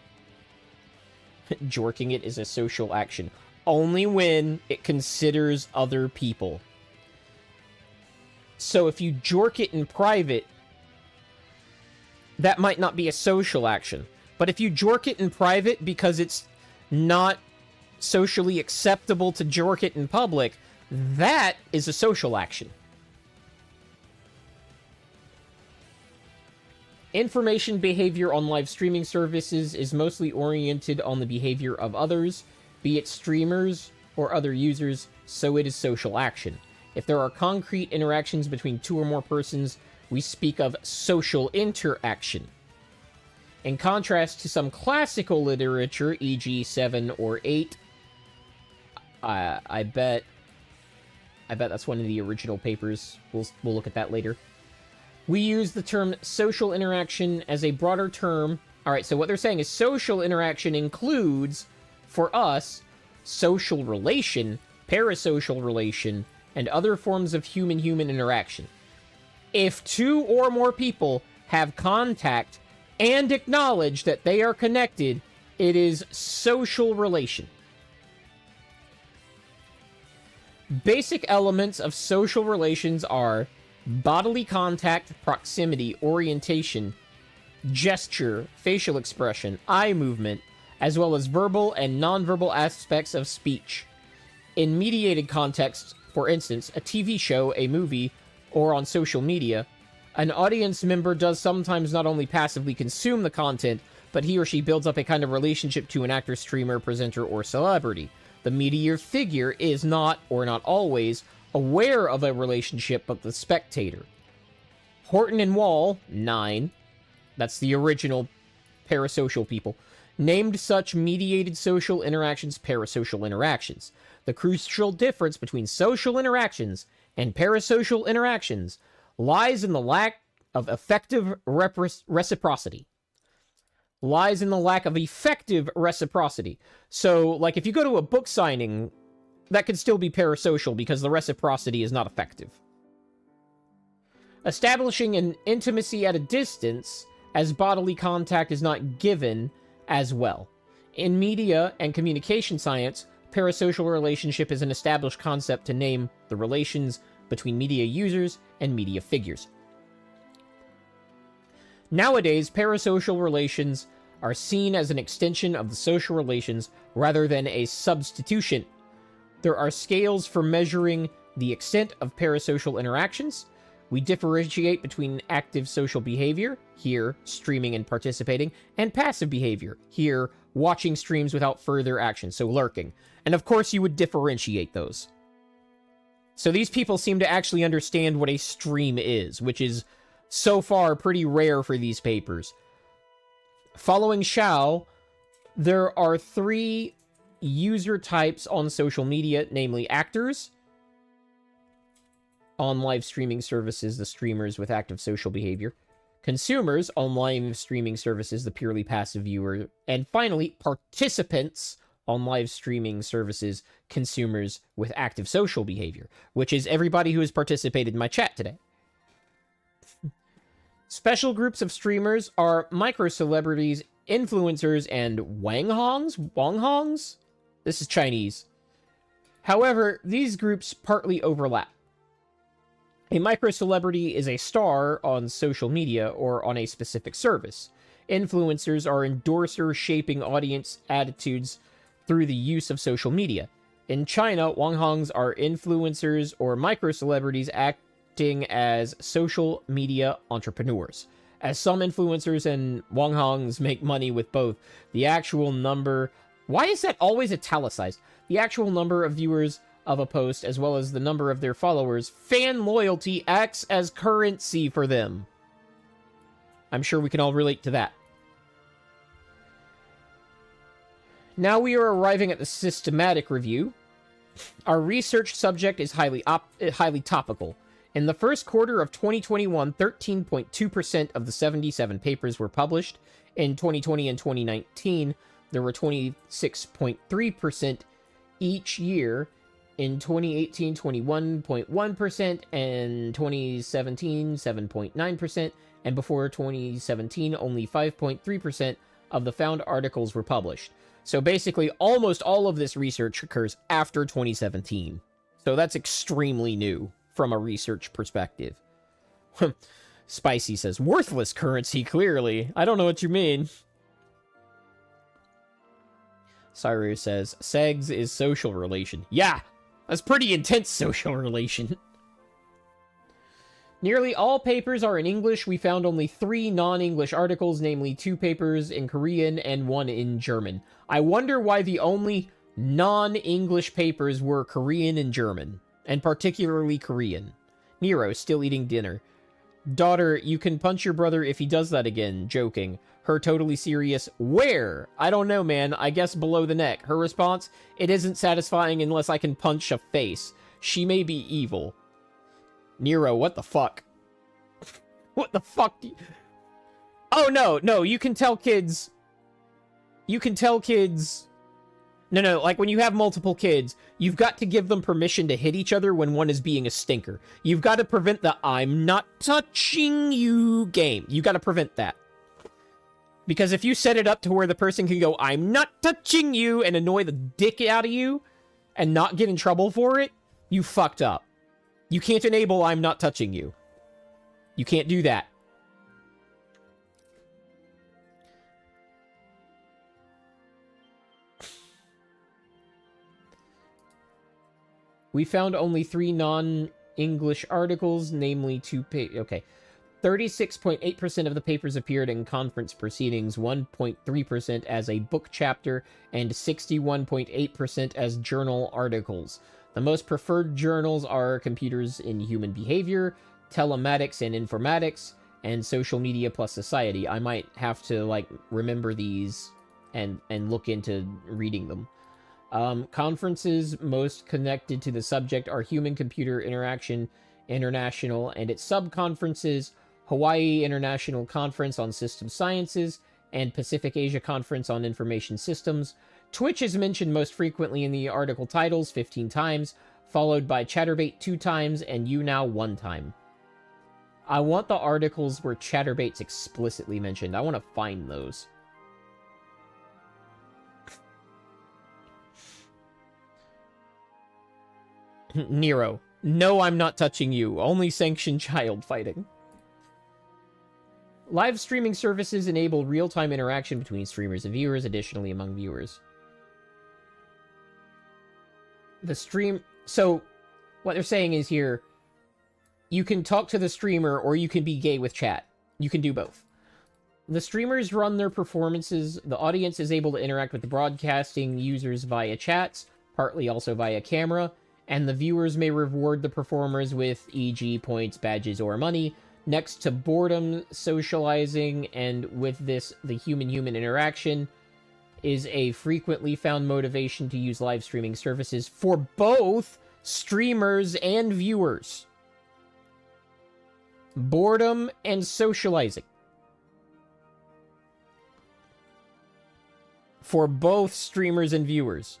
Jorking it is a social action. Only when it considers other people. So if you jork it in private, that might not be a social action. But if you jork it in private because it's not socially acceptable to jork it in public, that is a social action. Information behavior on live streaming services is mostly oriented on the behavior of others, be it streamers or other users, so it is social action. If there are concrete interactions between two or more persons, we speak of social interaction. In contrast to some classical literature, e.g. 7 or 8, I bet that's one of the original papers. We'll look at that later. We use the term social interaction as a broader term. All right, so what they're saying is social interaction includes, for us, social relation, parasocial relation, and other forms of human-human interaction. If two or more people have contact and acknowledge that they are connected, it is social relation. Basic elements of social relations are bodily contact, proximity, orientation, gesture, facial expression, eye movement, as well as verbal and nonverbal aspects of speech. In mediated contexts, for instance, a TV show, a movie, or on social media, an audience member does sometimes not only passively consume the content, but he or she builds up a kind of relationship to an actor, streamer, presenter, or celebrity. The media figure is not, or not always, aware of a relationship, but the spectator. Horton and Wall, 9, that's the original parasocial people, named such mediated social interactions parasocial interactions. The crucial difference between social interactions and parasocial interactions lies in the lack of effective reciprocity. So, like, if you go to a book signing, that could still be parasocial because the reciprocity is not effective. Establishing an intimacy at a distance, as bodily contact is not given as well. In media and communication science, parasocial relationship is an established concept to name the relations between media users and media figures. Nowadays, parasocial relations are seen as an extension of the social relations rather than a substitution. There are scales for measuring the extent of parasocial interactions. We differentiate between active social behavior, here, streaming and participating, and passive behavior, here, watching streams without further action, so lurking. And of course, you would differentiate those. So these people seem to actually understand what a stream is, which is so far pretty rare for these papers. Following Xiao, there are 3 user types on social media, namely actors, on live streaming services, the streamers with active social behavior, consumers on live streaming services, the purely passive viewer, and finally, participants on live streaming services, consumers with active social behavior, which is everybody who has participated in my chat today. Special groups of streamers are micro-celebrities, influencers, and Wanghongs? This is Chinese. However, these groups partly overlap. A micro-celebrity is a star on social media or on a specific service. Influencers are endorsers shaping audience attitudes through the use of social media. In China, Wanghongs are influencers or micro-celebrities acting as social media entrepreneurs. As some influencers and Wanghongs make money with both, the actual number... Why is that always italicized? The actual number of viewers of a post, as well as the number of their followers, fan loyalty acts as currency for them. I'm sure we can all relate to that. Now we are arriving at the systematic review. Our research subject is highly topical. In the first quarter of 2021, 13.2% of the 77 papers were published. In 2020 and 2019, there were 26.3% each year. In 2018, 21.1%, and 2017, 7.9%, and before 2017, only 5.3% of the found articles were published. So basically, almost all of this research occurs after 2017. So that's extremely new from a research perspective. Spicy says, worthless currency, clearly. I don't know what you mean. Cyrus says, segs is social relation. Yeah! That's pretty intense social relation. Nearly all papers are in English. We found only 3 non-English articles, namely 2 papers in Korean and 1 in German. I wonder why the only non-English papers were Korean and German, and particularly Korean. Nero, still eating dinner. Daughter, you can punch your brother if he does that again. Joking. Her totally serious, where? I don't know, man. I guess below the neck. Her response, it isn't satisfying unless I can punch a face. She may be evil. Nero, what the fuck? What the fuck do you... Oh, no, you can tell kids... No, like when you have multiple kids, you've got to give them permission to hit each other when one is being a stinker. You've got to prevent the I'm not touching you game. You got to prevent that. Because if you set it up to where the person can go, I'm not touching you, and annoy the dick out of you, and not get in trouble for it, you fucked up. You can't enable I'm not touching you. You can't do that. We found only 3 non-English articles, namely 2 okay. 36.8% of the papers appeared in conference proceedings, 1.3% as a book chapter, and 61.8% as journal articles. The most preferred journals are Computers in Human Behavior, Telematics and Informatics, and Social Media plus Society. I might have to, like, remember these and look into reading them. Conferences most connected to the subject are Human-Computer Interaction International and its sub-conferences, Hawaii International Conference on System Sciences, and Pacific Asia Conference on Information Systems. Twitch is mentioned most frequently in the article titles, 15 times, followed by Chatterbait 2 times, and YouNow 1 time. I want the articles where Chatterbait's explicitly mentioned. I want to find those. Nero. No, I'm not touching you. Only sanctioned child fighting. Live streaming services enable real-time interaction between streamers and viewers, additionally among viewers. So, what they're saying is here, you can talk to the streamer or you can be gay with chat. You can do both. The streamers run their performances. The audience is able to interact with the broadcasting users via chats, partly also via camera, and the viewers may reward the performers with, e.g., points, badges, or money. Next to boredom, socializing, and with this, the human-human interaction is a frequently found motivation to use live streaming services for both streamers and viewers. Boredom and socializing. For both streamers and viewers.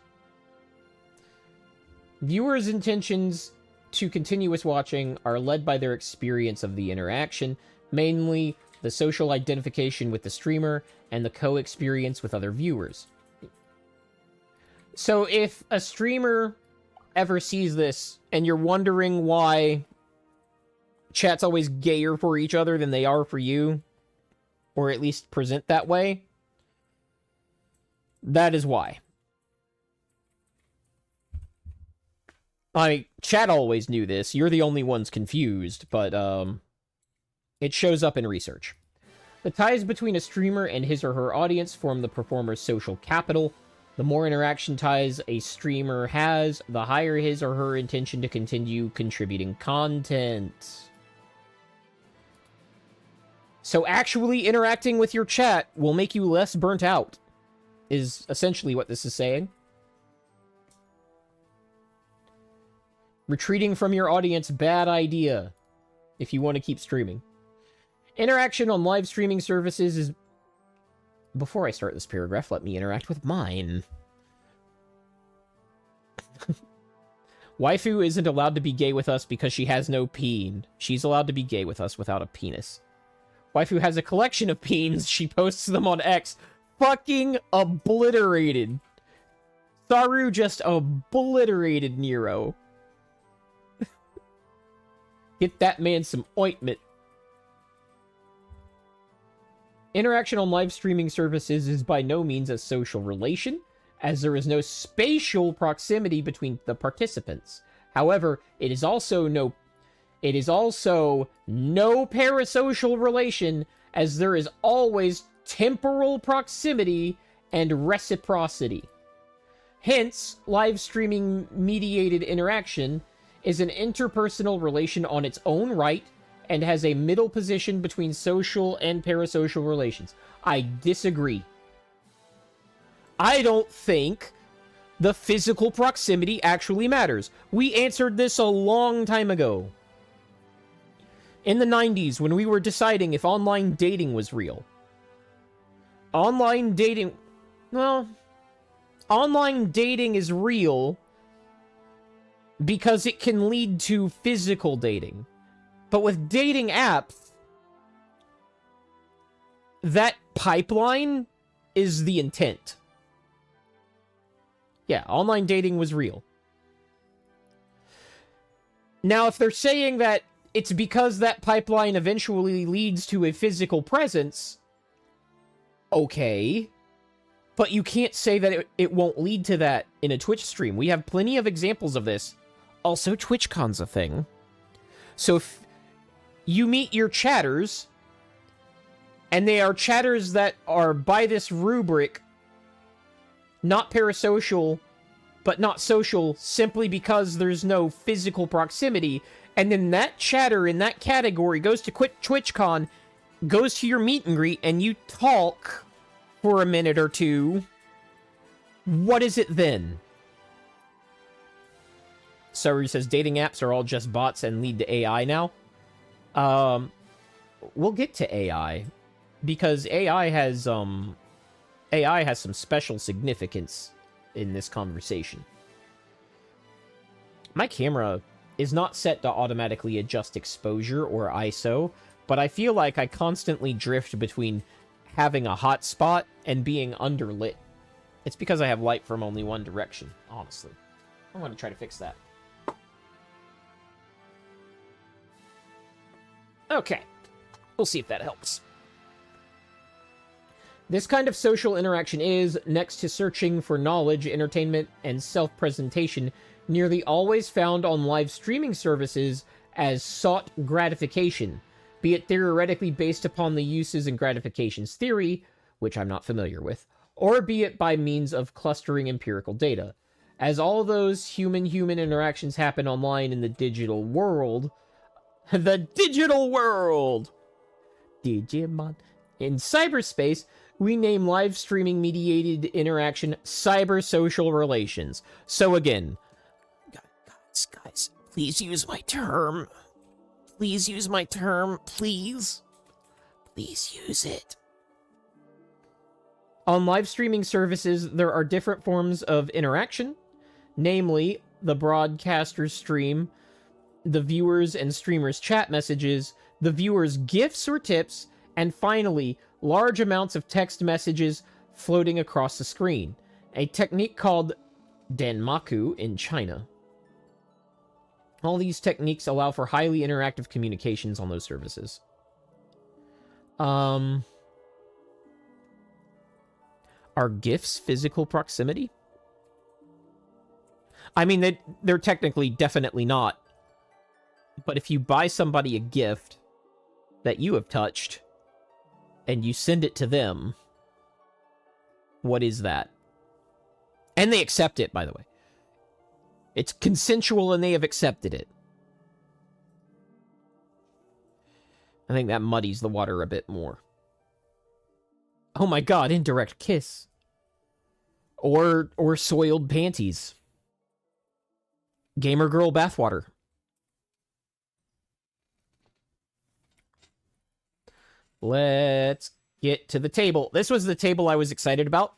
Viewers' intentions to continuous watching are led by their experience of the interaction, mainly the social identification with the streamer and the co-experience with other viewers. So if a streamer ever sees this and you're wondering why chat's always gayer for each other than they are for you, or at least present that way, that is why. Chat always knew this. You're the only ones confused, but it shows up in research. The ties between a streamer and his or her audience form the performer's social capital. The more interaction ties a streamer has, the higher his or her intention to continue contributing content. So actually interacting with your chat will make you less burnt out, is essentially what this is saying. Retreating from your audience, bad idea, if you want to keep streaming. Interaction on live streaming services is... Before I start this paragraph, let me interact with mine. Waifu isn't allowed to be gay with us because she has no peen. She's allowed to be gay with us without a penis. Waifu has a collection of peens. She posts them on X. Fucking obliterated. Saru just obliterated Nero. Get that man some ointment. Interaction on live streaming services is by no means a social relation, as there is no spatial proximity between the participants. However, it is also no parasocial relation, as there is always temporal proximity and reciprocity. Hence, live streaming mediated interaction is an interpersonal relation on its own right and has a middle position between social and parasocial relations. I disagree. I don't think the physical proximity actually matters. We answered this a long time ago. In the 90s, when we were deciding if online dating was real. Online dating is real because it can lead to physical dating. But with dating apps, that pipeline is the intent. Yeah, online dating was real. Now, if they're saying that it's because that pipeline eventually leads to a physical presence, okay. But you can't say that it won't lead to that in a Twitch stream. We have plenty of examples of this. Also, TwitchCon's a thing. So if you meet your chatters, and they are chatters that are by this rubric, not parasocial, but not social, simply because there's no physical proximity, and then that chatter in that category goes to TwitchCon, goes to your meet and greet, and you talk for a minute or two, what is it then? Saru says dating apps are all just bots and lead to AI now. We'll get to AI, because AI has some special significance in this conversation. My camera is not set to automatically adjust exposure or ISO, but I feel like I constantly drift between having a hot spot and being underlit. It's because I have light from only one direction, honestly. I'm going to try to fix that. Okay. We'll see if that helps. This kind of social interaction is, next to searching for knowledge, entertainment, and self-presentation, nearly always found on live streaming services as sought gratification, be it theoretically based upon the uses and gratifications theory, which I'm not familiar with, or be it by means of clustering empirical data. As all those human-human interactions happen online in the digital world, the digital world! Digimon. In cyberspace, we name live streaming mediated interaction cybersocial relations. So again, guys, please use my term. Please use my term, please. Please use it. On live streaming services, there are different forms of interaction, namely the broadcaster's stream, the viewers and streamers' chat messages, the viewers' gifts or tips, and finally, large amounts of text messages floating across the screen, a technique called Danmaku in China. All these techniques allow for highly interactive communications on those services. Are GIFs physical proximity? I mean, they're technically definitely not. But if you buy somebody a gift that you have touched, and you send it to them, what is that? And they accept it, by the way. It's consensual and they have accepted it. I think that muddies the water a bit more. Oh my god, indirect kiss. Or soiled panties. Gamer girl bathwater. Let's get to the table. This was the table I was excited about,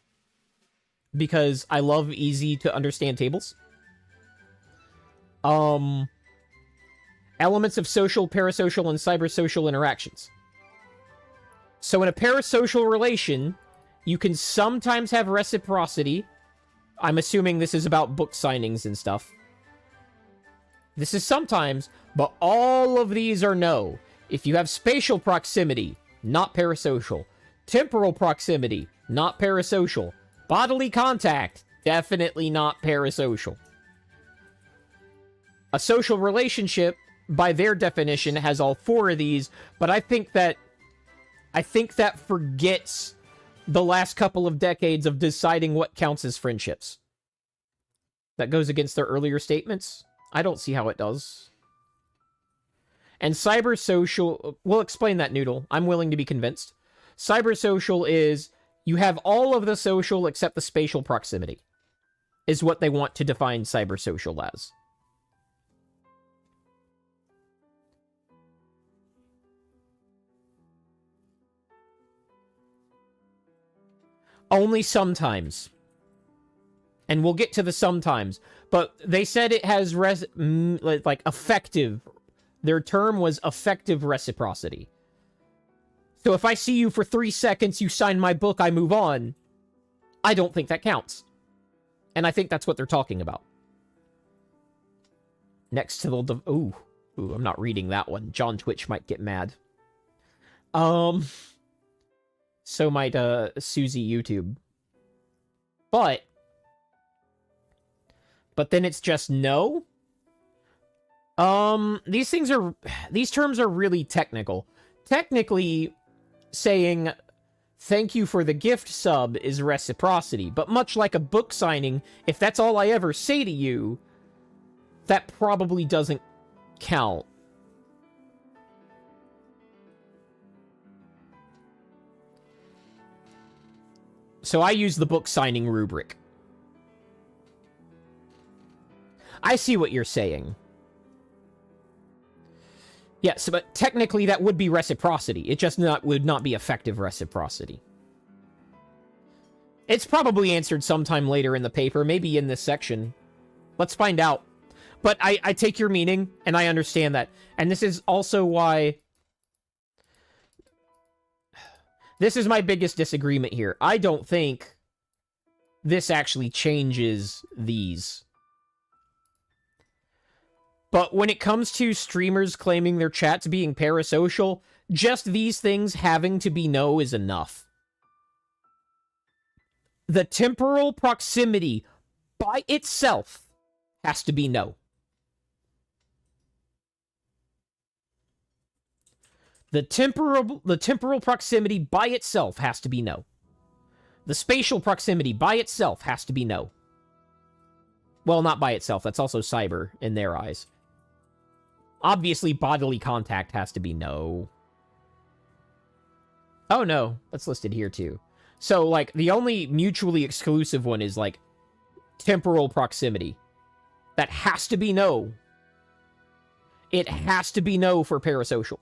because I love easy to understand tables. Elements of social, parasocial, and cybersocial interactions. So in a parasocial relation, you can sometimes have reciprocity. I'm assuming this is about book signings and stuff. This is sometimes, but all of these are no. If you have spatial proximity, not parasocial. Temporal proximity, not parasocial. Bodily contact, definitely not parasocial. A social relationship, by their definition, has all four of these, but I think that forgets the last couple of decades of deciding what counts as friendships. That goes against their earlier statements. I don't see how it does. And cybersocial... We'll explain that, Noodle. I'm willing to be convinced. Cybersocial is... You have all of the social except the spatial proximity. Is what they want to define cybersocial as. Only sometimes. And we'll get to the sometimes. But they said it has like effective... Their term was effective reciprocity. So if I see you for 3 seconds, you sign my book, I move on. I don't think that counts. And I think that's what they're talking about. Next to the... Ooh, I'm not reading that one. John Twitch might get mad. So might Susie YouTube. But then it's just no? These terms are really technical. Technically, saying thank you for the gift sub is reciprocity, but much like a book signing, if that's all I ever say to you, that probably doesn't count. So I use the book signing rubric. I see what you're saying. Yes, but technically that would be reciprocity. It just would not be effective reciprocity. It's probably answered sometime later in the paper, maybe in this section. Let's find out. But I take your meaning, and I understand that. And this is also why... This is my biggest disagreement here. I don't think this actually changes these. But when it comes to streamers claiming their chats being parasocial, just these things having to be no is enough. The temporal proximity by itself has to be no. The temporal proximity by itself has to be no. The spatial proximity by itself has to be no. Well, not by itself. That's also cyber in their eyes. Obviously, bodily contact has to be no. Oh, no. That's listed here, too. So, like, the only mutually exclusive one is, like, temporal proximity. That has to be no. It has to be no for parasocial.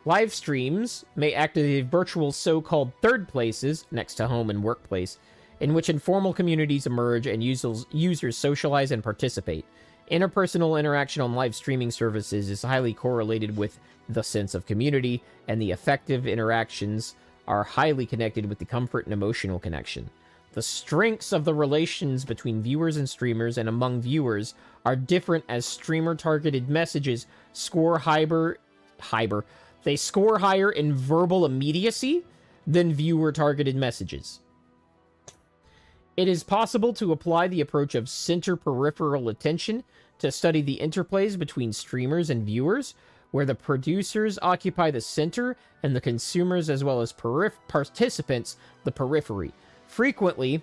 Live streams may activate virtual so-called third places, next to home and workplace, in which informal communities emerge and users socialize and participate. Interpersonal interaction on live streaming services is highly correlated with the sense of community, and the effective interactions are highly connected with the comfort and emotional connection. The strengths of the relations between viewers and streamers and among viewers are different as streamer-targeted messages score They score higher in verbal immediacy than viewer-targeted messages. It is possible to apply the approach of center-peripheral attention to study the interplays between streamers and viewers, where the producers occupy the center and the consumers as well as participants the periphery. Frequently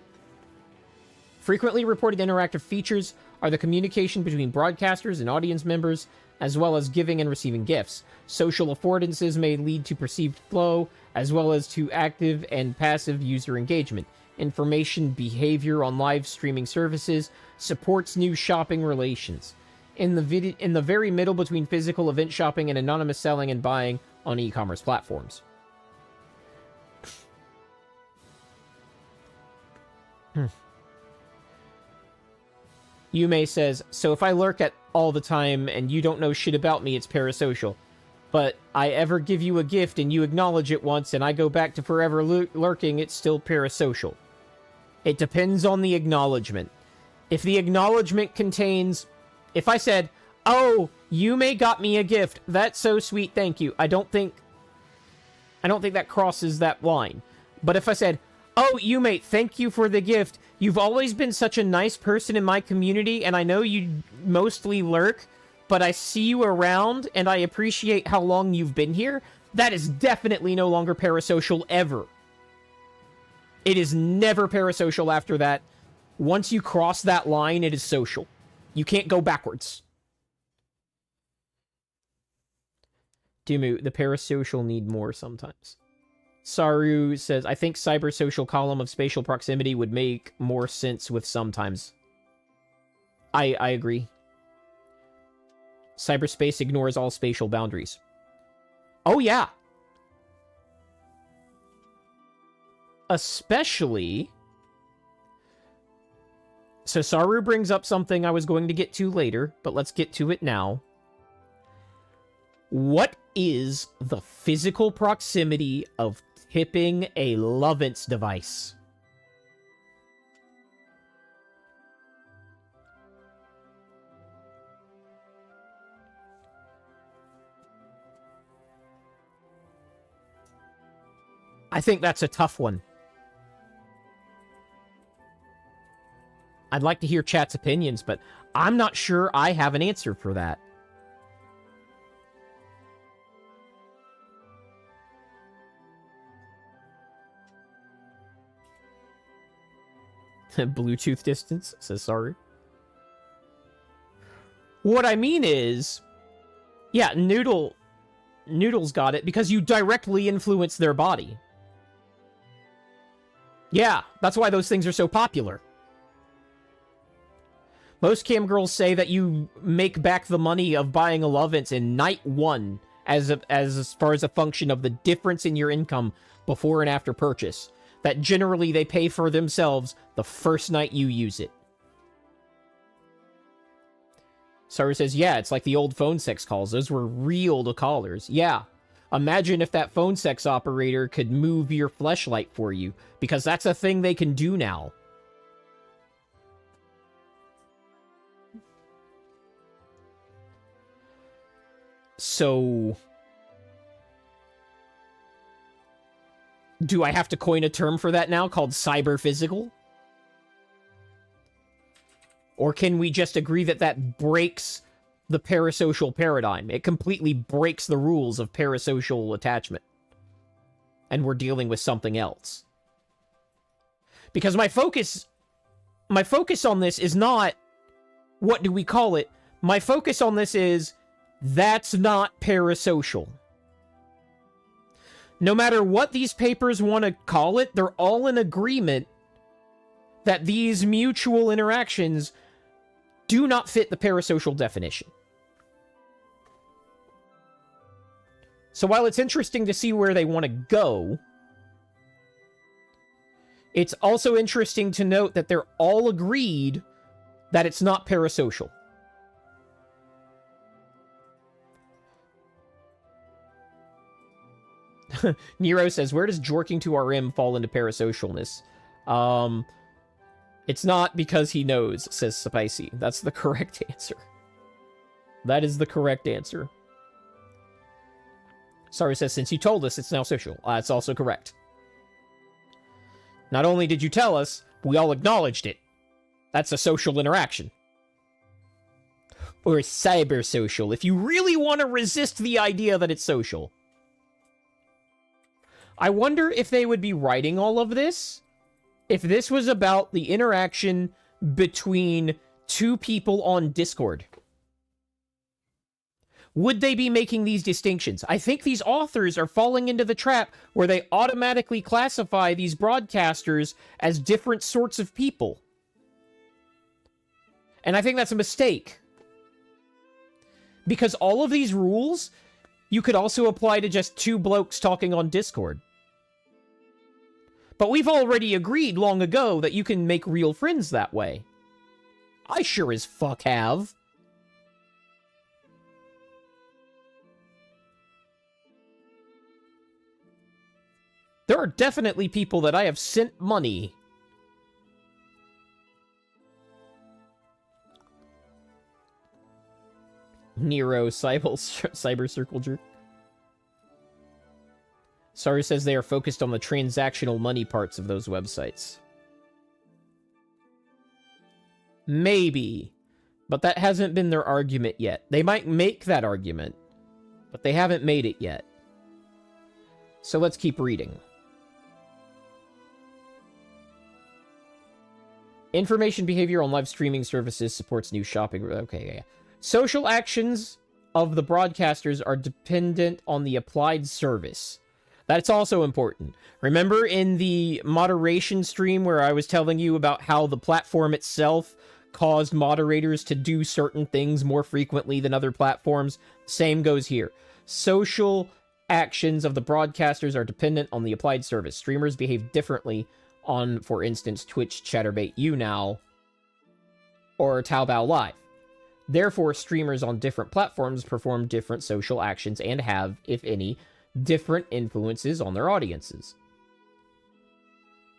reported interactive features are the communication between broadcasters and audience members, as well as giving and receiving gifts. Social affordances may lead to perceived flow, as well as to active and passive user engagement. Information behavior on live streaming services supports new shopping relations. In the very middle between physical event shopping and anonymous selling and buying on e-commerce platforms. Yume says, so if I lurk at all the time and you don't know shit about me, it's parasocial. But I ever give you a gift and you acknowledge it once and I go back to forever lurking, it's still parasocial. It depends on the acknowledgement. If the acknowledgement contains... If I said, oh, Yume got me a gift, that's so sweet, thank you. I don't think that crosses that line. But if I said, oh, Yume, thank you for the gift. You've always been such a nice person in my community, and I know you mostly lurk, but I see you around, and I appreciate how long you've been here. That is definitely no longer parasocial ever. It is never parasocial after that. Once you cross that line, it is social. You can't go backwards. Dimu, the parasocial need more sometimes. Saru says, I think cybersocial column of spatial proximity would make more sense with sometimes. I agree. Cyberspace ignores all spatial boundaries. Oh, yeah. Especially... So Saru brings up something I was going to get to later, but let's get to it now. What is the physical proximity of tipping a Lovance device? I think that's a tough one. I'd like to hear chat's opinions, but I'm not sure I have an answer for that. Bluetooth distance, says sorry. What I mean is, yeah, Noodle's got it because you directly influence their body. Yeah, that's why those things are so popular. Most cam girls say that you make back the money of buying a Lovance in night one as far as a function of the difference in your income before and after purchase. That generally they pay for themselves the first night you use it. Sarah says, yeah, it's like the old phone sex calls. Those were real callers. Yeah. Imagine if that phone sex operator could move your fleshlight for you, because that's a thing they can do now. So... Do I have to coin a term for that now called cyber-physical? Or can we just agree that that breaks the parasocial paradigm? It completely breaks the rules of parasocial attachment. And we're dealing with something else. Because my focus on this is not, what do we call it? My focus on this is, that's not parasocial. No matter what these papers want to call it, they're all in agreement that these mutual interactions do not fit the parasocial definition. So while it's interesting to see where they want to go, it's also interesting to note that they're all agreed that it's not parasocial. Nero says, where does jorking to RM fall into parasocialness? It's not because he knows, says Spicy. That's the correct answer. That is the correct answer. Sorry says, since you told us, it's now social. It's also correct. Not only did you tell us, we all acknowledged it. That's a social interaction. Or cyber social, if you really want to resist the idea that it's social. I wonder if they would be writing all of this if this was about the interaction between two people on Discord. Would they be making these distinctions? I think these authors are falling into the trap where they automatically classify these broadcasters as different sorts of people. And I think that's a mistake. Because all of these rules, you could also apply to just two blokes talking on Discord. But we've already agreed long ago that you can make real friends that way. I sure as fuck have. There are definitely people that I have sent money. Nero Cyber Circle Jerk. Sorry says they are focused on the transactional money parts of those websites. Maybe. But that hasn't been their argument yet. They might make that argument, but they haven't made it yet. So let's keep reading. Information behavior on live streaming services supports new shopping. Okay, yeah. Social actions of the broadcasters are dependent on the applied service. That's also important. Remember in the moderation stream where I was telling you about how the platform itself caused moderators to do certain things more frequently than other platforms? Same goes here. Social actions of the broadcasters are dependent on the applied service. Streamers behave differently on, for instance, Twitch, Chatterbait, YouNow, or Taobao Live. Therefore, streamers on different platforms perform different social actions and have, if any, different influences on their audiences.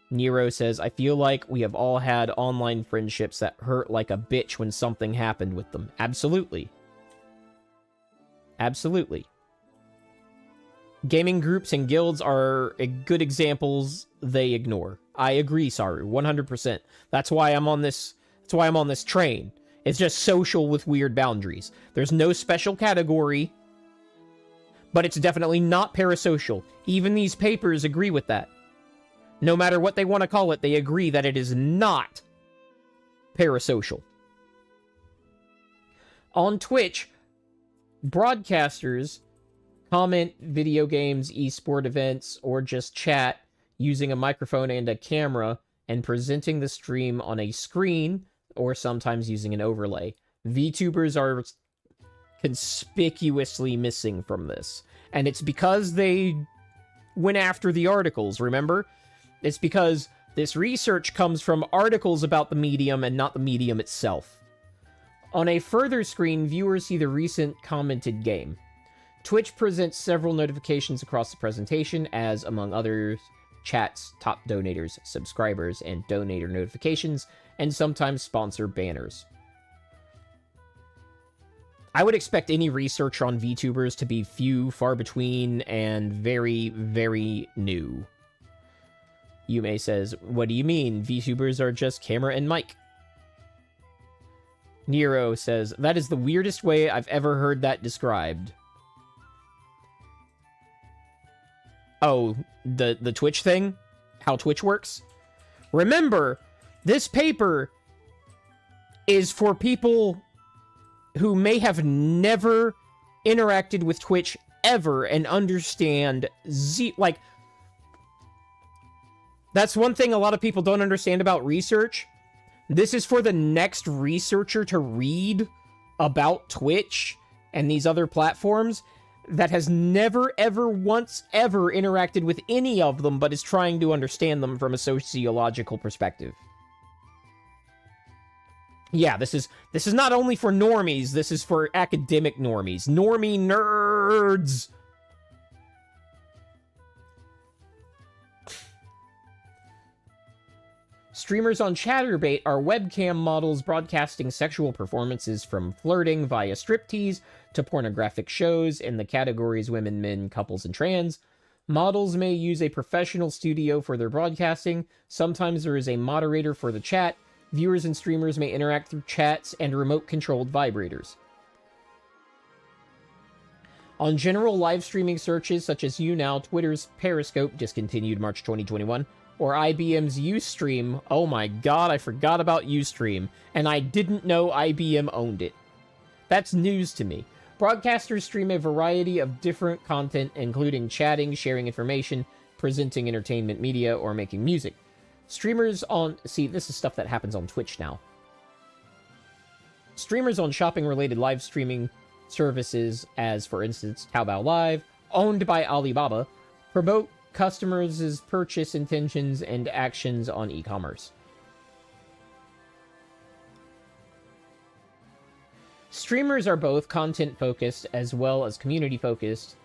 Nero says, I feel like we have all had online friendships that hurt like a bitch when something happened with them. Absolutely. Absolutely. Gaming groups and guilds are good examples they ignore. I agree, Saru, 100%. That's why I'm on this train. It's just social with weird boundaries. There's no special category, but it's definitely not parasocial. Even these papers agree with that. No matter what they want to call it, they agree that it is not parasocial. On Twitch, broadcasters comment video games, esport events, or just chat using a microphone and a camera and presenting the stream on a screen or sometimes using an overlay. VTubers are conspicuously missing from this. And it's because they went after the articles, remember? It's because this research comes from articles about the medium and not the medium itself. On a further screen, viewers see the recent commented game. Twitch presents several notifications across the presentation as, among others, chats, top donators, subscribers, and donator notifications, and sometimes sponsor banners. I would expect any research on VTubers to be few, far between, and very, very new. Yume says, what do you mean? VTubers are just camera and mic. Nero says, that is the weirdest way I've ever heard that described. Oh, the Twitch thing? How Twitch works? Remember, this paper is for people who may have never interacted with Twitch ever and understand like, that's one thing a lot of people don't understand about research. This is for the next researcher to read about Twitch and these other platforms that has never, ever, once, ever interacted with any of them, but is trying to understand them from a sociological perspective. Yeah, this is not only for normies, this is for academic normies. Normie nerds! Streamers on Chatterbait are webcam models broadcasting sexual performances from flirting via striptease to pornographic shows in the categories women, men, couples, and trans. Models may use a professional studio for their broadcasting. Sometimes there is a moderator for the chat. Viewers and streamers may interact through chats and remote-controlled vibrators. On general live streaming searches such as YouNow, Twitter's Periscope, discontinued March 2021, or IBM's Ustream. Oh my god, I forgot about Ustream, and I didn't know IBM owned it. That's news to me. Broadcasters stream a variety of different content, including chatting, sharing information, presenting entertainment media, or making music. Streamers on... See, this is stuff that happens on Twitch now. Streamers on shopping-related live streaming services, as for instance Taobao Live, owned by Alibaba, promote customers' purchase intentions and actions on e-commerce. Streamers are both content-focused as well as community-focused,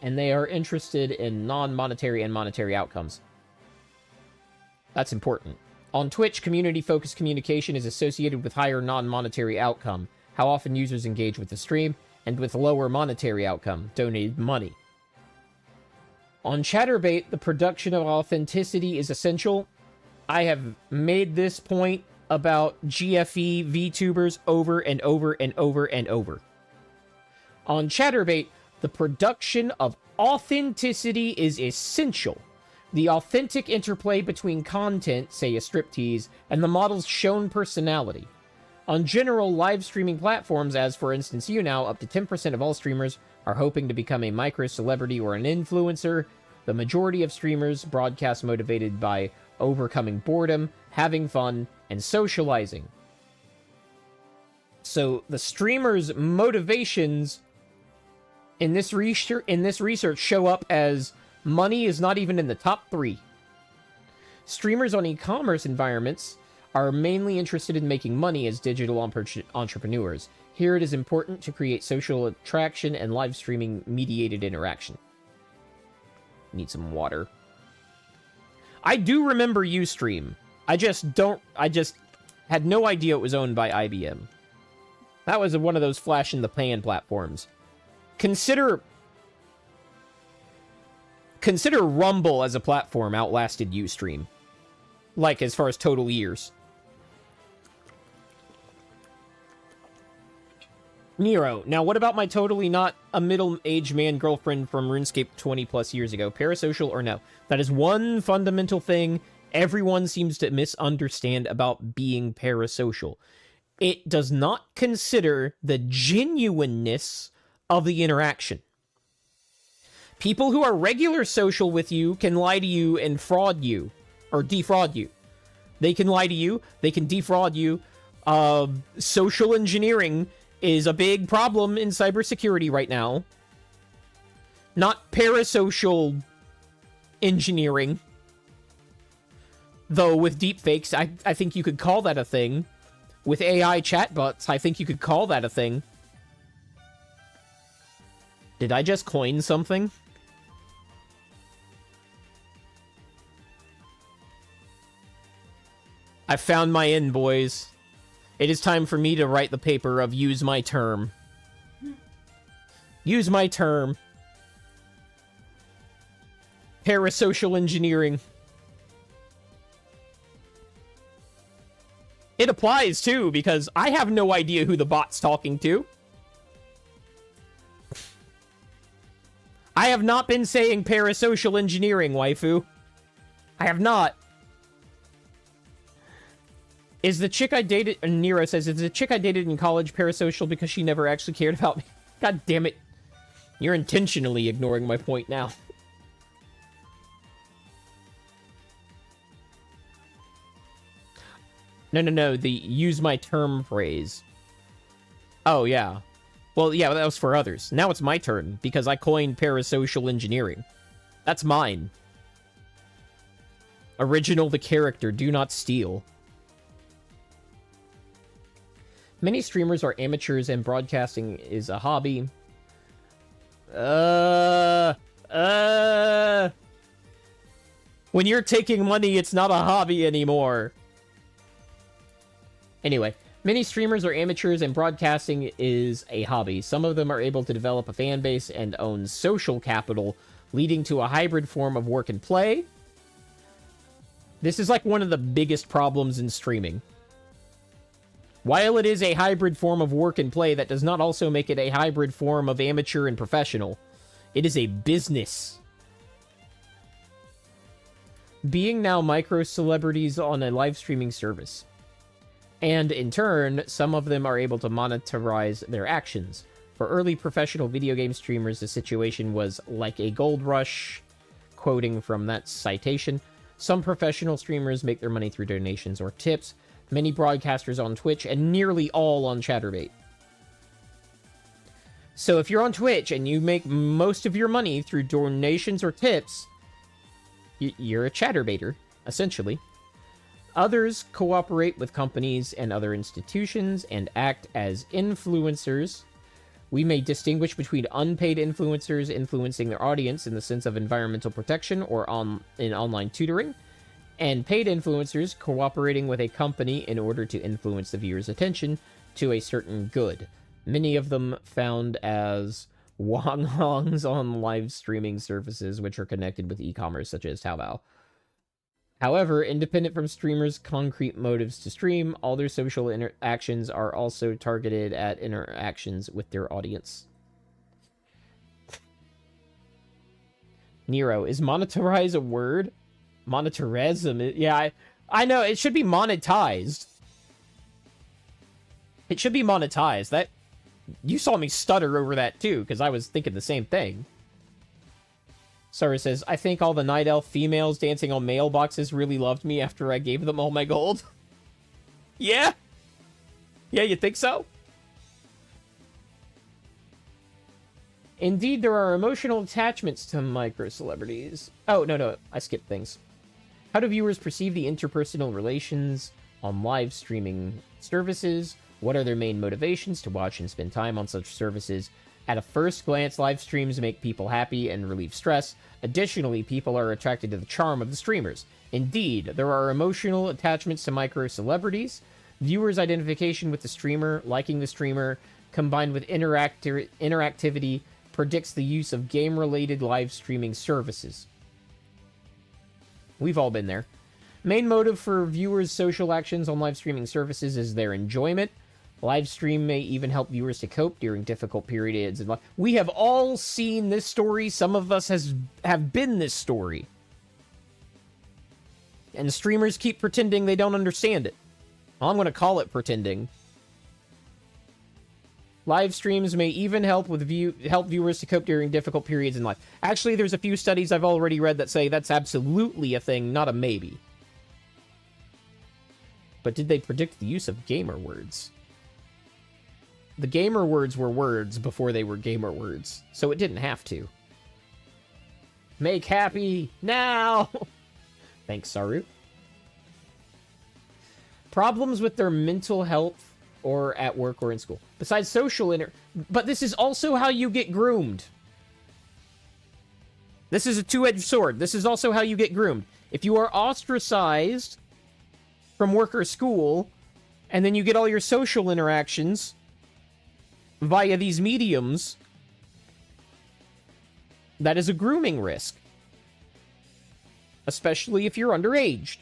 and they are interested in non-monetary and monetary outcomes. That's important. On Twitch, community-focused communication is associated with higher non-monetary outcome, how often users engage with the stream, and with lower monetary outcome, donated money. On Chatterbait, the production of authenticity is essential. I have made this point about GFE VTubers over and over and over and over. On Chatterbait, the production of authenticity is essential. The authentic interplay between content, say a striptease, and the model's shown personality. On general live streaming platforms, as for instance YouNow, up to 10% of all streamers are hoping to become a micro-celebrity or an influencer. The majority of streamers broadcast motivated by overcoming boredom, having fun, and socializing. So the streamers' motivations in this research show up as money is not even in the top 3. Streamers on e-commerce environments are mainly interested in making money as digital entrepreneurs. Here it is important to create social attraction and live streaming mediated interaction. Need some water. I do remember Ustream. I just had no idea it was owned by IBM. That was one of those flash in the pan platforms. Consider Rumble as a platform outlasted Ustream. Like, as far as total years. Nero, now what about my totally not a middle-aged man girlfriend from RuneScape 20 plus years ago? Parasocial or no? That is one fundamental thing everyone seems to misunderstand about being parasocial. It does not consider the genuineness of the interaction. People who are regular social with you can lie to you and fraud you, or defraud you. They can lie to you, they can defraud you. Social engineering is a big problem in cybersecurity right now. Not parasocial engineering. Though with deepfakes, I think you could call that a thing. With AI chatbots, I think you could call that a thing. Did I just coin something? I found my end, boys. It is time for me to write the paper of use my term. Use my term. Parasocial engineering. It applies, too, because I have no idea who the bot's talking to. I have not been saying parasocial engineering, waifu. I have not. Is the chick I dated... Nero says, is the chick I dated in college parasocial because she never actually cared about me? God damn it. You're intentionally ignoring my point now. No, the use my term phrase. Oh, yeah. Well, yeah, that was for others. Now it's my turn, because I coined parasocial engineering. That's mine. Original the character, do not steal. Many streamers are amateurs and broadcasting is a hobby. When you're taking money, it's not a hobby anymore. Anyway, many streamers are amateurs and broadcasting is a hobby. Some of them are able to develop a fan base and own social capital, leading to a hybrid form of work and play. This is like one of the biggest problems in streaming. While it is a hybrid form of work and play, that does not also make it a hybrid form of amateur and professional. It is a business. Being now micro-celebrities on a live streaming service. And in turn, some of them are able to monetize their actions. For early professional video game streamers, the situation was like a gold rush, quoting from that citation. Some professional streamers make their money through donations or tips. Many broadcasters on Twitch, and nearly all on Chatterbait. So if you're on Twitch and you make most of your money through donations or tips, you're a Chatterbaiter, essentially. Others cooperate with companies and other institutions and act as influencers. We may distinguish between unpaid influencers influencing their audience in the sense of environmental protection or in online tutoring, and paid influencers cooperating with a company in order to influence the viewer's attention to a certain good. Many of them found as Wonghongs on live streaming services which are connected with e-commerce such as Taobao. However, independent from streamers' concrete motives to stream, all their social interactions are also targeted at interactions with their audience. Nero, is monetize a word? Monetarism? Yeah, I know, it should be monetized. It should be monetized. That, you saw me stutter over that too, because I was thinking the same thing. Sarah says, I think all the Night Elf females dancing on mailboxes really loved me after I gave them all my gold. Yeah? Yeah, you think so? Indeed, there are emotional attachments to micro-celebrities. Oh, no, I skipped things. How do viewers perceive the interpersonal relations on live streaming services? What are their main motivations to watch and spend time on such services? At a first glance, live streams make people happy and relieve stress. Additionally, people are attracted to the charm of the streamers. Indeed, there are emotional attachments to micro-celebrities. Viewers' identification with the streamer, liking the streamer, combined with interactivity, predicts the use of game-related live streaming services. We've all been there. Main motive for viewers' social actions on live streaming services is their enjoyment. Live stream may even help viewers to cope during difficult periods in life. We have all seen this story. Some of us have been this story. And streamers keep pretending they don't understand it. Well, I'm going to call it pretending. Live streams may even help viewers to cope during difficult periods in life. Actually, there's a few studies I've already read that say that's absolutely a thing, not a maybe. But did they predict the use of gamer words? The gamer words were words before they were gamer words, so it didn't have to. Make happy now! Thanks, Saru. Problems with their mental health or at work or in school. Besides social but this is also how you get groomed. This is a two-edged sword. This is also how you get groomed. If you are ostracized from work or school, and then you get all your social interactions via these mediums, that is a grooming risk. Especially if you're underaged.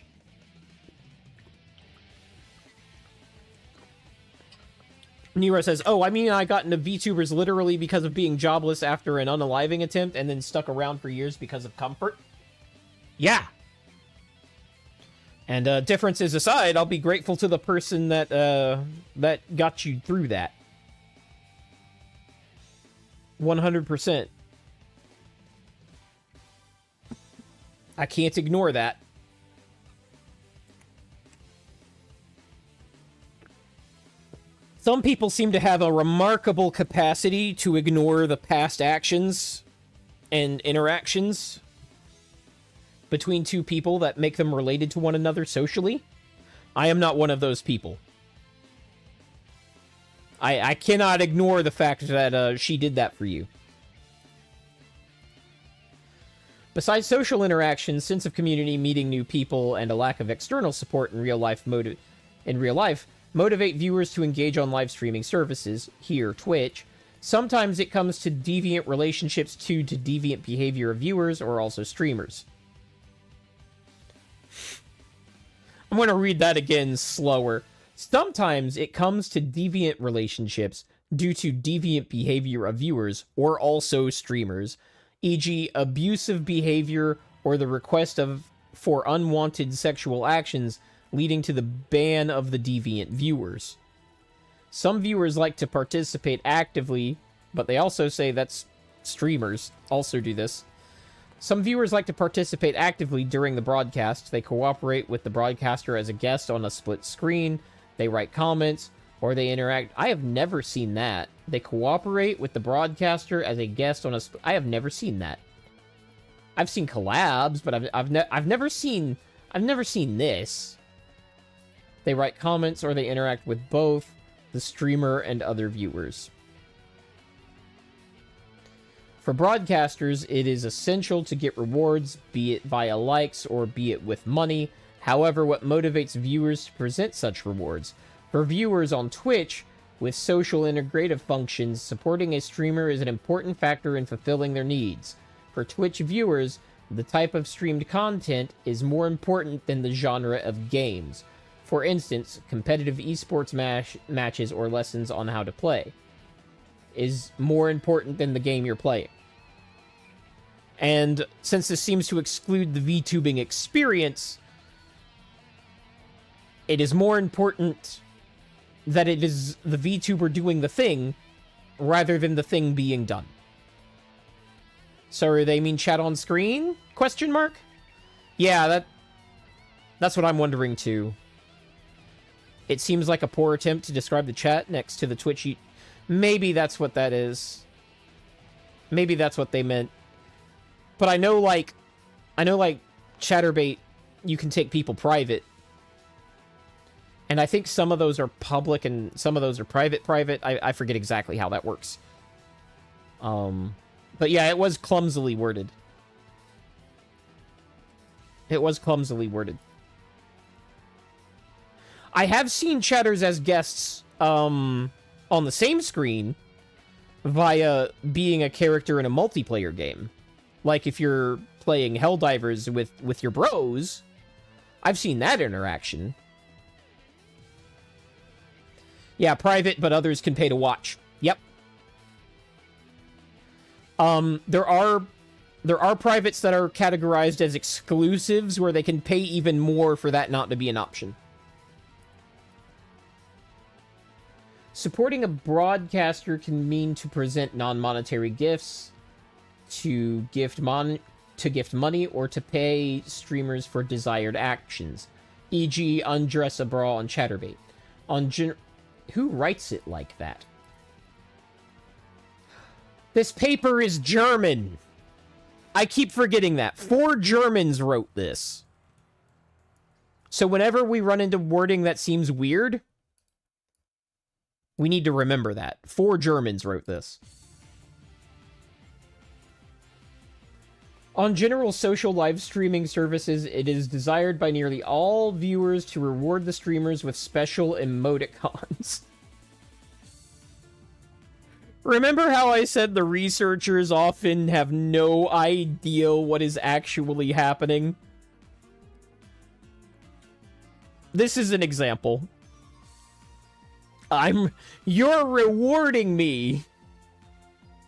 Nero says, oh, I mean, I got into VTubers literally because of being jobless after an unaliving attempt and then stuck around for years because of comfort. Yeah. And differences aside, I'll be grateful to the person that that got you through that. 100%. I can't ignore that. Some people seem to have a remarkable capacity to ignore the past actions and interactions between two people that make them related to one another socially. I am not one of those people. I cannot ignore the fact that she did that for you. Besides social interaction, sense of community, meeting new people, and a lack of external support in real life motivate viewers to engage on live streaming services, here Twitch. Sometimes it comes to deviant relationships due to deviant behavior of viewers or also streamers. I'm going to read that again slower. Sometimes it comes to deviant relationships due to deviant behavior of viewers or also streamers, e.g. abusive behavior or the request for unwanted sexual actions leading to the ban of the deviant viewers. Some viewers like to participate actively, but they also say that streamers also do this. Some viewers like to participate actively during the broadcast. They cooperate with the broadcaster as a guest on a split screen. They write comments, or they interact. I have never seen that. They cooperate with the broadcaster as a guest on a... I have never seen that. I've seen collabs, but I've never seen this. They write comments, or they interact with both the streamer and other viewers. For broadcasters, it is essential to get rewards, be it via likes or be it with money. However, what motivates viewers to present such rewards? For viewers on Twitch, with social integrative functions, supporting a streamer is an important factor in fulfilling their needs. For Twitch viewers, the type of streamed content is more important than the genre of games. For instance, competitive esports matches or lessons on how to play is more important than the game you're playing. And since this seems to exclude the VTubing experience, it is more important that it is the VTuber doing the thing rather than the thing being done. So they mean chat on screen? Question mark? Yeah, that's what I'm wondering too. It seems like a poor attempt to describe the chat next to the Twitch. Maybe that's what that is. Maybe that's what they meant. But I know like Chatterbait, you can take people private. And I think some of those are public and some of those are private. I forget exactly how that works. But yeah, it was clumsily worded. It was clumsily worded. I have seen chatters as guests on the same screen via being a character in a multiplayer game. Like if you're playing Helldivers with your bros, I've seen that interaction. Yeah, private, but others can pay to watch. Yep. There are privates that are categorized as exclusives where they can pay even more for that not to be an option. Supporting a broadcaster can mean to present non-monetary gifts, to gift money, or to pay streamers for desired actions, e.g. undress a bra on Chatterbait. Who writes it like that? This paper is German. I keep forgetting that. 4 Germans wrote this. So whenever we run into wording that seems weird, we need to remember that. 4 Germans wrote this. On general social live streaming services, it is desired by nearly all viewers to reward the streamers with special emoticons. Remember how I said the researchers often have no idea what is actually happening? This is an example. You're rewarding me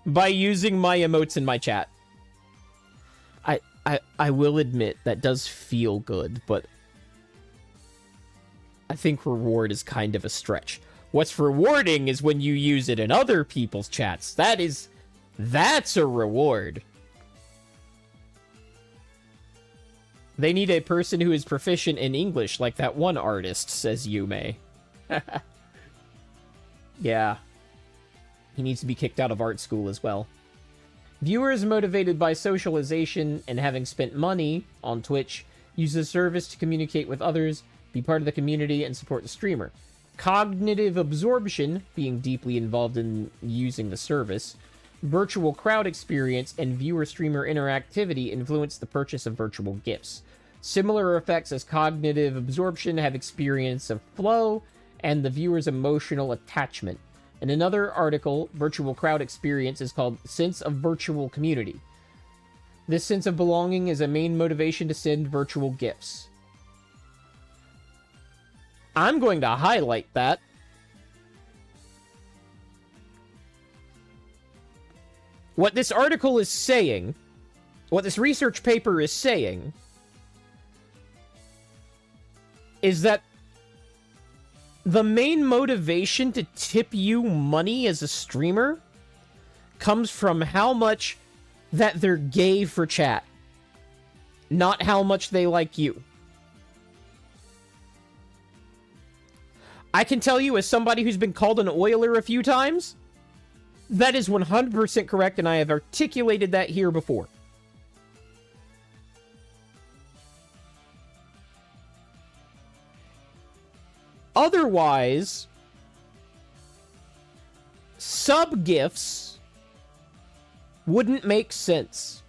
by using my emotes in my chat. I will admit that does feel good, but I think reward is kind of a stretch. What's rewarding is when you use it in other people's chats. That's a reward. They need a person who is proficient in English, like that one artist, says Yume. Yeah. He needs to be kicked out of art school as well. Viewers motivated by socialization and having spent money on Twitch use the service to communicate with others, be part of the community, and support the streamer. Cognitive absorption, being deeply involved in using the service. Virtual crowd experience and viewer-streamer interactivity influence the purchase of virtual gifts. Similar effects as cognitive absorption have experience of flow and the viewer's emotional attachment. In another article, virtual crowd experience is called sense of virtual community. This sense of belonging is a main motivation to send virtual gifts. I'm going to highlight that. What this article is saying, what this research paper is saying, is that the main motivation to tip you money as a streamer comes from how much that they're gay for chat, not how much they like you. I can tell you, as somebody who's been called an oiler a few times, that is 100% correct, and I have articulated that here before. Otherwise, sub-gifts wouldn't make sense.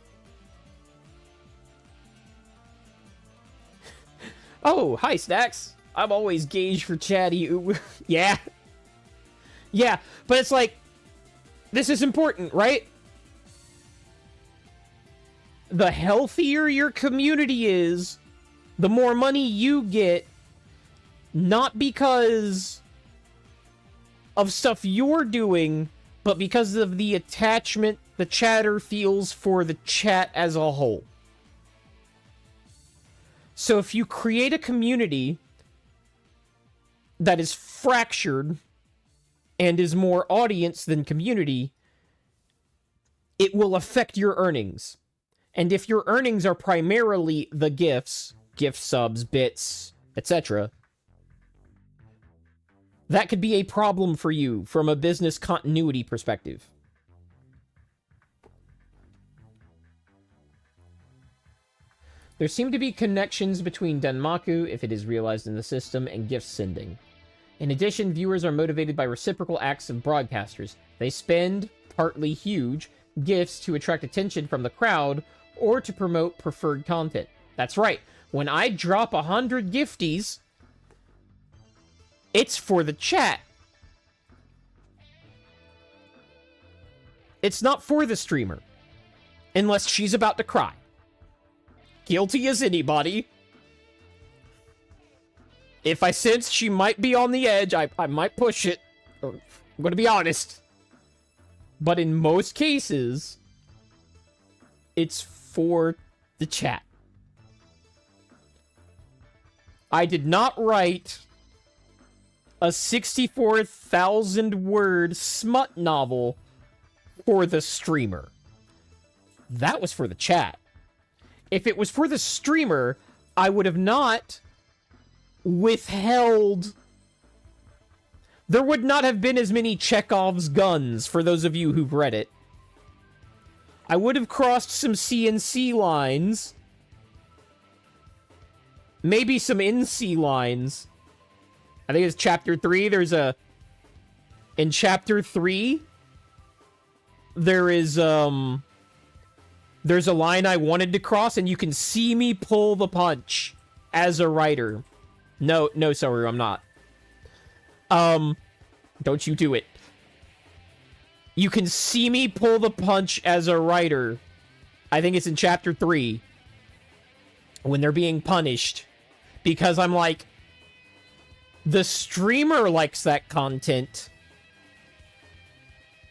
Oh, hi, Stacks. I'm always gauged for chatty. Yeah. Yeah, but it's like, this is important, right? The healthier your community is, the more money you get, not because of stuff you're doing, but because of the attachment the chatter feels for the chat as a whole. So if you create a community that is fractured and is more audience than community, it will affect your earnings. And if your earnings are primarily the gifts, gift subs, bits, etc., that could be a problem for you from a business continuity perspective. There seem to be connections between Denmaku, if it is realized in the system, and gift sending. In addition, viewers are motivated by reciprocal acts of broadcasters. They spend, partly huge, gifts to attract attention from the crowd or to promote preferred content. That's right. When I drop 100 gifties, it's for the chat. It's not for the streamer. Unless she's about to cry. Guilty as anybody. If I sense she might be on the edge, I might push it. I'm going to be honest. But in most cases, it's for the chat. I did not write a 64,000 word smut novel for the streamer. That was for the chat. If it was for the streamer, I would have not withheld. There would not have been as many Chekhov's guns, for those of you who've read it. I would have crossed some CNC lines. Maybe some NC lines. I think it's chapter 3. In chapter 3, there's a line I wanted to cross, and you can see me pull the punch as a writer. No, Soru, I'm not. Don't you do it. You can see me pull the punch as a writer. I think it's in chapter 3. When they're being punished. Because I'm like, the streamer likes that content,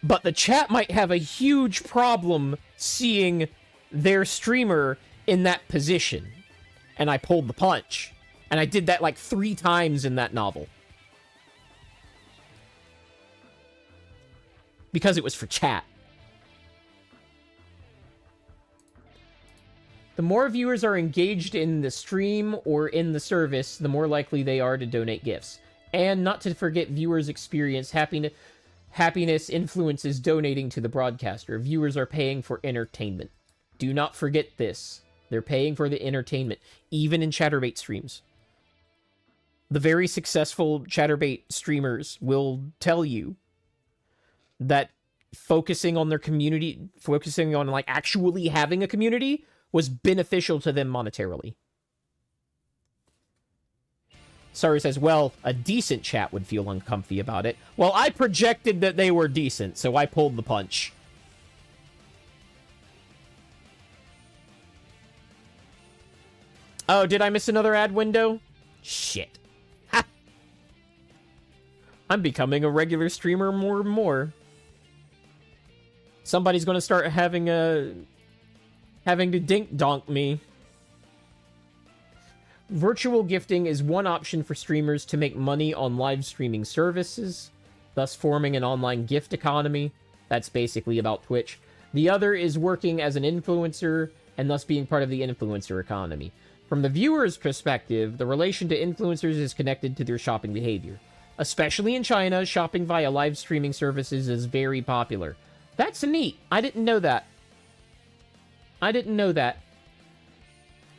but the chat might have a huge problem seeing their streamer in that position. And I pulled the punch. And I did that like 3 times in that novel. Because it was for chat. The more viewers are engaged in the stream or in the service, the more likely they are to donate gifts. And not to forget, viewers experience happiness. Happiness influences donating to the broadcaster. Viewers are paying for entertainment. Do not forget this. They're paying for the entertainment, even in Chatterbait streams. The very successful Chatterbait streamers will tell you that focusing on their community, focusing on like actually having a community, was beneficial to them monetarily. Sorry says, well, a decent chat would feel uncomfy about it. Well, I projected that they were decent, so I pulled the punch. Oh, did I miss another ad window? Shit. Ha! I'm becoming a regular streamer more and more. Somebody's gonna start having to dink-donk me. Virtual gifting is one option for streamers to make money on live streaming services, thus forming an online gift economy. That's basically about Twitch. The other is working as an influencer and thus being part of the influencer economy. From the viewer's perspective, the relation to influencers is connected to their shopping behavior. Especially in China, shopping via live streaming services is very popular. That's neat. I didn't know that. I didn't know that.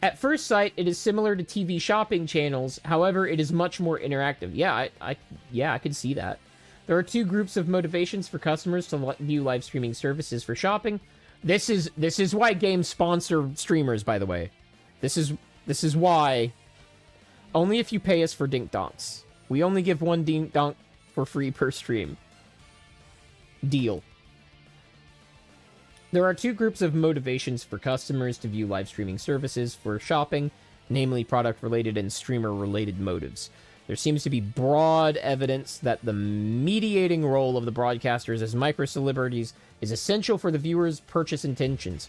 At first sight, it is similar to TV shopping channels. However, it is much more interactive. Yeah, I could see that. There are 2 groups of motivations for customers to view live streaming services for shopping. This is why games sponsor streamers, by the way. This is why. Only if you pay us for dink donks. We only give 1 dink donk for free per stream. Deal. There are 2 groups of motivations for customers to view live streaming services for shopping, namely product-related and streamer-related motives. There seems to be broad evidence that the mediating role of the broadcasters as micro-celebrities is essential for the viewer's purchase intentions.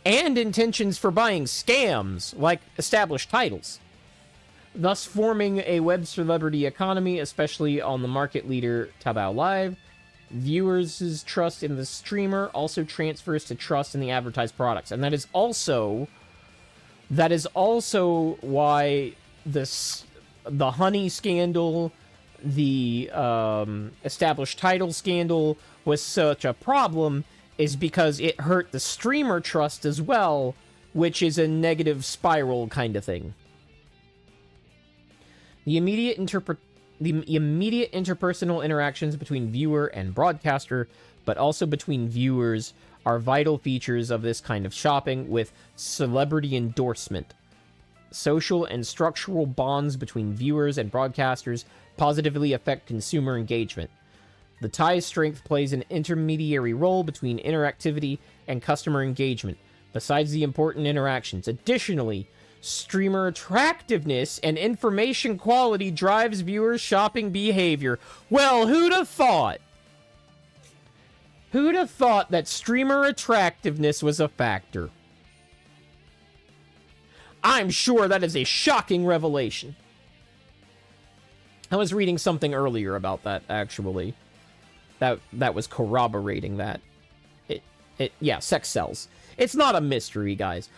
And intentions for buying scams, like established titles. Thus forming a web celebrity economy, especially on the market leader Taobao Live. Viewers' trust in the streamer also transfers to trust in the advertised products. And that is also why the honey scandal, the established title scandal was such a problem, is because it hurt the streamer trust as well, which is a negative spiral kind of thing. The immediate interpersonal interactions between viewer and broadcaster, but also between viewers, are vital features of this kind of shopping with celebrity endorsement. Social and structural bonds between viewers and broadcasters positively affect consumer engagement. The tie's strength plays an intermediary role between interactivity and customer engagement, besides the important interactions. Additionally, streamer attractiveness and information quality drives viewers' shopping behavior. Well, who'd have thought? Who'd have thought that streamer attractiveness was a factor? I'm sure that is a shocking revelation. I was reading something earlier about that, actually. That was corroborating that. Yeah, sex sells. It's not a mystery, guys.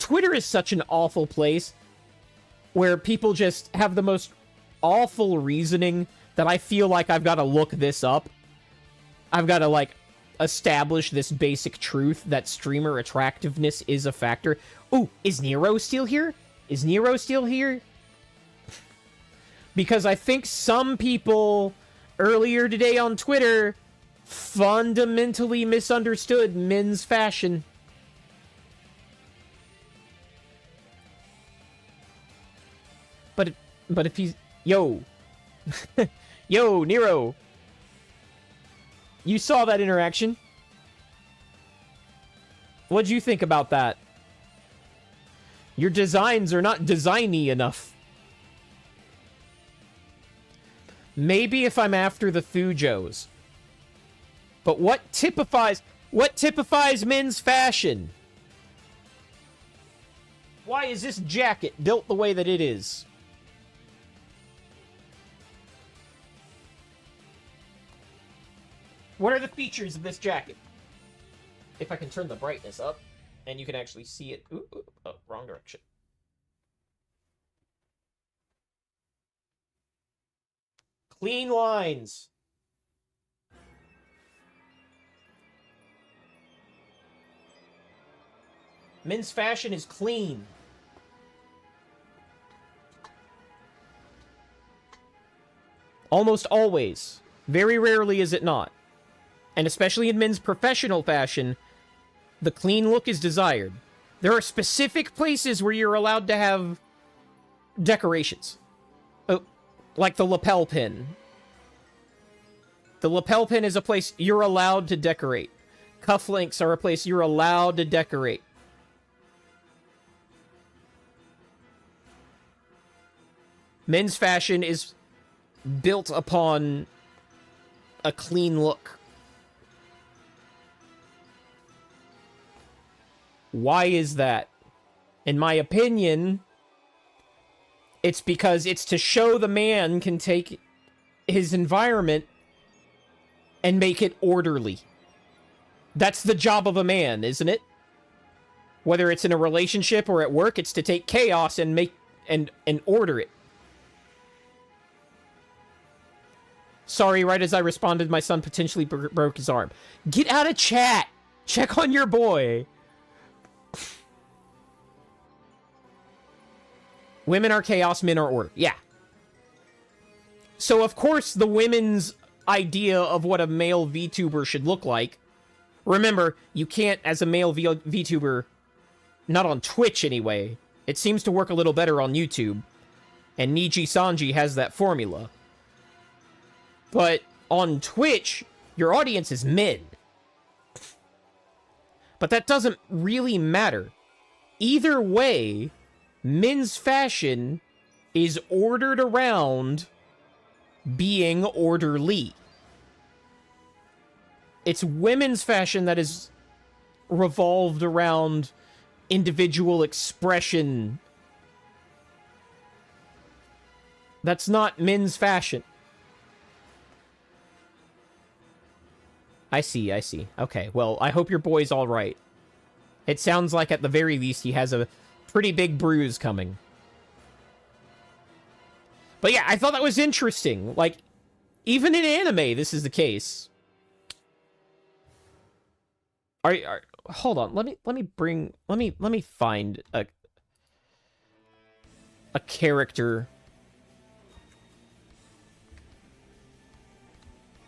Twitter is such an awful place where people just have the most awful reasoning that I feel like I've got to look this up. I've got to, like, establish this basic truth that streamer attractiveness is a factor. Ooh, is Nero still here? Is Nero still here? Because I think some people earlier today on Twitter fundamentally misunderstood men's fashion. But if he's... Yo. Yo, Nero. You saw that interaction. What'd you think about that? Your designs are not designy enough. Maybe if I'm after the Fujos. But what typifies men's fashion? Why is this jacket built the way that it is? What are the features of this jacket? If I can turn the brightness up, and you can actually see it. Ooh, oh, wrong direction. Clean lines. Men's fashion is clean. Almost always. Very rarely is it not. And especially in men's professional fashion, the clean look is desired. There are specific places where you're allowed to have decorations. Oh, like the lapel pin. The lapel pin is a place you're allowed to decorate. Cufflinks are a place you're allowed to decorate. Men's fashion is built upon a clean look. Why is that? In my opinion, it's because it's to show the man can take his environment and make it orderly. That's the job of a man, isn't it? Whether it's in a relationship or at work, it's to take chaos and make and order it. Sorry, right as I responded, my son potentially broke his arm. Get out of chat! Check on your boy! Women are chaos, men are order. Yeah. So, of course, the women's idea of what a male VTuber should look like... Remember, you can't, as a male VTuber... Not on Twitch, anyway. It seems to work a little better on YouTube. And Niji Sanji has that formula. But on Twitch, your audience is men. But that doesn't really matter. Either way, men's fashion is ordered around being orderly. It's women's fashion that is revolved around individual expression. That's not men's fashion. I see. Okay, well, I hope your boy's alright. It sounds like at the very least he has a pretty big bruise coming. But yeah, I thought that was interesting. Like, even in anime, this is the case. Hold on, let me find a character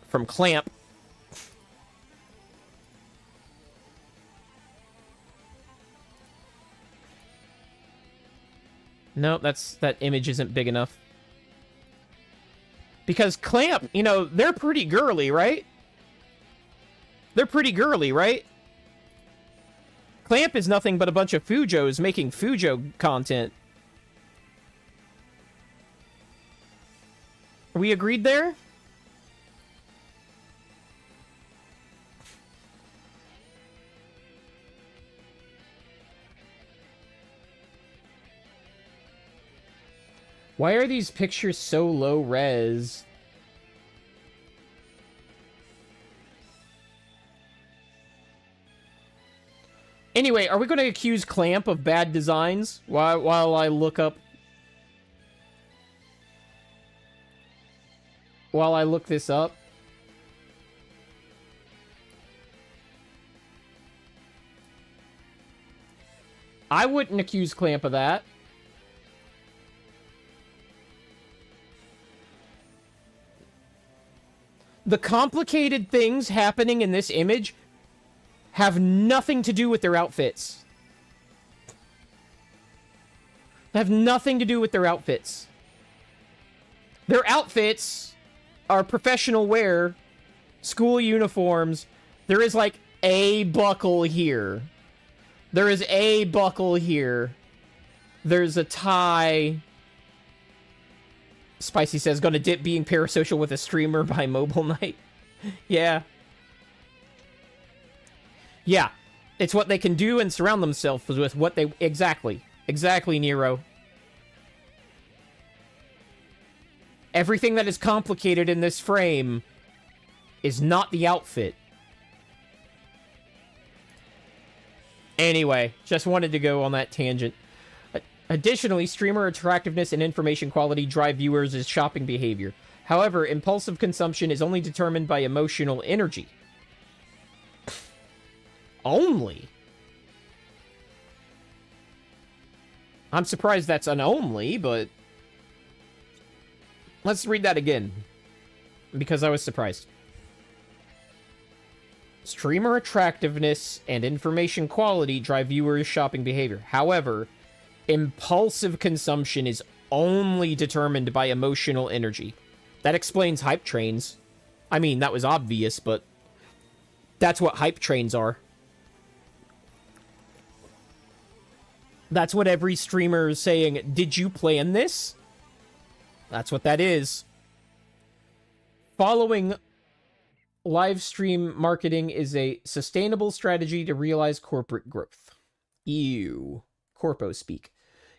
from Clamp. No, that image isn't big enough. Because Clamp, you know, they're pretty girly, right? They're pretty girly, right? Clamp is nothing but a bunch of Fujos making Fujo content. Are we agreed there? Why are these pictures so low res? Anyway, are we going to accuse Clamp of bad designs while I look up... While I look this up? I wouldn't accuse Clamp of that. The complicated things happening in this image have nothing to do with their outfits. Have nothing to do with their outfits. Their outfits are professional wear, school uniforms. There is like a buckle here. There is a buckle here. There's a tie. Spicy says, gonna dip being parasocial with a streamer by mobile night. Yeah. Yeah. It's what they can do and surround themselves with what they... Exactly. Exactly, Nero. Everything that is complicated in this frame is not the outfit. Anyway, just wanted to go on that tangent. Additionally, streamer attractiveness and information quality drive viewers' shopping behavior. However, impulsive consumption is only determined by emotional energy. Only? I'm surprised that's an only, but... Let's read that again. Because I was surprised. Streamer attractiveness and information quality drive viewers' shopping behavior. However, impulsive consumption is only determined by emotional energy. That explains hype trains. I mean, that was obvious, but that's what hype trains are. That's what every streamer is saying, did you plan this? That's what that is. Following live stream marketing is a sustainable strategy to realize corporate growth. Ew. Corpo speak.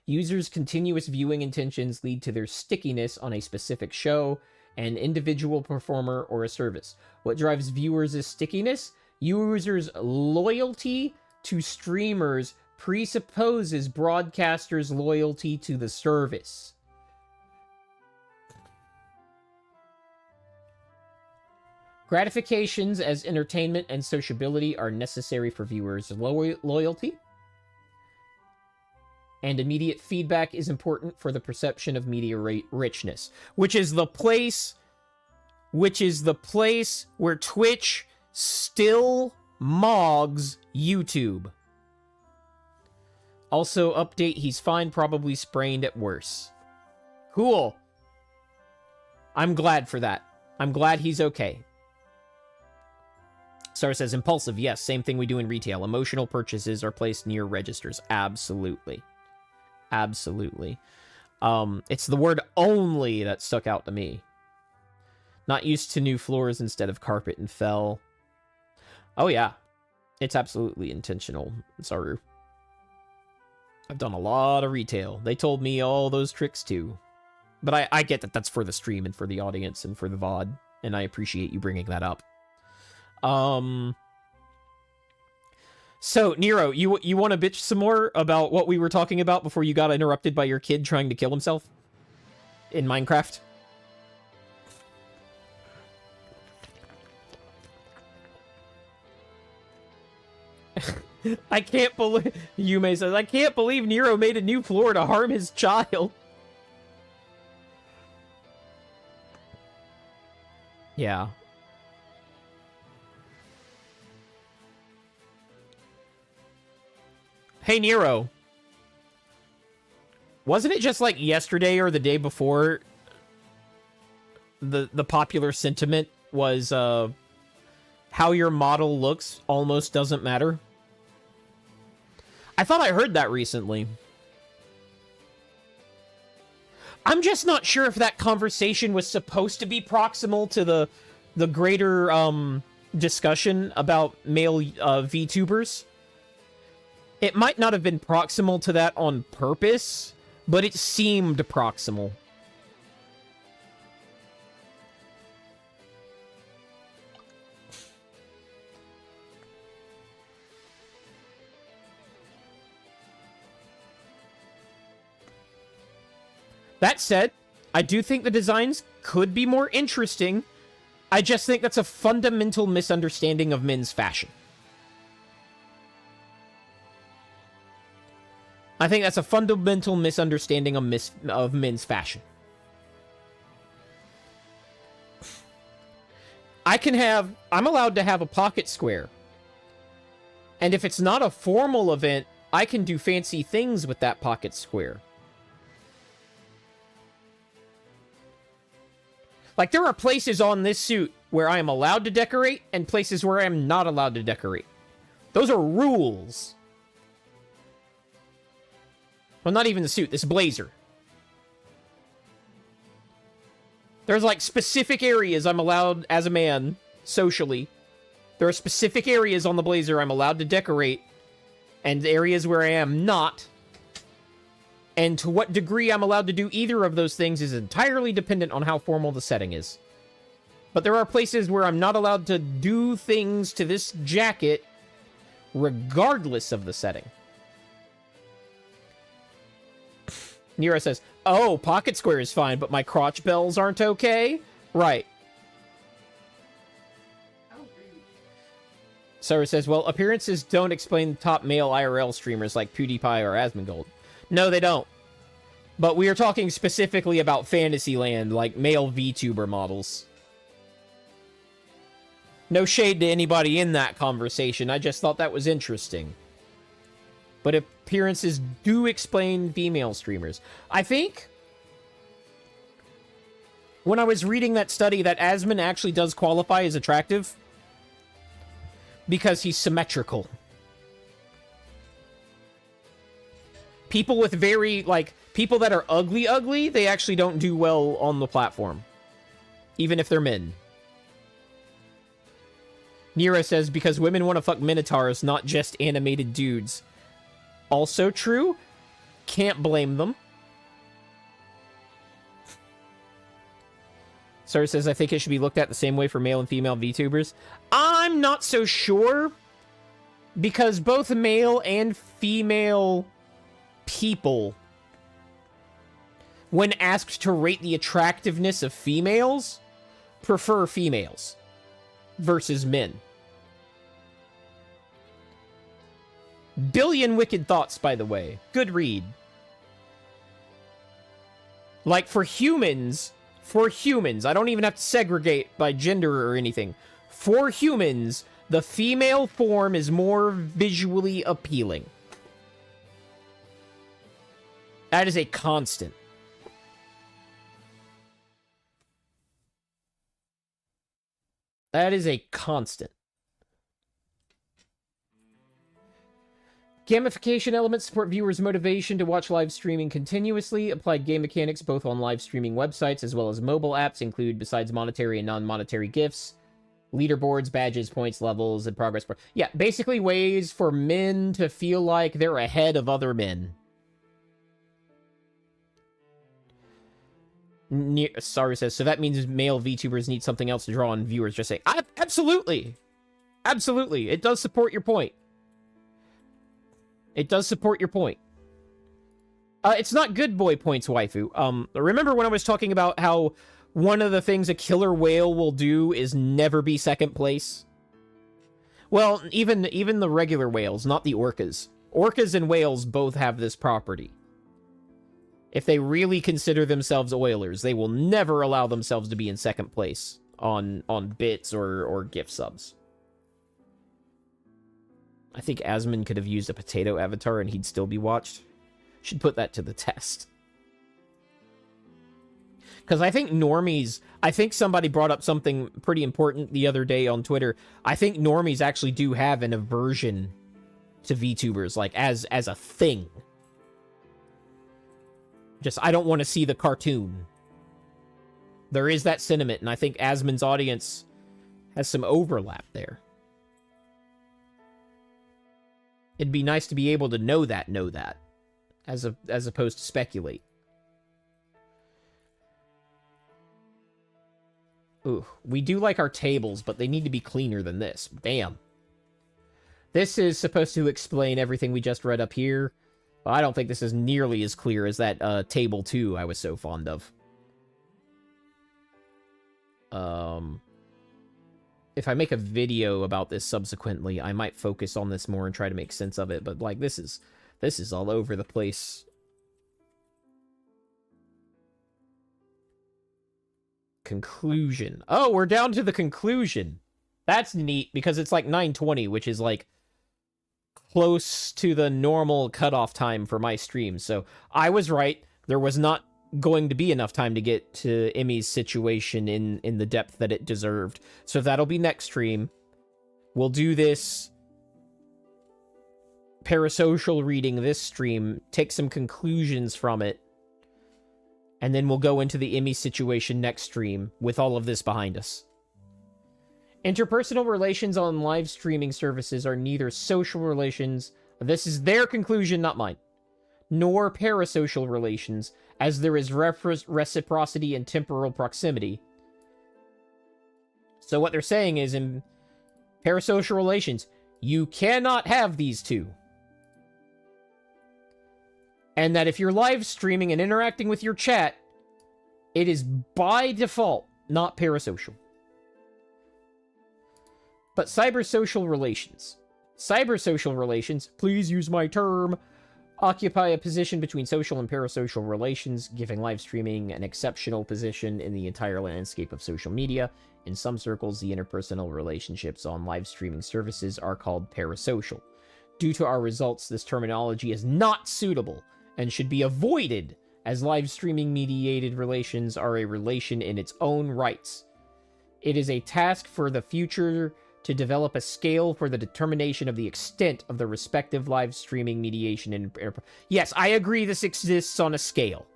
Users' continuous viewing intentions lead to their stickiness on a specific show, an individual performer, or a service. What drives viewers' stickiness? Users' loyalty to streamers presupposes broadcasters' loyalty to the service. Gratifications as entertainment and sociability are necessary for viewers' loyalty. And immediate feedback is important for the perception of media richness. Which is the place where Twitch still mogs YouTube. Also, update, he's fine, probably sprained at worse. Cool. I'm glad for that. I'm glad he's okay. Star says, impulsive, yes, same thing we do in retail. Emotional purchases are placed near registers. Absolutely. Absolutely. It's the word only that stuck out to me. Not used to new floors instead of carpet and fell. Oh, yeah. It's absolutely intentional, Saru. I've done a lot of retail. They told me all those tricks, too. But I get that that's for the stream and for the audience and for the VOD. And I appreciate you bringing that up. So, Nero, you want to bitch some more about what we were talking about before you got interrupted by your kid trying to kill himself? In Minecraft? I can't believe... Yume says, I can't believe Nero made a new floor to harm his child. Yeah. Hey, Nero. Wasn't it just like yesterday or the day before the popular sentiment was how your model looks almost doesn't matter? I thought I heard that recently. I'm just not sure if that conversation was supposed to be proximal to the greater discussion about male VTubers. It might not have been proximal to that on purpose, but it seemed proximal. That said, I do think the designs could be more interesting. I just think that's a fundamental misunderstanding of men's fashion. I think that's a fundamental misunderstanding of men's fashion. I'm allowed to have a pocket square. And if it's not a formal event, I can do fancy things with that pocket square. Like, there are places on this suit where I am allowed to decorate and places where I am not allowed to decorate. Those are rules. Well, not even the suit, this blazer. There's, like, specific areas I'm allowed, as a man, socially. There are specific areas on the Blazer I'm allowed to decorate, and areas where I am not. And to what degree I'm allowed to do either of those things is entirely dependent on how formal the setting is. But there are places where I'm not allowed to do things to this jacket regardless of the setting. Nero says, oh, pocket square is fine, but my crotch bells aren't okay? Right. Sarah says, well, appearances don't explain top male IRL streamers like PewDiePie or Asmongold. No, they don't. But we are talking specifically about Fantasyland, like male VTuber models. No shade to anybody in that conversation. I just thought that was interesting. But appearances do explain female streamers. I think when I was reading that study that Asmon actually does qualify as attractive because he's symmetrical. People with very, like, people that are ugly, they actually don't do well on the platform. Even if they're men. Nero says, because women want to fuck minotaurs, not just animated dudes. Also true. Can't blame them. Sarah says, I think it should be looked at the same way for male and female VTubers. I'm not so sure. Because both male and female people, when asked to rate the attractiveness of females, prefer females versus men. Billion Wicked Thoughts, by the way. Good read. Like, for humans, I don't even have to segregate by gender or anything. For humans, the female form is more visually appealing. That is a constant. That is a constant. Gamification elements support viewers' motivation to watch live streaming continuously. Applied game mechanics both on live streaming websites as well as mobile apps include, besides monetary and non-monetary gifts, leaderboards, badges, points, levels, and progress bar. Yeah, basically ways for men to feel like they're ahead of other men. Sorry says, so that means male VTubers need something else to draw on viewers. Just say, absolutely. Absolutely. It does support your point. It does support your point. It's not good boy points, waifu. Remember when I was talking about how one of the things a killer whale will do is never be second place? Well, even the regular whales, not the orcas. Orcas and whales both have this property. If they really consider themselves oilers, they will never allow themselves to be in second place on bits or gift subs. I think Asmon could have used a potato avatar and he'd still be watched. Should put that to the test. Because I think normies... I think somebody brought up something pretty important the other day on Twitter. I think normies actually do have an aversion to VTubers, like, as a thing. Just, I don't want to see the cartoon. There is that sentiment, and I think Asmon's audience has some overlap there. It'd be nice to be able to know that, as opposed to speculate. Ooh, we do like our tables, but they need to be cleaner than this. Damn. This is supposed to explain everything we just read up here. But I don't think this is nearly as clear as that table 2 I was so fond of. If I make a video about this subsequently, I might focus on this more and try to make sense of it. But, like, this is all over the place. Conclusion. Oh, we're down to the conclusion. That's neat, because it's like 9:20, which is, like, close to the normal cutoff time for my stream. So, I was right. There was not going to be enough time to get to Emmy's situation in the depth that it deserved. So that'll be next stream. We'll do this Parasocial reading this stream, take some conclusions from it, And then we'll go into the Emmy situation next stream with all of this behind us. Interpersonal relations on live streaming services are neither social relations, this is their conclusion, not mine, nor parasocial relations, as there is reciprocity and temporal proximity. So what they're saying is, in parasocial relations, you cannot have these two. And that if you're live streaming and interacting with your chat, it is by default not parasocial. But cybersocial relations. Cybersocial relations, please use my term, occupy a position between social and parasocial relations, giving live streaming an exceptional position in the entire landscape of social media. In some circles, the interpersonal relationships on live streaming services are called parasocial. Due to our results, this terminology is not suitable and should be avoided, as live streaming mediated relations are a relation in its own rights. It is a task for the future to develop a scale for the determination of the extent of the respective live streaming mediation. Yes, I agree this exists on a scale.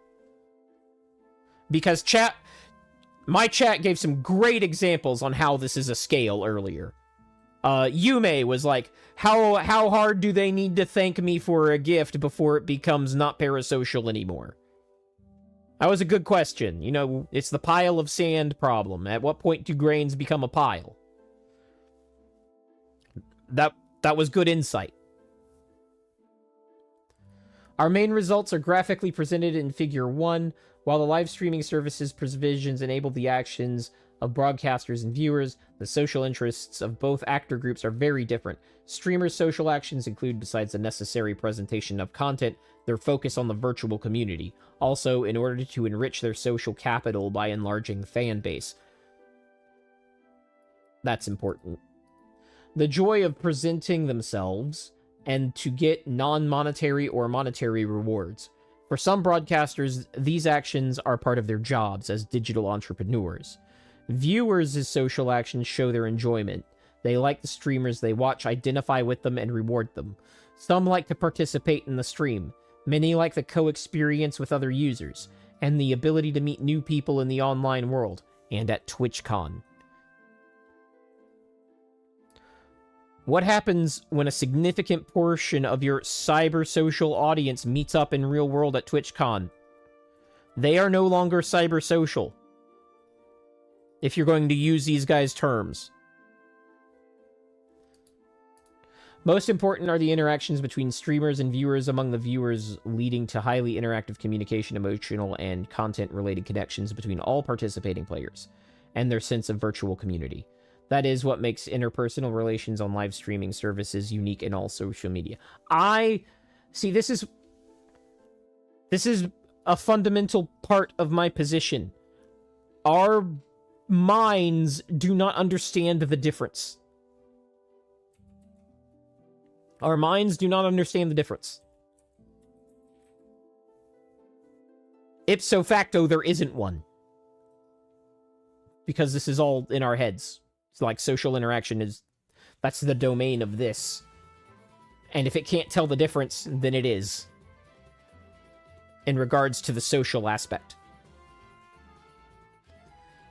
Because my chat gave some great examples on how this is a scale earlier. Yume was like, how hard do they need to thank me for a gift before it becomes not parasocial anymore? That was a good question. You know, it's the pile of sand problem. At what point do grains become a pile? That was good insight. Our main results are graphically presented in Figure 1. While the live streaming services provisions enable the actions of broadcasters and viewers, the social interests of both actor groups are very different. Streamers' social actions include, besides the necessary presentation of content, their focus on the virtual community. Also, in order to enrich their social capital by enlarging the fan base. That's important. The joy of presenting themselves, and to get non-monetary or monetary rewards. For some broadcasters, these actions are part of their jobs as digital entrepreneurs. Viewers' social actions show their enjoyment. They like the streamers they watch, identify with them, and reward them. Some like to participate in the stream. Many like the co-experience with other users, and the ability to meet new people in the online world, and at TwitchCon. What happens when a significant portion of your cybersocial audience meets up in real world at TwitchCon? They are no longer cybersocial. If you're going to use these guys' terms. Most important are the interactions between streamers and viewers among the viewers, leading to highly interactive communication, emotional, and content-related connections between all participating players, and their sense of virtual community. That is what makes interpersonal relations on live streaming services unique in all social media. See, this is a fundamental part of my position. Our minds do not understand the difference. Our minds do not understand the difference. Ipso facto, there isn't one. Because this is all in our heads. It's like social interaction that's the domain of this. And if it can't tell the difference, then it is. In regards to the social aspect.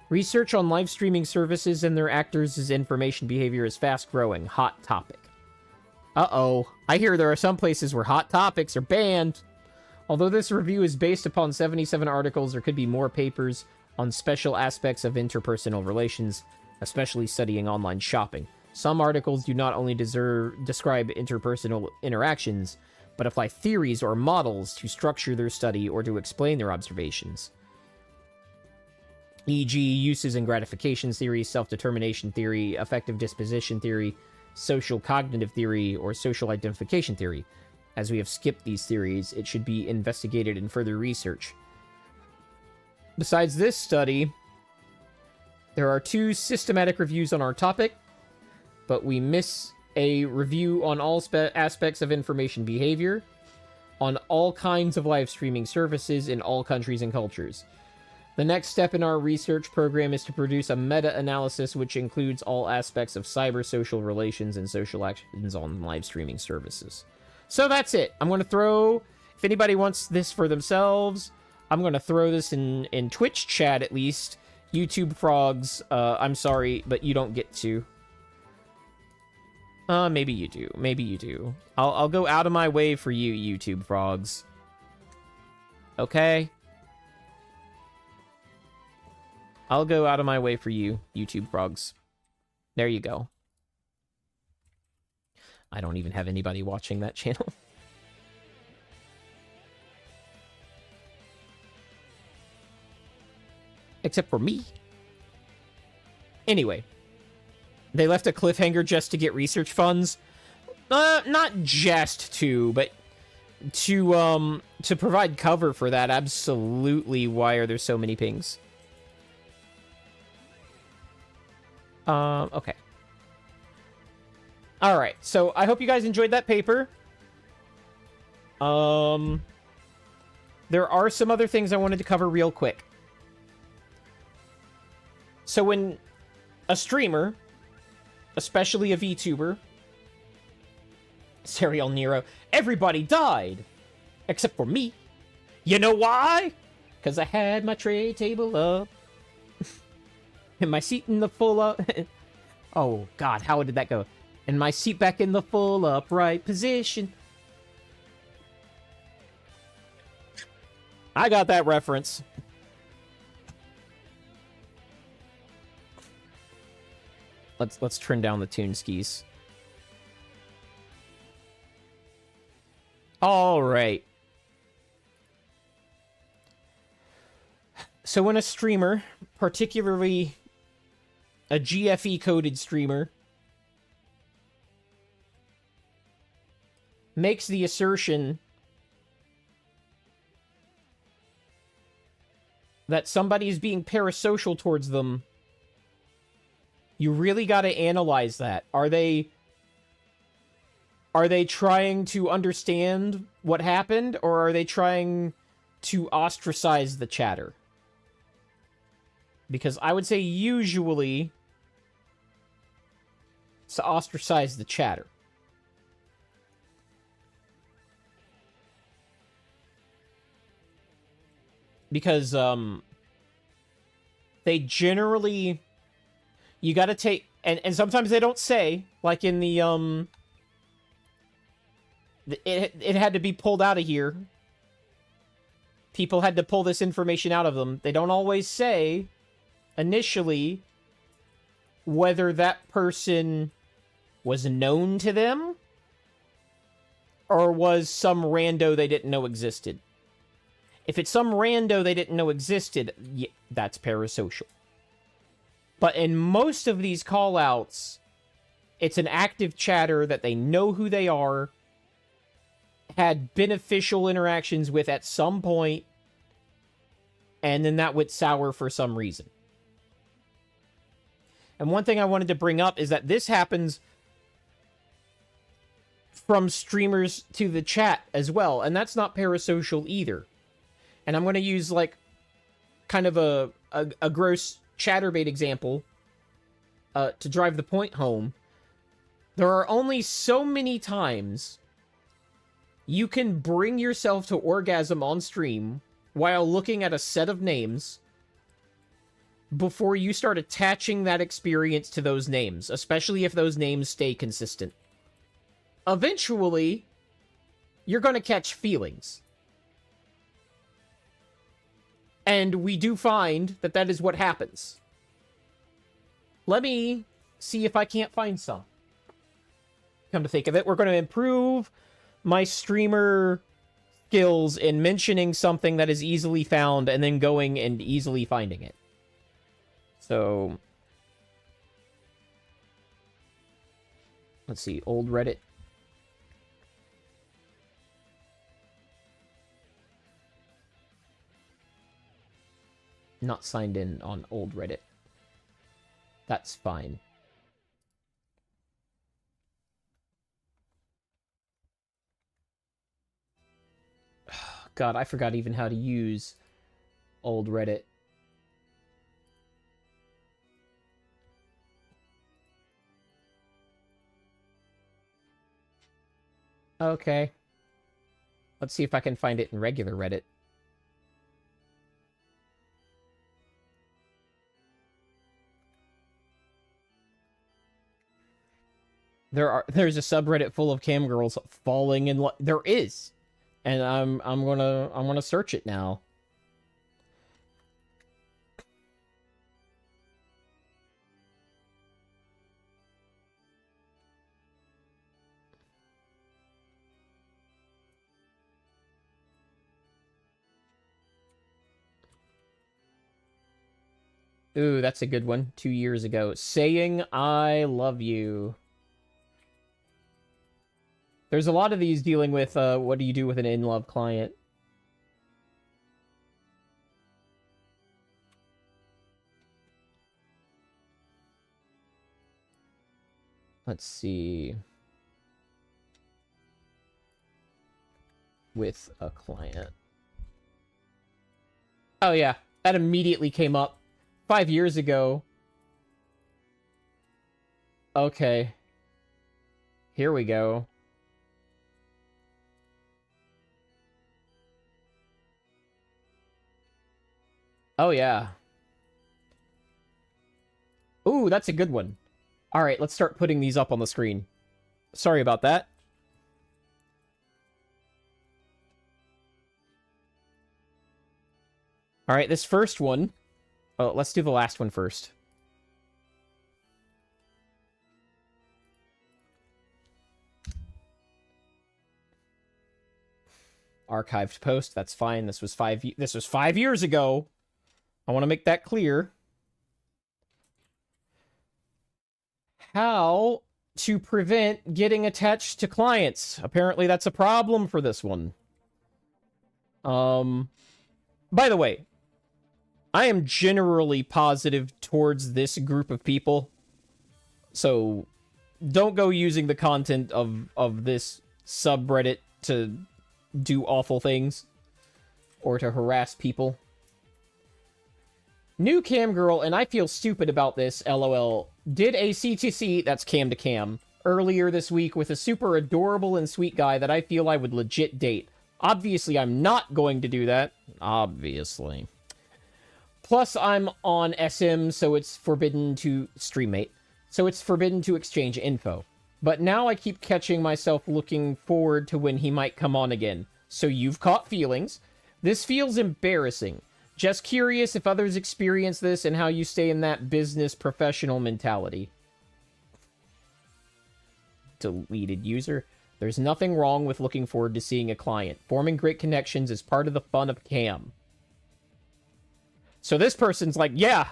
Research on live streaming services and their actors' information behavior is fast growing. Hot topic. Uh-oh. I hear there are some places where hot topics are banned. Although this review is based upon 77 articles, there could be more papers on special aspects of interpersonal relations, especially studying online shopping. Some articles do not only describe interpersonal interactions, but apply theories or models to structure their study or to explain their observations. E.g., uses and gratification theory, self-determination theory, affective disposition theory, social cognitive theory, or social identification theory. As we have skipped these theories, it should be investigated in further research. Besides this study, there are 2 systematic reviews on our topic, but we miss a review on all aspects of information behavior, on all kinds of live streaming services in all countries and cultures. The next step in our research program is to produce a meta-analysis which includes all aspects of cyber-social relations and social actions on live streaming services. So that's it. I'm going to throw, if anybody wants this for themselves, I'm gonna throw this in Twitch chat at least. YouTube frogs, I'm sorry, but you don't get to. Maybe you do. Maybe you do. I'll go out of my way for you, YouTube frogs. Okay? I'll go out of my way for you, YouTube frogs. There you go. I don't even have anybody watching that channel. Except for me. Anyway. They left a cliffhanger just to get research funds. Not just to, but to provide cover for that. Absolutely. Why are there so many pings? Okay. Alright, so I hope you guys enjoyed that paper. There are some other things I wanted to cover real quick. So when a streamer, especially a VTuber, Serial Nero, everybody died, except for me. You know why? Because I had my tray table up. And my seat in the full up. Oh, God, how did that go? And my seat back in the full upright position. I got that reference. Let's turn down the tune skis. All right. So when a streamer, particularly a GFE coded streamer, makes the assertion that somebody is being parasocial towards them, you really got to analyze that. Are they trying to understand what happened, or are they trying to ostracize the chatter? Because I would say usually it's to ostracize the chatter. Because they generally, you got to take, and sometimes they don't say, like in the it had to be pulled out of here. People had to pull this information out of them. They don't always say initially whether that person was known to them or was some rando they didn't know existed. If it's some rando they didn't know existed, yeah, that's parasocial. But in most of these callouts, it's an active chatter that they know who they are, had beneficial interactions with at some point, and then that went sour for some reason. And one thing I wanted to bring up is that this happens from streamers to the chat as well, and that's not parasocial either. And I'm going to use, like, kind of a gross chatterbait example to drive the point home. There are only so many times you can bring yourself to orgasm on stream while looking at a set of names before you start attaching that experience to those names, especially if those names stay consistent. Eventually, you're going to catch feelings. And we do find that that is what happens. Let me see if I can't find some. Come to think of it, we're going to improve my streamer skills in mentioning something that is easily found and then going and easily finding it. So, let's see, old Reddit. Not signed in on old Reddit. That's fine. God, I forgot even how to use old Reddit. Okay. Let's see if I can find it in regular Reddit. There's a subreddit full of cam girls falling in love. There is. And I'm gonna search it now. Ooh, that's a good one. 2 years ago. Saying I love you. There's a lot of these dealing with, what do you do with an in-love client? Let's see. With a client. Oh, yeah. That immediately came up 5 years ago. Okay. Here we go. Oh, yeah. Ooh, that's a good one. All right, let's start putting these up on the screen. Sorry about that. All right, this first one. Oh, let's do the last one first. Archived post. That's fine. This was 5 years ago. I want to make that clear. How to prevent getting attached to clients. Apparently that's a problem for this one. By the way, I am generally positive towards this group of people. So don't go using the content of this subreddit to do awful things or to harass people. New cam girl, and I feel stupid about this, LOL, did a CTC, that's cam to cam, earlier this week with a super adorable and sweet guy that I feel I would legit date. Obviously, I'm not going to do that. Obviously. Plus, I'm on SM, so it's forbidden to streammate. So it's forbidden to exchange info. But now I keep catching myself looking forward to when he might come on again. So you've caught feelings. This feels embarrassing. Just curious if others experience this and how you stay in that business professional mentality. Deleted user. There's nothing wrong with looking forward to seeing a client. Forming great connections is part of the fun of cam. So this person's like, yeah,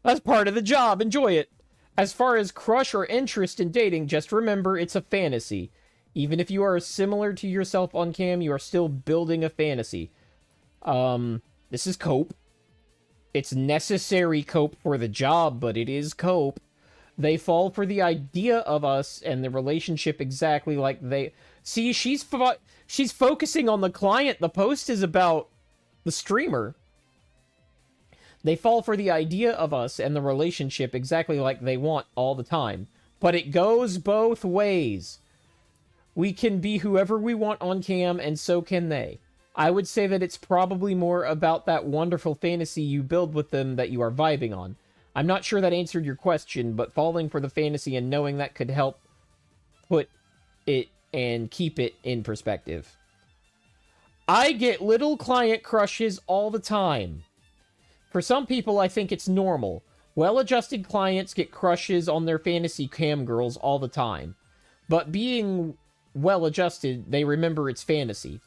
that's part of the job. Enjoy it. As far as crush or interest in dating, just remember it's a fantasy. Even if you are similar to yourself on cam, you are still building a fantasy. This is cope. It's necessary cope for the job, but it is cope. They fall for the idea of us and the relationship exactly like they... See, she's focusing on the client. The post is about the streamer. They fall for the idea of us and the relationship exactly like they want all the time. But it goes both ways. We can be whoever we want on cam, and so can they. I would say that it's probably more about that wonderful fantasy you build with them that you are vibing on. I'm not sure that answered your question, but falling for the fantasy and knowing that could help put it and keep it in perspective. I get little client crushes all the time. For some people, I think it's normal. Well-adjusted clients get crushes on their fantasy cam girls all the time. But being well-adjusted, they remember it's fantasy.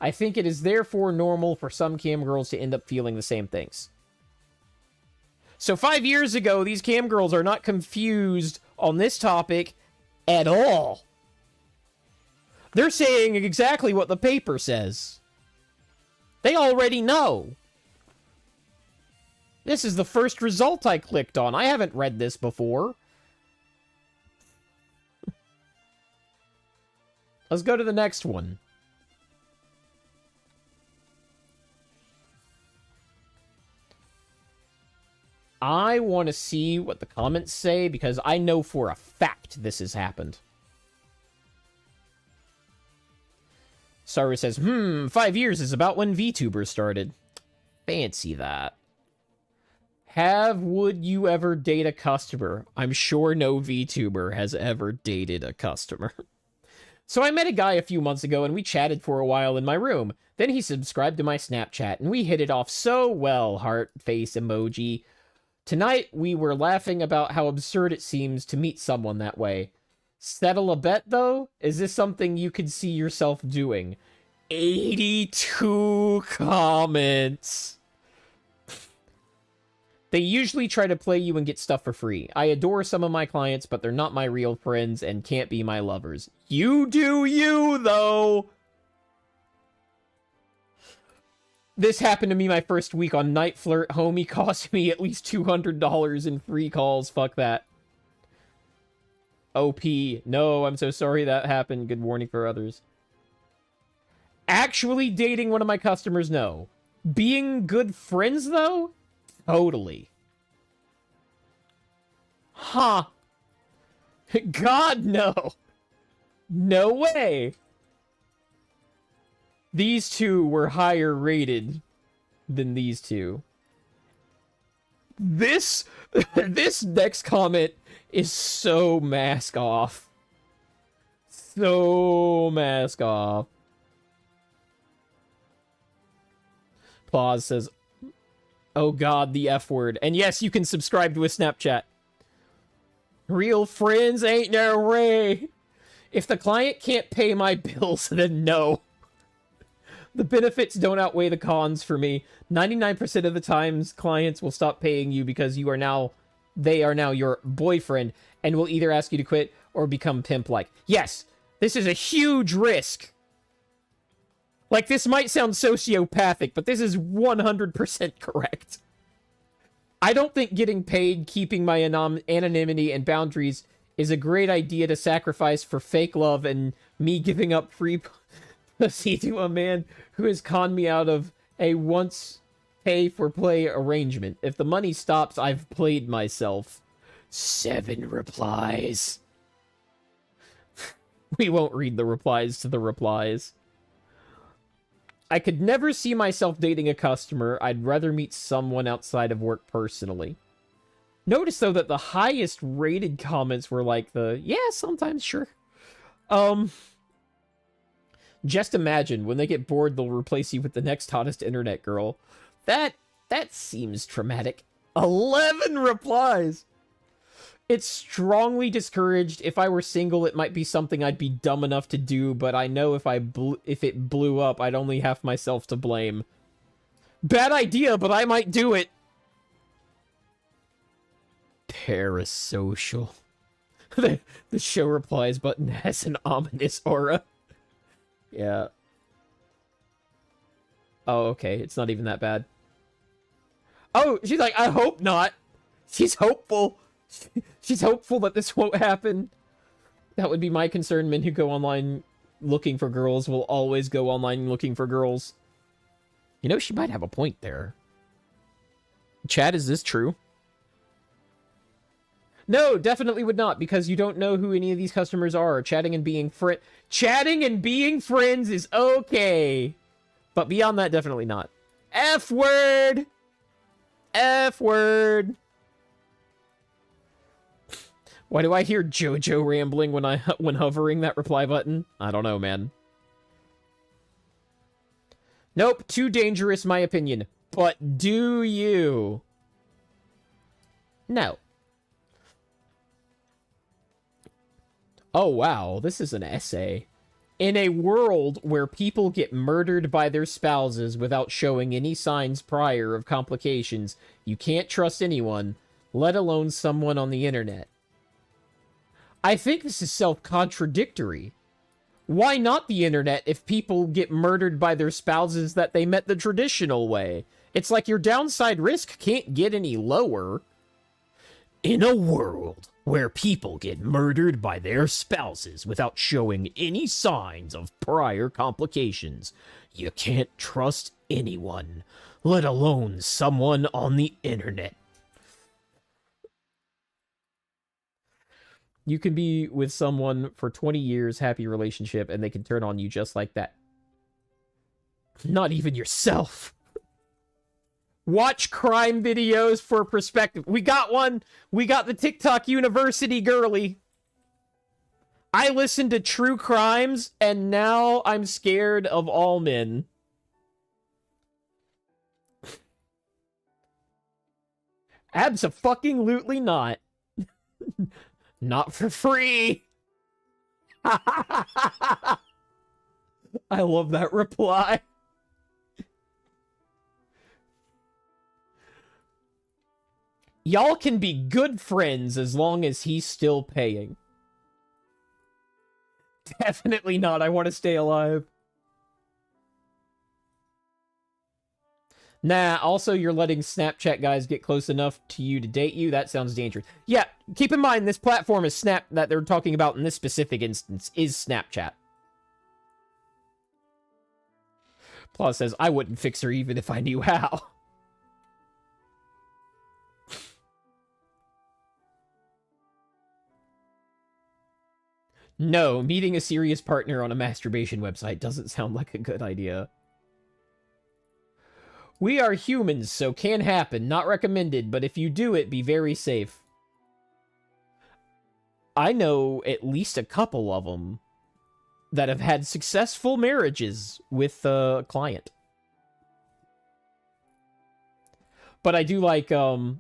I think it is therefore normal for some cam girls to end up feeling the same things. So 5 years ago, these cam girls are not confused on this topic at all. They're saying exactly what the paper says. They already know. This is the first result I clicked on. I haven't read this before. Let's go to the next one. I want to see what the comments say, because I know for a fact this has happened. Saru says, 5 years is about when VTubers started. Fancy that. Would you ever date a customer? I'm sure no VTuber has ever dated a customer. So I met a guy a few months ago and we chatted for a while in my room. Then he subscribed to my Snapchat and we hit it off so well, heart face emoji. Tonight we were laughing about how absurd it seems to meet someone that way. Settle a bet though? Is this something you could see yourself doing? 82 comments. They usually try to play you and get stuff for free. I adore some of my clients, but they're not my real friends and can't be my lovers. You do you, though! This happened to me my first week on Night Flirt. Homie cost me at least $200 in free calls. Fuck that. OP. No, I'm so sorry that happened. Good warning for others. Actually dating one of my customers, no. Being good friends, though? Totally. Huh. God, no. No way. These two were higher rated than these two. This next comment is so mask off. So mask off. Pause says, oh god, the F word. And yes, you can subscribe to a Snapchat. Real friends ain't no way. If the client can't pay my bills, then no. The benefits don't outweigh the cons for me. 99% of the times, clients will stop paying you because they are now your boyfriend and will either ask you to quit or become pimp-like. Yes, this is a huge risk. Like, this might sound sociopathic, but this is 100% correct. I don't think getting paid, keeping my anonymity and boundaries is a great idea to sacrifice for fake love and me giving up free pussy to a man who has conned me out of a once pay-for-play arrangement. If the money stops, I've played myself. 7 replies. We won't read the replies to the replies. I could never see myself dating a customer. I'd rather meet someone outside of work personally. Notice, though, that the highest rated comments were like yeah, sometimes, sure. Just imagine, when they get bored, they'll replace you with the next hottest internet girl. That seems traumatic. 11 replies! It's strongly discouraged. If I were single, it might be something I'd be dumb enough to do, but I know if it blew up, I'd only have myself to blame. Bad idea, but I might do it. Parasocial. The show replies button has an ominous aura. Yeah. Oh, okay. It's not even that bad. Oh, she's like, I hope not. She's hopeful. She's hopeful that this won't happen. That would be my concern. Men who go online looking for girls will always go online looking for girls. You know, she might have a point there. Chad, is this true? No, definitely would not, because you don't know who any of these customers are. Chatting and being friends is okay. But beyond that, definitely not. F word! F word! Why do I hear JoJo rambling when hovering that reply button? I don't know, man. Nope, too dangerous, my opinion. But do you? No. Oh, wow, this is an essay. In a world where people get murdered by their spouses without showing any signs prior of complications, you can't trust anyone, let alone someone on the internet. I think this is self-contradictory. Why not the internet if people get murdered by their spouses that they met the traditional way? It's like your downside risk can't get any lower. In a world where people get murdered by their spouses without showing any signs of prior complications, you can't trust anyone, let alone someone on the internet. You can be with someone for 20 years, happy relationship, and they can turn on you just like that. Not even yourself. Watch crime videos for perspective. We got one. We got the TikTok University girly. I listen to true crimes, and now I'm scared of all men. Abso-fucking-lutely not. Not for free. I love that reply. Y'all can be good friends as long as he's still paying. Definitely not. I want to stay alive. Nah, also you're letting Snapchat guys get close enough to you to date you. That sounds dangerous. Yeah, keep in mind this platform is that they're talking about in this specific instance is Snapchat. Plus says, I wouldn't fix her even if I knew how. No, meeting a serious partner on a masturbation website doesn't sound like a good idea. We are humans, so can happen. Not recommended, but if you do it, be very safe. I know at least a couple of them that have had successful marriages with a client. But I do like, oh,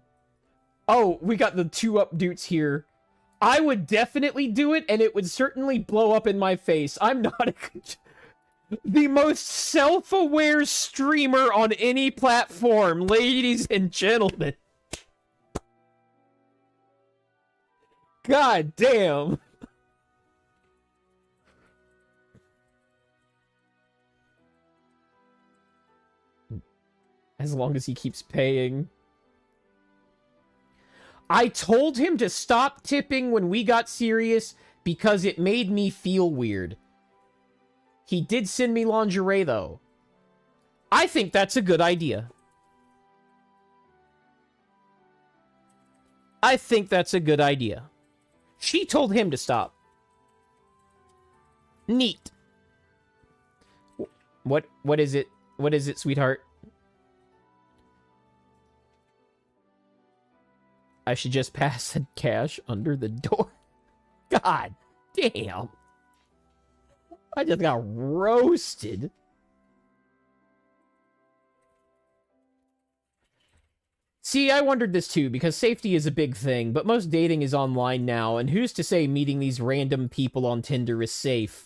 we got the 2UP here. I would definitely do it, and it would certainly blow up in my face. I'm not the most self-aware streamer on any platform, ladies and gentlemen. God damn. As long as he keeps paying. I told him to stop tipping when we got serious because it made me feel weird. He did send me lingerie, though. I think that's a good idea. I think that's a good idea. She told him to stop. Neat. What is it? What is it, sweetheart? I should just pass the cash under the door. God damn. I just got roasted. See, I wondered this too, because safety is a big thing, but most dating is online now, and who's to say meeting these random people on Tinder is safe?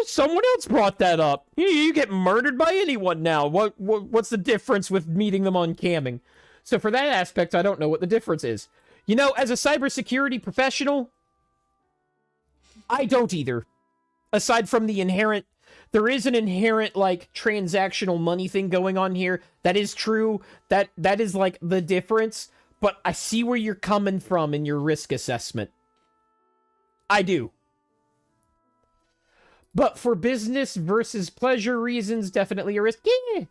Someone else brought that up. You get murdered by anyone now. What's the difference with meeting them on camming? So for that aspect, I don't know what the difference is. You know, as a cybersecurity professional, I don't either. Aside from the inherent, there is an inherent, like, transactional money thing going on here. That is true. That is, like, the difference. But I see where you're coming from in your risk assessment. I do. But for business versus pleasure reasons, definitely a risk. Yeah.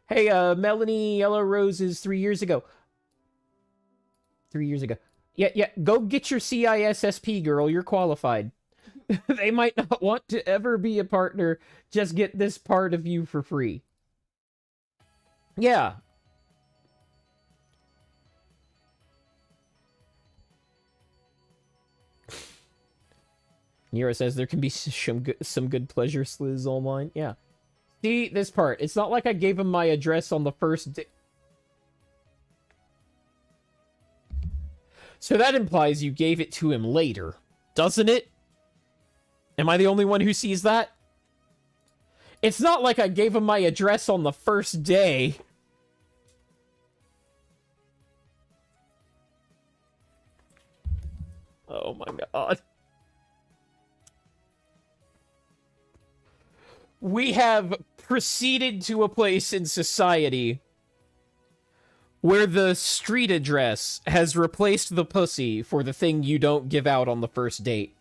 Hey, Melanie Yellow Roses 3 years ago. 3 years ago. Yeah, go get your CISSP, girl. You're qualified. They might not want to ever be a partner. Just get this part of you for free. Yeah. Nero says there can be some good pleasure sliz online. Yeah. See, this part. It's not like I gave him my address on the first day. So that implies you gave it to him later, doesn't it? Am I the only one who sees that? It's not like I gave him my address on the first day. Oh my god. We have proceeded to a place in society where the street address has replaced the pussy for the thing you don't give out on the first date.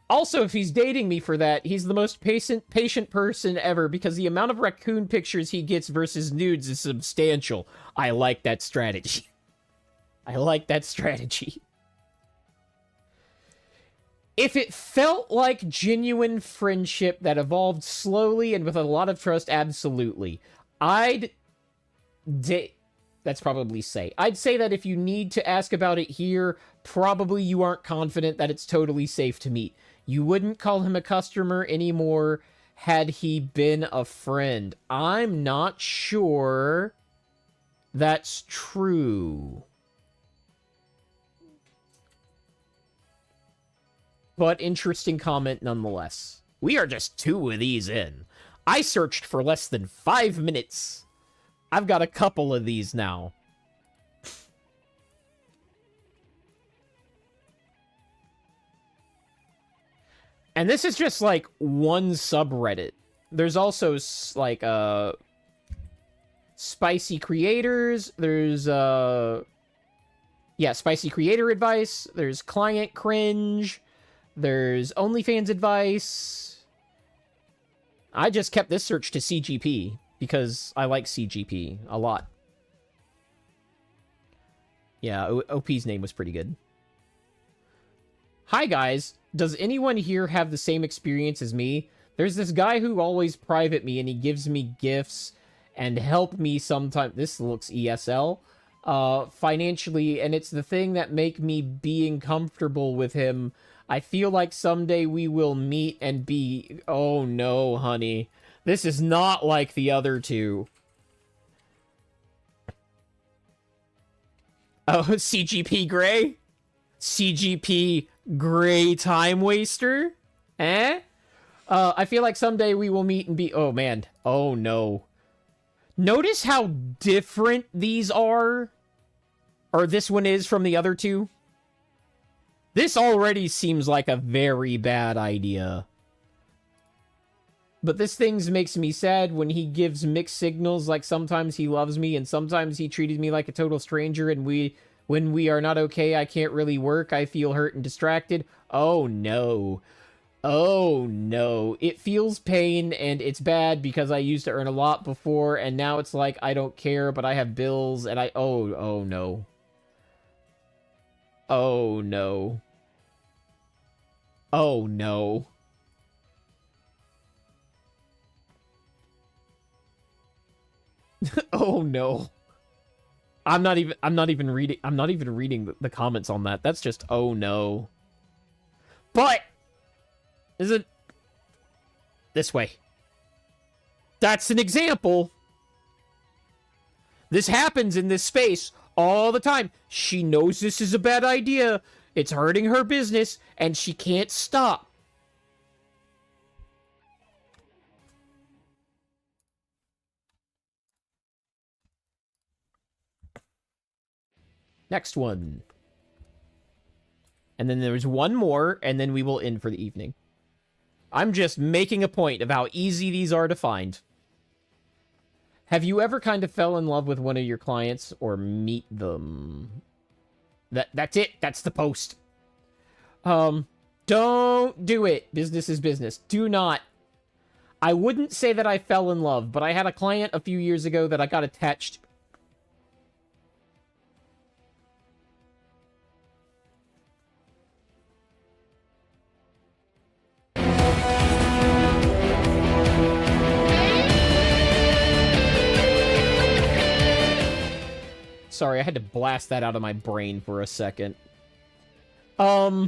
Also, if he's dating me for that, he's the most patient person ever because the amount of raccoon pictures he gets versus nudes is substantial. I like that strategy. I like that strategy. If it felt like genuine friendship that evolved slowly and with a lot of trust, absolutely. That's probably say. I'd say that if you need to ask about it here, probably you aren't confident that it's totally safe to meet. You wouldn't call him a customer anymore had he been a friend. I'm not sure that's true. But interesting comment nonetheless. We are just 2 of these in. I searched for less than 5 minutes. I've got a couple of these now. And this is just, like, one subreddit. There's also, like, spicy creators. There's, yeah, spicy creator advice. There's client cringe. There's OnlyFans advice. I just kept this search to CGP because I like CGP a lot. Yeah, OP's name was pretty good. Hi, guys. Does anyone here have the same experience as me? There's this guy who always private me, and he gives me gifts and help me sometimes. This looks ESL. Financially, and it's the thing that make me being comfortable with him. I feel like someday we will meet and be... Oh no, honey. This is not like the other two. Oh, CGP Gray? CGP Gray Time Waster? Eh? I feel like someday we will meet and be... Oh, man. Oh, no. Notice how different these are? Or this one is from the other two? This already seems like a very bad idea. But this thing makes me sad when he gives mixed signals, like sometimes he loves me and sometimes he treated me like a total stranger, and when we are not okay, I can't really work, I feel hurt and distracted. Oh no. Oh no. It feels pain and it's bad because I used to earn a lot before and now it's like I don't care, but I have bills and oh no. Oh no. Oh no. Oh no. I'm not even reading the comments on that. That's just oh no. But is it this way? That's an example. This happens in this space all the time. She knows this is a bad idea. It's hurting her business, and she can't stop. Next one. And then there's one more, and then we will end for the evening. I'm just making a point of how easy these are to find. Have you ever kind of fell in love with one of your clients or meet them? That's it. That's the post. Don't do it. Business is business. Do not. I wouldn't say that I fell in love, but I had a client a few years ago that I got attached to. Sorry, I had to blast that out of my brain for a second. I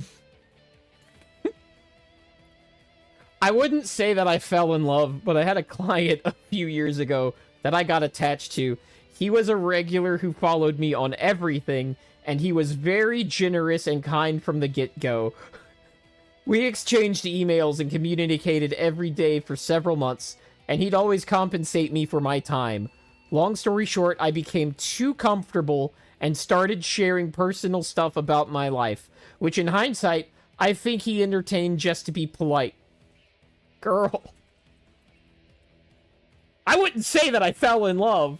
wouldn't say that I fell in love, but I had a client a few years ago that I got attached to. He was a regular who followed me on everything, and he was very generous and kind from the get-go. We exchanged emails and communicated every day for several months, and he'd always compensate me for my time. Long story short, I became too comfortable and started sharing personal stuff about my life, which in hindsight, I think he entertained just to be polite. Girl. I wouldn't say that I fell in love.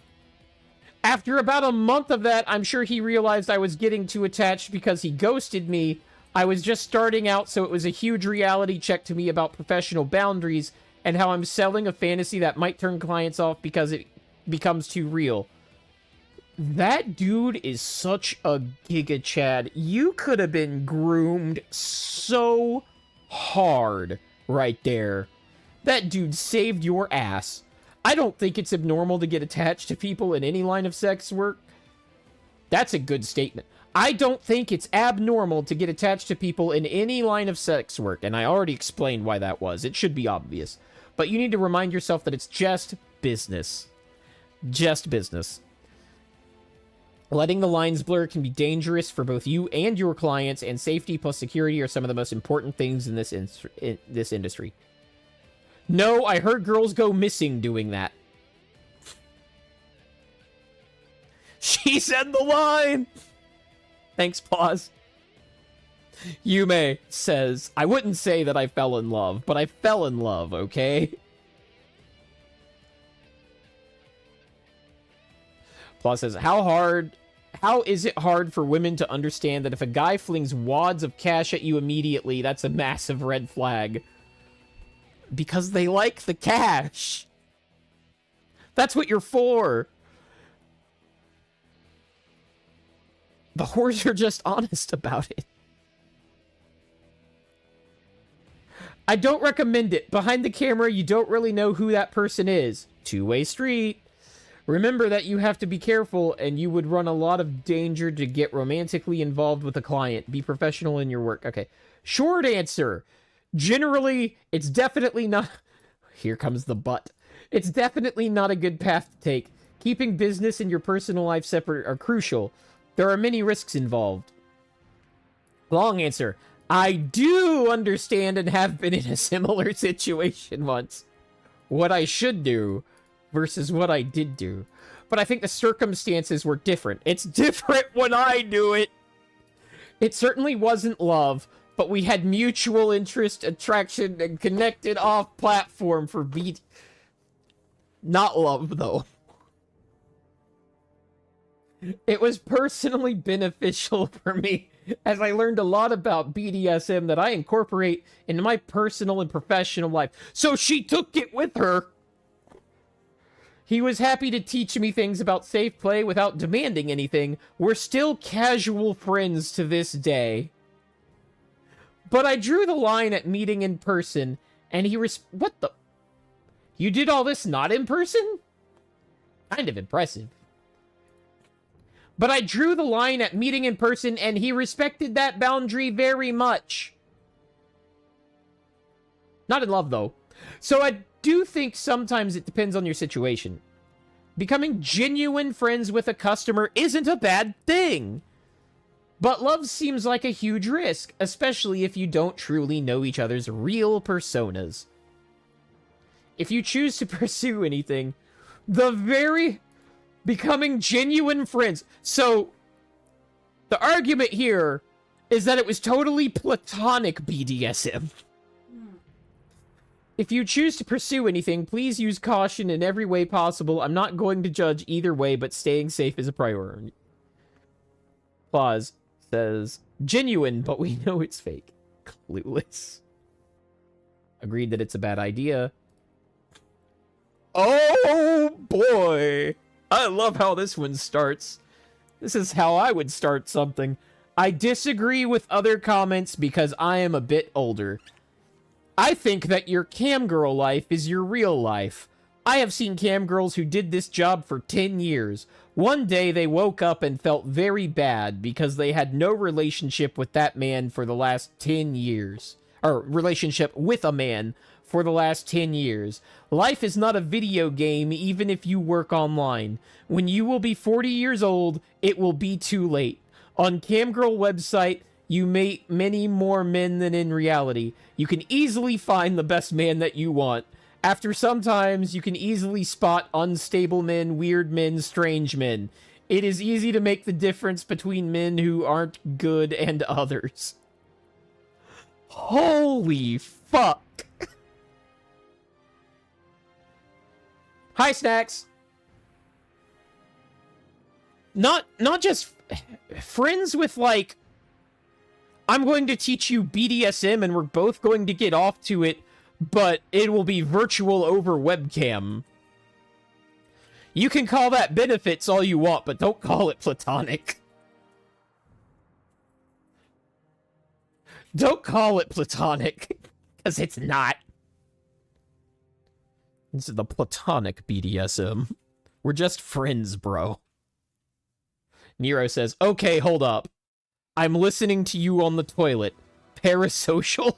After about a month of that, I'm sure he realized I was getting too attached because he ghosted me. I was just starting out, so it was a huge reality check to me about professional boundaries and how I'm selling a fantasy that might turn clients off because it becomes too real. That dude is such a giga chad. You could have been groomed so hard right there. That dude saved your ass. I don't think it's abnormal to get attached to people in any line of sex work. That's a good statement. I don't think it's abnormal to get attached to people in any line of sex work, and I already explained why that was. It should be obvious. But you need to remind yourself that it's just business. Just business. Letting the lines blur can be dangerous for both you and your clients, and safety plus security are some of the most important things in this industry. No, I heard girls go missing doing that. She said the line! Thanks, pause. Yume says, I wouldn't say that I fell in love, but I fell in love, okay? Plus says, how is it hard for women to understand that if a guy flings wads of cash at you immediately, that's a massive red flag? Because they like the cash. That's what you're for. The whores are just honest about it. I don't recommend it. Behind the camera, you don't really know who that person is. Two-way street. Remember that you have to be careful, and you would run a lot of danger to get romantically involved with a client. Be professional in your work. Okay. Short answer. Generally, it's definitely not... Here comes the but. It's definitely not a good path to take. Keeping business and your personal life separate are crucial. There are many risks involved. Long answer. I do understand and have been in a similar situation once. What I should do versus what I did do. But I think the circumstances were different. It's different when I do it. It certainly wasn't love, but we had mutual interest, attraction, and connected off-platform for beat. Not love, though. It was personally beneficial for me, as I learned a lot about BDSM that I incorporate into my personal and professional life. So she took it with her. He was happy to teach me things about safe play without demanding anything. We're still casual friends to this day. But I drew the line at meeting in person, and he what the? You did all this not in person? Kind of impressive. But I drew the line at meeting in person, and he respected that boundary very much. Not in love, though. So I do think sometimes it depends on your situation. Becoming genuine friends with a customer isn't a bad thing. But love seems like a huge risk, especially if you don't truly know each other's real personas. If you choose to pursue anything, becoming genuine friends. So, the argument here is that it was totally platonic BDSM. If you choose to pursue anything, please use caution in every way possible. I'm not going to judge either way, but staying safe is a priority. Pause says, genuine, but we know it's fake. Clueless. Agreed that it's a bad idea. Oh, boy. I love how this one starts. This is how I would start something. I disagree with other comments because I am a bit older. I think that your cam girl life is your real life. I have seen cam girls who did this job for 10 years. One day they woke up and felt very bad because they had no relationship with that man for the last 10 years. Or relationship with a man for the last 10 years. Life is not a video game even if you work online. When you will be 40 years old, it will be too late. On Camgirl website, you meet many more men than in reality. You can easily find the best man that you want. After sometimes, you can easily spot unstable men, weird men, strange men. It is easy to make the difference between men who aren't good and others. Holy fuck. Hi, Snacks. Not just friends with, like, I'm going to teach you BDSM and we're both going to get off to it, but it will be virtual over webcam. You can call that benefits all you want, but don't call it platonic. Don't call it platonic, because it's not. This is the platonic BDSM. We're just friends, bro. Nero says, okay, hold up. I'm listening to you on the toilet. Parasocial?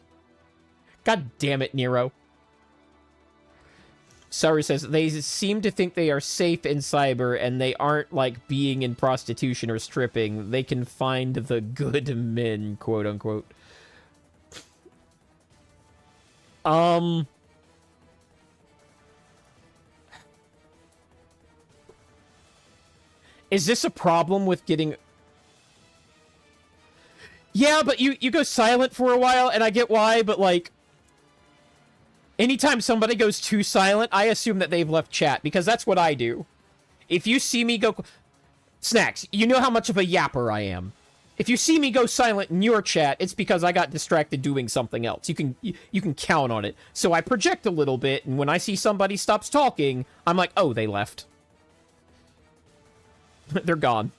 God damn it, Nero. Saru says, they seem to think they are safe in cyber and they aren't like being in prostitution or stripping. They can find the good men, quote unquote. Is this a problem with getting... Yeah, but you go silent for a while, and I get why, but, like... Anytime somebody goes too silent, I assume that they've left chat, because that's what I do. If you see me go... Snacks, you know how much of a yapper I am. If you see me go silent in your chat, it's because I got distracted doing something else. You can count on it. So I project a little bit, and when I see somebody stops talking, I'm like, oh, they left. They're gone.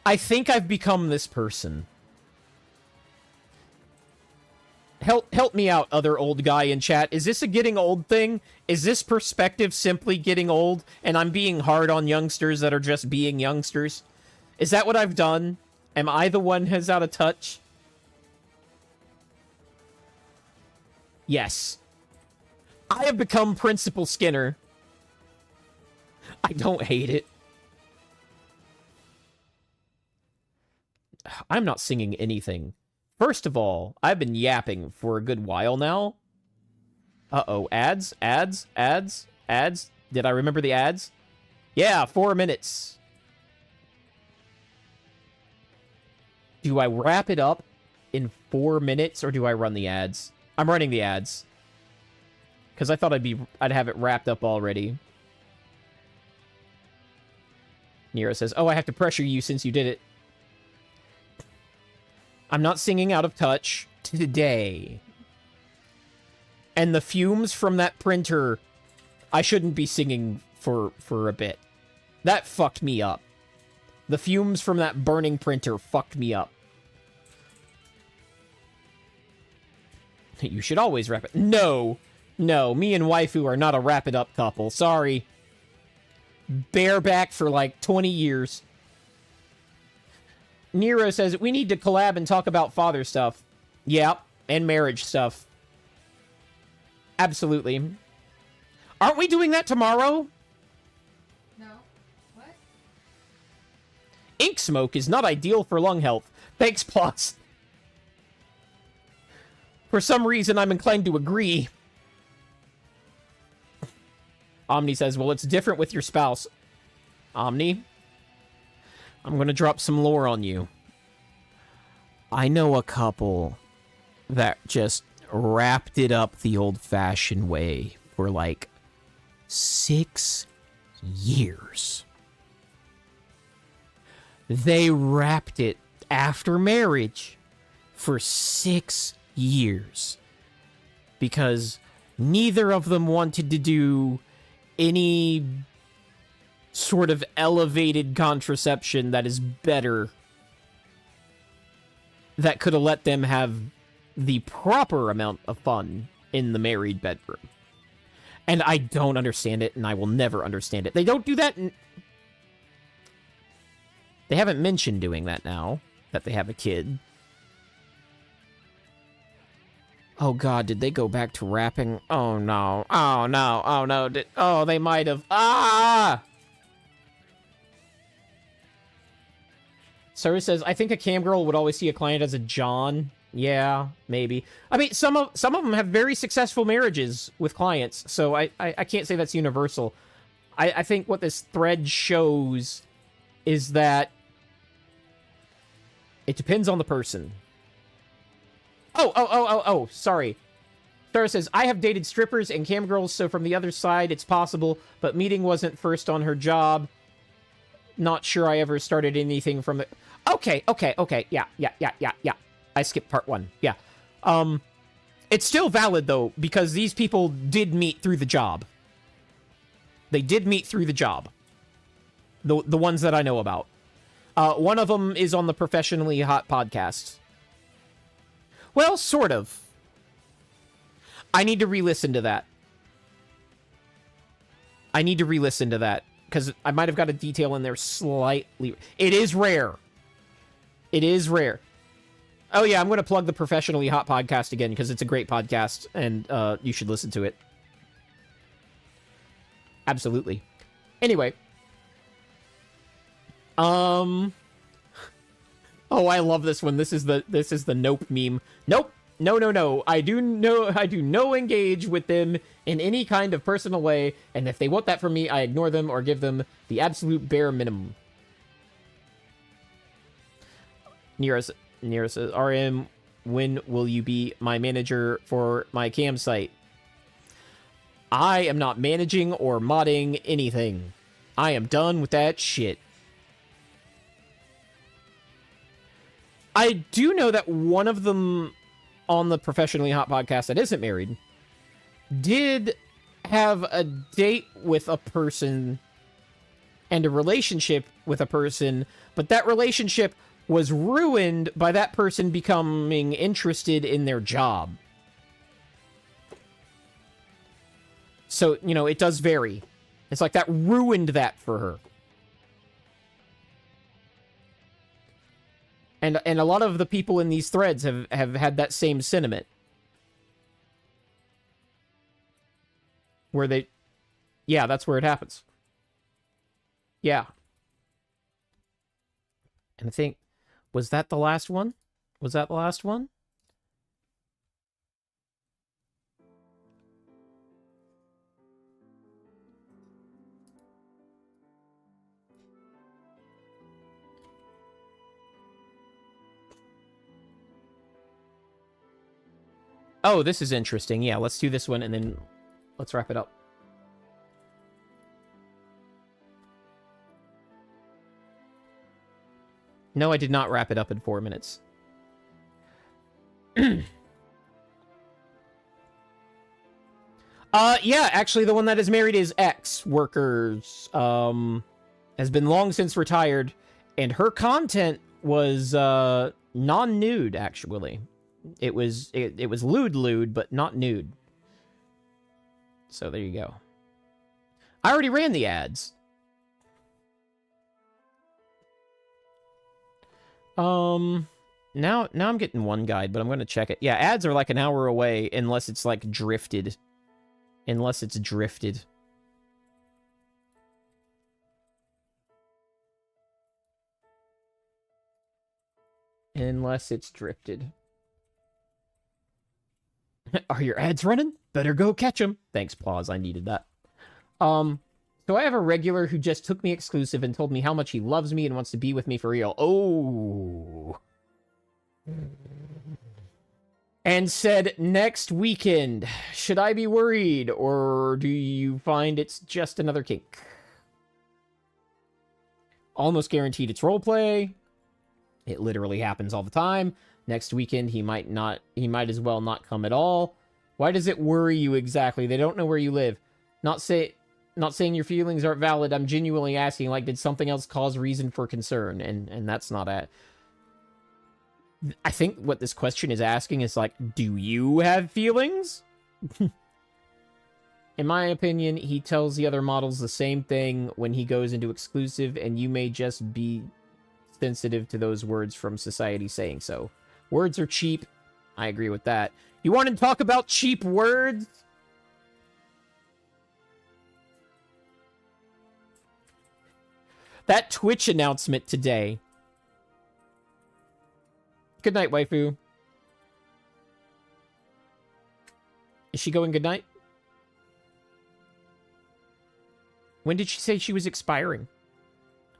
I think I've become this person. Help me out, other old guy in chat. Is this a getting old thing? Is this perspective simply getting old, and I'm being hard on youngsters that are just being youngsters? Is that what I've done? Am I the one who's out of touch? Yes. I have become Principal Skinner. I don't hate it. I'm not singing anything. First of all, I've been yapping for a good while now. Uh-oh, ads? Ads? Ads? Ads? Did I remember the ads? Yeah, 4 minutes. Do I wrap it up in 4 minutes, or do I run the ads? I'm running the ads. Because I thought I'd have it wrapped up already. Nero says, oh, I have to pressure you since you did it. I'm not singing out of touch today. And the fumes from that printer, I shouldn't be singing for a bit. That fucked me up. The fumes from that burning printer fucked me up. You should always wrap it. No. No, me and waifu are not a wrap-it-up couple. Sorry. Bareback for like 20 years. Nero says, we need to collab and talk about father stuff. Yeah, and marriage stuff. Absolutely. Aren't we doing that tomorrow?
No. What?
Ink smoke is not ideal for lung health. Thanks, Plus. For some reason, I'm inclined to agree. Omni says, well, it's different with your spouse. Omni? I'm gonna drop some lore on you. I know a couple that just wrapped it up the old-fashioned way for, like, 6 years. They wrapped it after marriage for 6 years. Because neither of them wanted to do any sort of elevated contraception that is better, that could have let them have the proper amount of fun in the married bedroom. And I don't understand it, and I will never understand it. They don't do that. They haven't mentioned doing that now that they have a kid. Oh god, did they go back to rapping? Oh no. Oh no. Oh no. Oh, they might have. Ah! Saru says, I think a cam girl would always see a client as a John. Yeah, maybe. I mean, some of them have very successful marriages with clients, so I can't say that's universal. I think what this thread shows is that it depends on the person. Oh, sorry. Sarah says, I have dated strippers and cam girls, so from the other side, it's possible, but meeting wasn't first on her job. Not sure I ever started anything from it. Okay. Yeah. I skipped part 1. Yeah. It's still valid, though, because these people did meet through the job. They did meet through the job. The ones that I know about. One of them is on the Professionally Hot podcast. Well, sort of. I need to re-listen to that. Because I might have got a detail in there slightly. It is rare. Oh yeah, I'm going to plug the Professionally Hot podcast again, because it's a great podcast, and you should listen to it. Absolutely. Anyway. Oh, I love this one. This is the nope meme. Nope. No. I do no engage with them in any kind of personal way, and if they want that from me, I ignore them or give them the absolute bare minimum. Nira says, RM, when will you be my manager for my campsite? I am not managing or modding anything. I am done with that shit. I do know that one of them on the Professionally Hot podcast that isn't married did have a date with a person and a relationship with a person, but that relationship was ruined by that person becoming interested in their job. So, you know, it does vary. It's like that ruined that for her. And a lot of the people in these threads have had that same sentiment. Where they... Yeah, that's where it happens. Yeah. And I think... Was that the last one? Was that the last one? Oh, this is interesting. Yeah, let's do this one and then let's wrap it up. No, I did not wrap it up in 4 minutes. Yeah, actually the one that is married is ex-workers. Has been long since retired, and her content was non-nude, actually. It was lewd, but not nude. So there you go. I already ran the ads. Now I'm getting one guide, but I'm going to check it. Yeah, ads are like an hour away unless it's like drifted. Unless it's drifted. Unless it's drifted. Are your ads running? Better go catch them. Thanks, Paws. I needed that. So I have a regular who just took me exclusive and told me how much he loves me and wants to be with me for real. Oh. And said, next weekend. Should I be worried, or do you find it's just another kink? Almost guaranteed it's roleplay. It literally happens all the time. Next weekend, he might as well not come at all. Why does it worry you exactly? They don't know where you live. Not saying your feelings aren't valid. I'm genuinely asking, like, did something else cause reason for concern? And that's not a... I think what this question is asking is, like, do you have feelings? In my opinion, he tells the other models the same thing when he goes into exclusive, and you may just be sensitive to those words from society saying so. Words are cheap. I agree with that. You want to talk about cheap words? That Twitch announcement today. Good night, waifu. Is she going good night? When did she say she was expiring?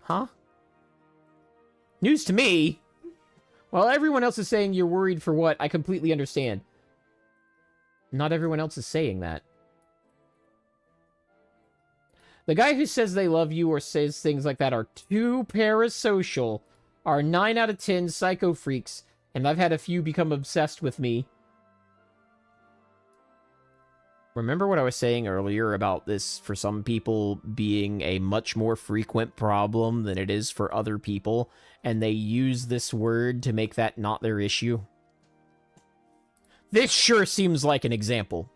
Huh? News to me. While everyone else is saying you're worried for what, I completely understand. Not everyone else is saying that. The guy who says they love you or says things like that are too parasocial, are 9 out of 10 psycho freaks, and I've had a few become obsessed with me. Remember what I was saying earlier about this for some people being a much more frequent problem than it is for other people, and they use this word to make that not their issue? This sure seems like an example.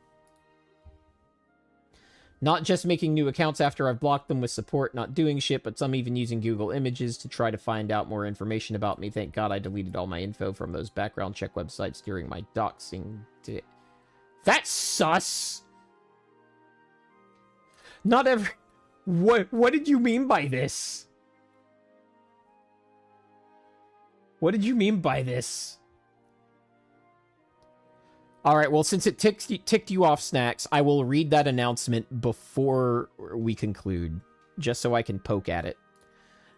Not just making new accounts after I've blocked them with support, not doing shit, but some even using Google Images to try to find out more information about me. Thank God I deleted all my info from those background check websites during my doxing. That's sus! Not every... What did you mean by this? What did you mean by this? Alright, well, since it ticked you off, Snacks, I will read that announcement before we conclude, just so I can poke at it.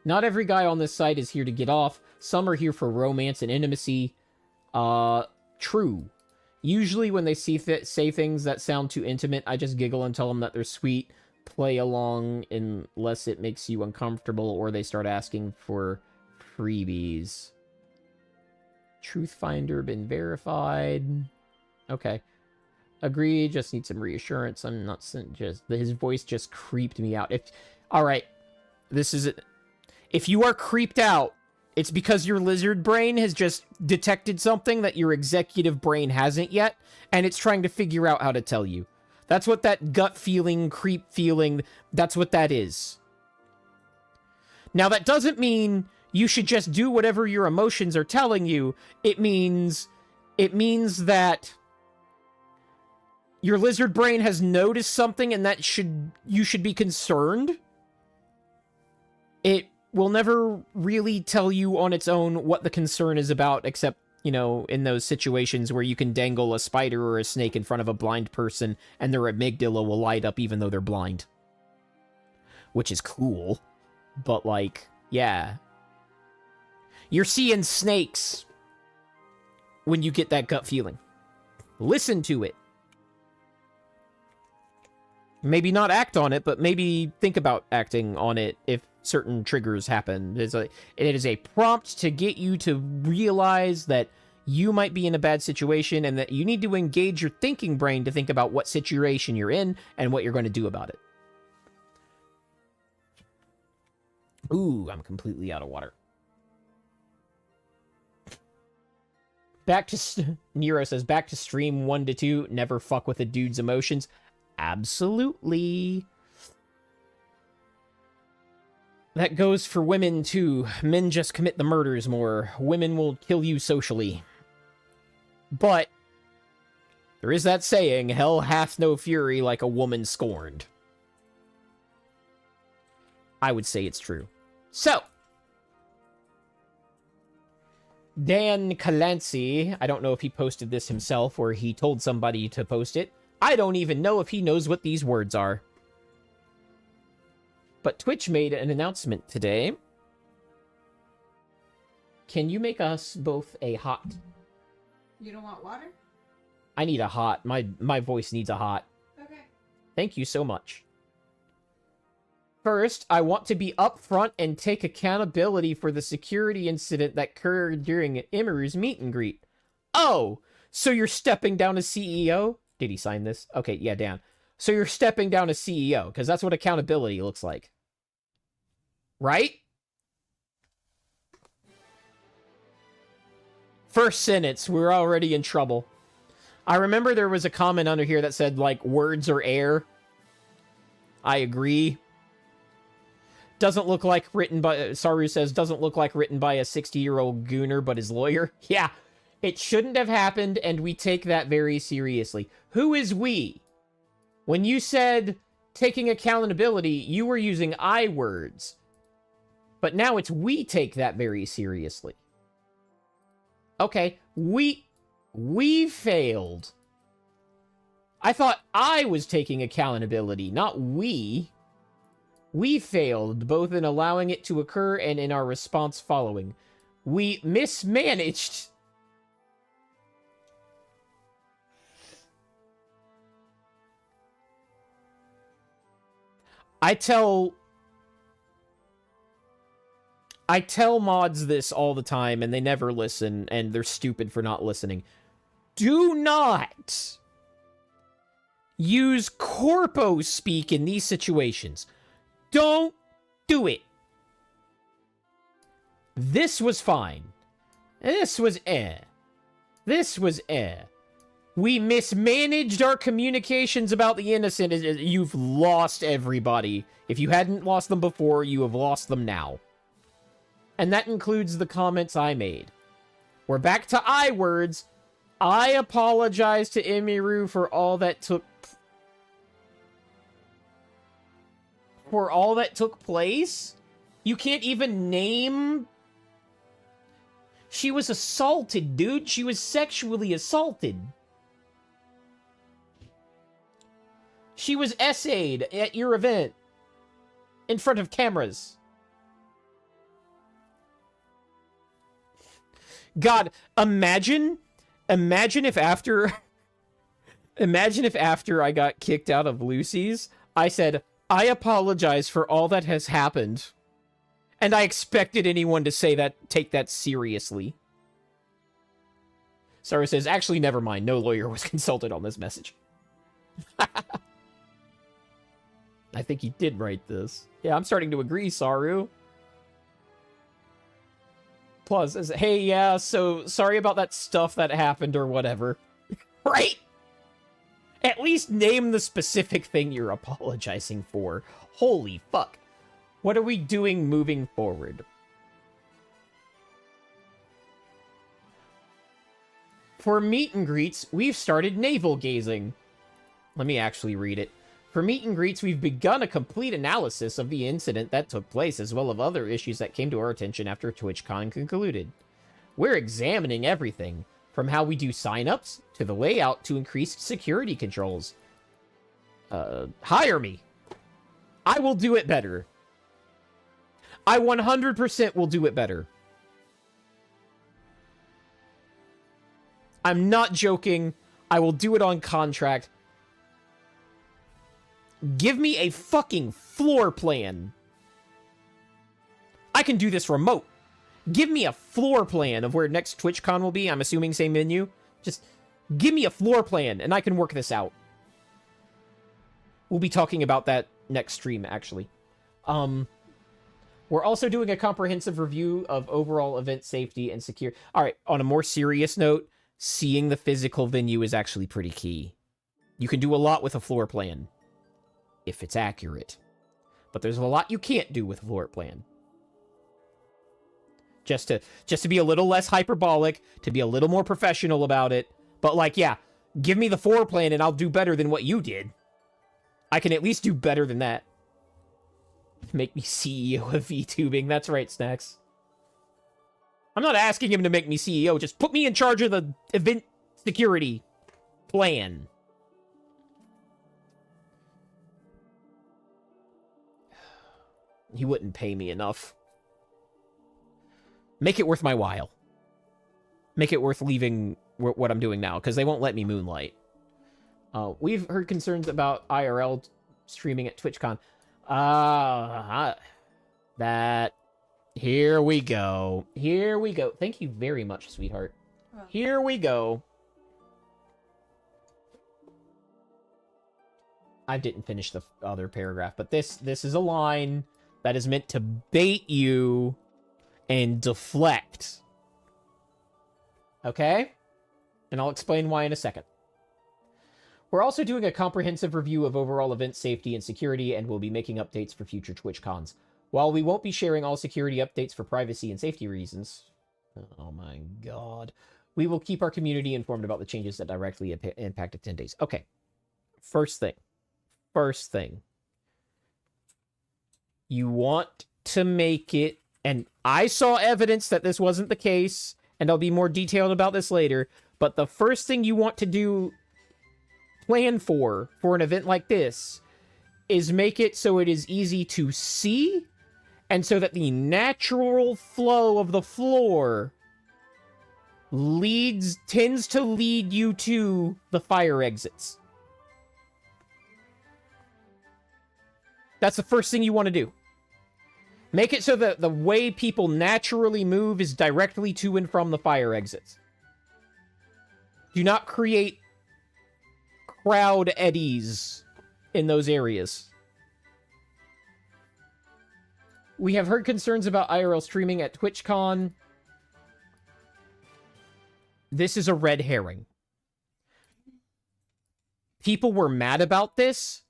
Not every guy on this site is here to get off. Some are here for romance and intimacy. True. Usually when they say things that sound too intimate, I just giggle and tell them that they're sweet. Play along unless it makes you uncomfortable or they start asking for freebies. Truth Finder been verified. Okay. Agree, just need some reassurance. I'm not just... His voice just creeped me out. Alright. This is it. If you are creeped out, it's because your lizard brain has just detected something that your executive brain hasn't yet, and it's trying to figure out how to tell you. That's what that gut feeling, creep feeling, that's what that is. Now, that doesn't mean you should just do whatever your emotions are telling you. It means that your lizard brain has noticed something and that you should be concerned. It will never really tell you on its own what the concern is about, except, you know, in those situations where you can dangle a spider or a snake in front of a blind person and their amygdala will light up even though they're blind. Which is cool. But, like, yeah. You're seeing snakes when you get that gut feeling. Listen to it. Maybe not act on it, but maybe think about acting on it if certain triggers happen. It is a prompt to get you to realize that you might be in a bad situation and that you need to engage your thinking brain to think about what situation you're in and what you're going to do about it. Ooh, I'm completely out of water. Back to... Nero says, back to stream 1 to 2. Never fuck with a dude's emotions. Absolutely. That goes for women, too. Men just commit the murders more. Women will kill you socially. But there is that saying, hell hath no fury like a woman scorned. I would say it's true. So, Dan Calancy, I don't know if he posted this himself or he told somebody to post it. I don't even know if he knows what these words are. But Twitch made an announcement today. Can you make us both a hot?
You don't want water?
I need a hot. My voice needs a hot.
Okay.
Thank you so much. First, I want to be upfront and take accountability for the security incident that occurred during Imru's meet and greet. Oh, so you're stepping down as CEO? Did he sign this? Okay, yeah, Dan. So you're stepping down as CEO, because that's what accountability looks like. Right? First sentence, we're already in trouble. I remember there was a comment under here that said, like, words are air. I agree. Doesn't look like written by... Saru says, doesn't look like written by a 60-year-old gooner, but his lawyer. Yeah, it shouldn't have happened, and we take that very seriously. Who is we? When you said taking accountability, you were using I words. But now it's we take that very seriously. Okay, we failed. I thought I was taking accountability, not we. We failed, both in allowing it to occur and in our response following. We mismanaged. I tell mods this all the time, and they never listen, and they're stupid for not listening. Do not use corpo speak in these situations. Don't do it. This was fine. This was This was We mismanaged our communications about the innocent. You've lost everybody. If you hadn't lost them before, you have lost them now. And that includes the comments I made. We're back to I words. I apologize to Emiru for all that took place. You can't even name. She was assaulted, dude. She was sexually assaulted. She was essayed at your event in front of cameras. God, imagine if after I got kicked out of Lucy's, I said, I apologize for all that has happened. And I expected anyone to say that, take that seriously. Sarah says, actually, never mind. No lawyer was consulted on this message. I think he did write this. Yeah, I'm starting to agree, Saru. Plus, says, hey, yeah, so sorry about that stuff that happened or whatever. Right? At least name the specific thing you're apologizing for. Holy fuck. What are we doing moving forward? For meet and greets, we've started navel gazing. Let me actually read it. For meet and greets, we've begun a complete analysis of the incident that took place, as well as other issues that came to our attention after TwitchCon concluded. We're examining everything, from how we do signups, to the layout, to increased security controls. Hire me. I will do it better. I 100% will do it better. I'm not joking. I will do it on contract. Give me a fucking floor plan. I can do this remote. Give me a floor plan of where next TwitchCon will be. I'm assuming same menu. Just give me a floor plan and I can work this out. We'll be talking about that next stream, actually. We're also doing a comprehensive review of overall event safety and security. All right, on a more serious note, seeing the physical venue is actually pretty key. You can do a lot with a floor plan, if it's accurate. But there's a lot you can't do with a floor plan. Just to be a little less hyperbolic, to be a little more professional about it. But like, yeah, give me the floor plan and I'll do better than what you did. I can at least do better than that. Make me CEO of VTubing. That's right, Snacks. I'm not asking him to make me CEO. Just put me in charge of the event security plan. He wouldn't pay me enough. Make it worth my while. Make it worth leaving what I'm doing now, because they won't let me moonlight. We've heard concerns about IRL streaming at TwitchCon. That... Here we go. Here we go. Thank you very much, sweetheart. Oh. Here we go. I didn't finish the other paragraph, but this is a line that is meant to bait you and deflect. Okay? And I'll explain why in a second. We're also doing a comprehensive review of overall event safety and security, and we'll be making updates for future TwitchCons. While we won't be sharing all security updates for privacy and safety reasons, oh my god, we will keep our community informed about the changes that directly impact attendees. Okay, first thing. You want to make it, and I saw evidence that this wasn't the case, and I'll be more detailed about this later, but the first thing you want to do, plan for an event like this, is make it so it is easy to see, and so that the natural flow of the floor tends to lead you to the fire exits. That's the first thing you want to do. Make it so that the way people naturally move is directly to and from the fire exits. Do not create crowd eddies in those areas. We have heard concerns about IRL streaming at TwitchCon. This is a red herring. People were mad about this.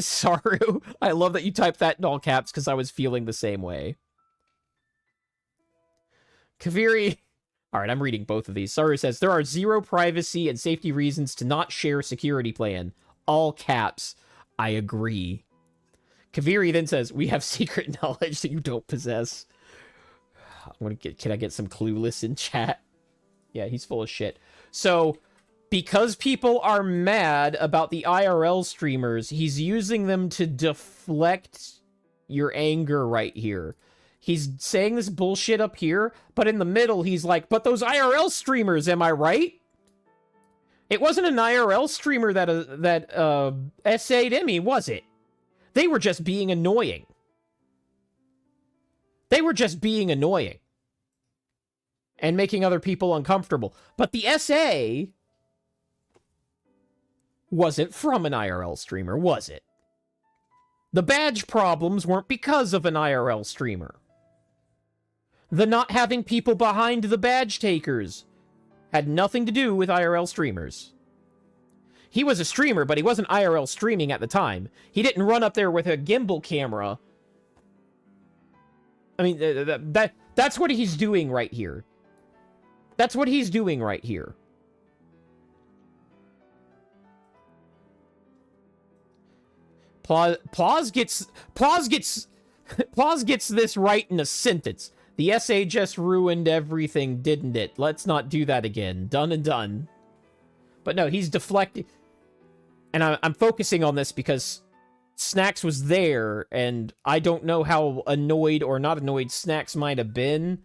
Saru, I love that you typed that in all caps because I was feeling the same way. Kaviri... Alright, I'm reading both of these. Saru says, there are zero privacy and safety reasons to not share security plan. All caps. I agree. Kaviri then says, we have secret knowledge that you don't possess. Can I get some clueless in chat? Yeah, he's full of shit. So, because people are mad about the IRL streamers, he's using them to deflect your anger right here. He's saying this bullshit up here, but in the middle, he's like, but those IRL streamers, am I right? It wasn't an IRL streamer that essayed Emmy, was it? They were just being annoying. They were just being annoying. And making other people uncomfortable. But the SA wasn't from an IRL streamer, was it? The badge problems weren't because of an IRL streamer. The not having people behind the badge takers had nothing to do with IRL streamers. He was a streamer, but he wasn't IRL streaming at the time. He didn't run up there with a gimbal camera. I mean, that's what he's doing right here. That's what he's doing right here. Plaz gets this right in a sentence. The SA just ruined everything, didn't it? Let's not do that again. Done and done. But no, he's deflecting. And I'm focusing on this because Snacks was there, and I don't know how annoyed or not annoyed Snacks might have been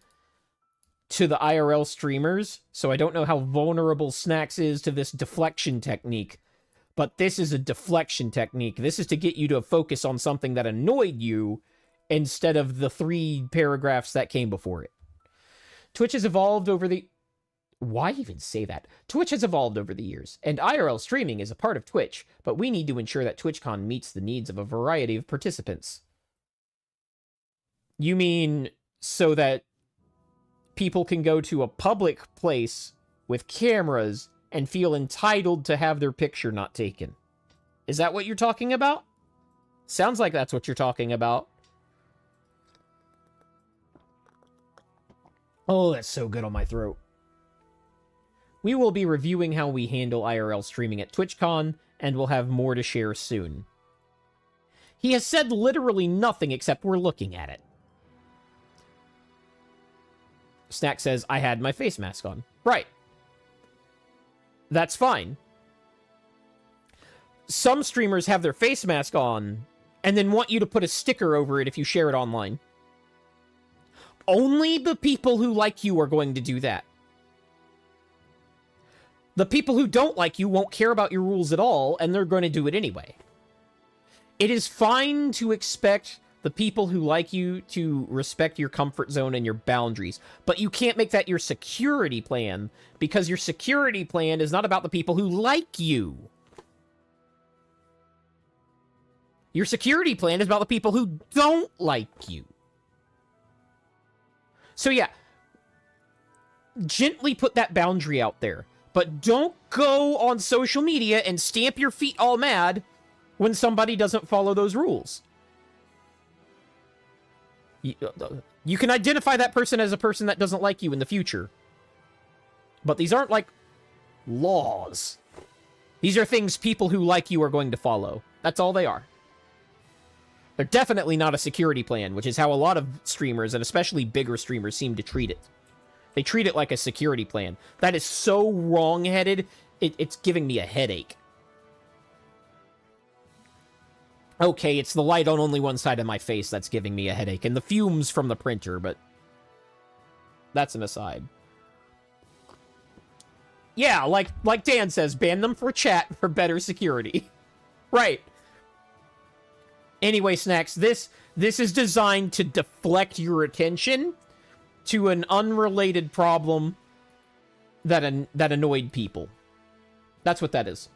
to the IRL streamers, so I don't know how vulnerable Snacks is to this deflection technique. But this is a deflection technique. This is to get you to focus on something that annoyed you instead of the 3 paragraphs that came before it. Twitch has evolved over the... Why even say that? Twitch has evolved over the years, and IRL streaming is a part of Twitch, but we need to ensure that TwitchCon meets the needs of a variety of participants. You mean so that people can go to a public place with cameras and feel entitled to have their picture not taken? Is that what you're talking about? Sounds like that's what you're talking about. Oh, that's so good on my throat. We will be reviewing how we handle IRL streaming at TwitchCon, and we'll have more to share soon. He has said literally nothing except we're looking at it. Snack says, I had my face mask on. Right. That's fine. Some streamers have their face mask on, and then want you to put a sticker over it if you share it online. Only the people who like you are going to do that. The people who don't like you won't care about your rules at all, and they're going to do it anyway. It is fine to expect the people who like you to respect your comfort zone and your boundaries, but you can't make that your security plan, because your security plan is not about the people who like you. Your security plan is about the people who don't like you. So yeah, gently put that boundary out there. But don't go on social media and stamp your feet all mad when somebody doesn't follow those rules. You can identify that person as a person that doesn't like you in the future. But these aren't, like, laws. These are things people who like you are going to follow. That's all they are. They're definitely not a security plan, which is how a lot of streamers, and especially bigger streamers, seem to treat it. They treat it like a security plan. That is so wrong-headed, it's giving me a headache. Okay, it's the light on only one side of my face that's giving me a headache, and the fumes from the printer, but that's an aside. Yeah, like Dan says, ban them for chat for better security. Right. Anyway, Snacks, this is designed to deflect your attention to an unrelated problem that annoyed people. That's what that is.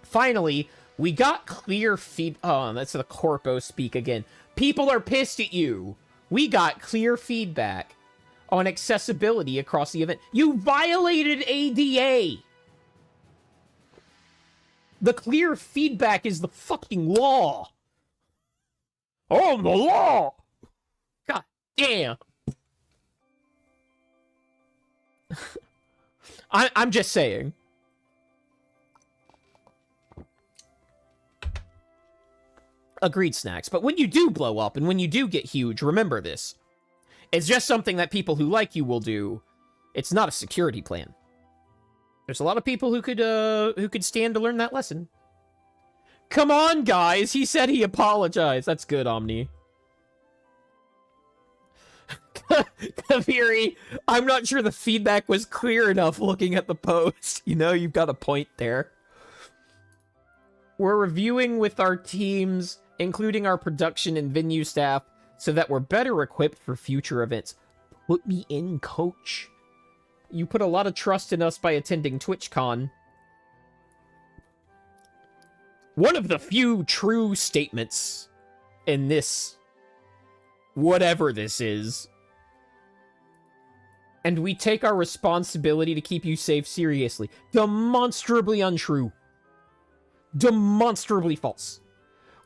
Finally, we got clear feed... Oh, that's the corpo speak again. People are pissed at you. We got clear feedback on accessibility across the event. You violated ADA. The clear feedback is the fucking law. Oh, the law. God damn. I'm just saying. Agreed, Snacks. But when you do blow up and when you do get huge, remember this. It's just something that people who like you will do. It's not a security plan. There's a lot of people who could stand to learn that lesson. Come on, guys. He said he apologized. That's good, Omni. Kaviri, I'm not sure the feedback was clear enough looking at the post. You know, you've got a point there. We're reviewing with our teams, including our production and venue staff, so that we're better equipped for future events. Put me in, coach. You put a lot of trust in us by attending TwitchCon. One of the few true statements in this, whatever this is. And we take our responsibility to keep you safe seriously. Demonstrably untrue. Demonstrably false.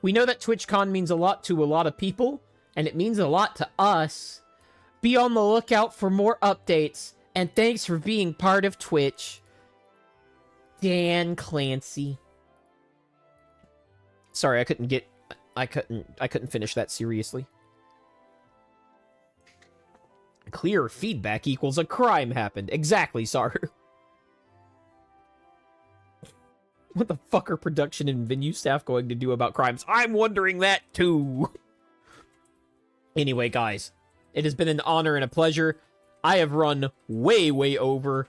We know that TwitchCon means a lot to a lot of people, and it means a lot to us. Be on the lookout for more updates, and thanks for being part of Twitch. Dan Clancy. Sorry, I couldn't finish that seriously. Clear feedback equals a crime happened. Exactly, Sar. What the fuck are production and venue staff going to do about crimes? I'm wondering that too. Anyway, guys, it has been an honor and a pleasure. I have run way, way over.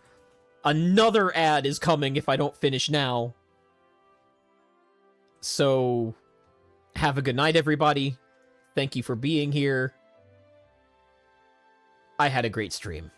Another ad is coming if I don't finish now. So, have a good night, everybody. Thank you for being here. I had a great stream.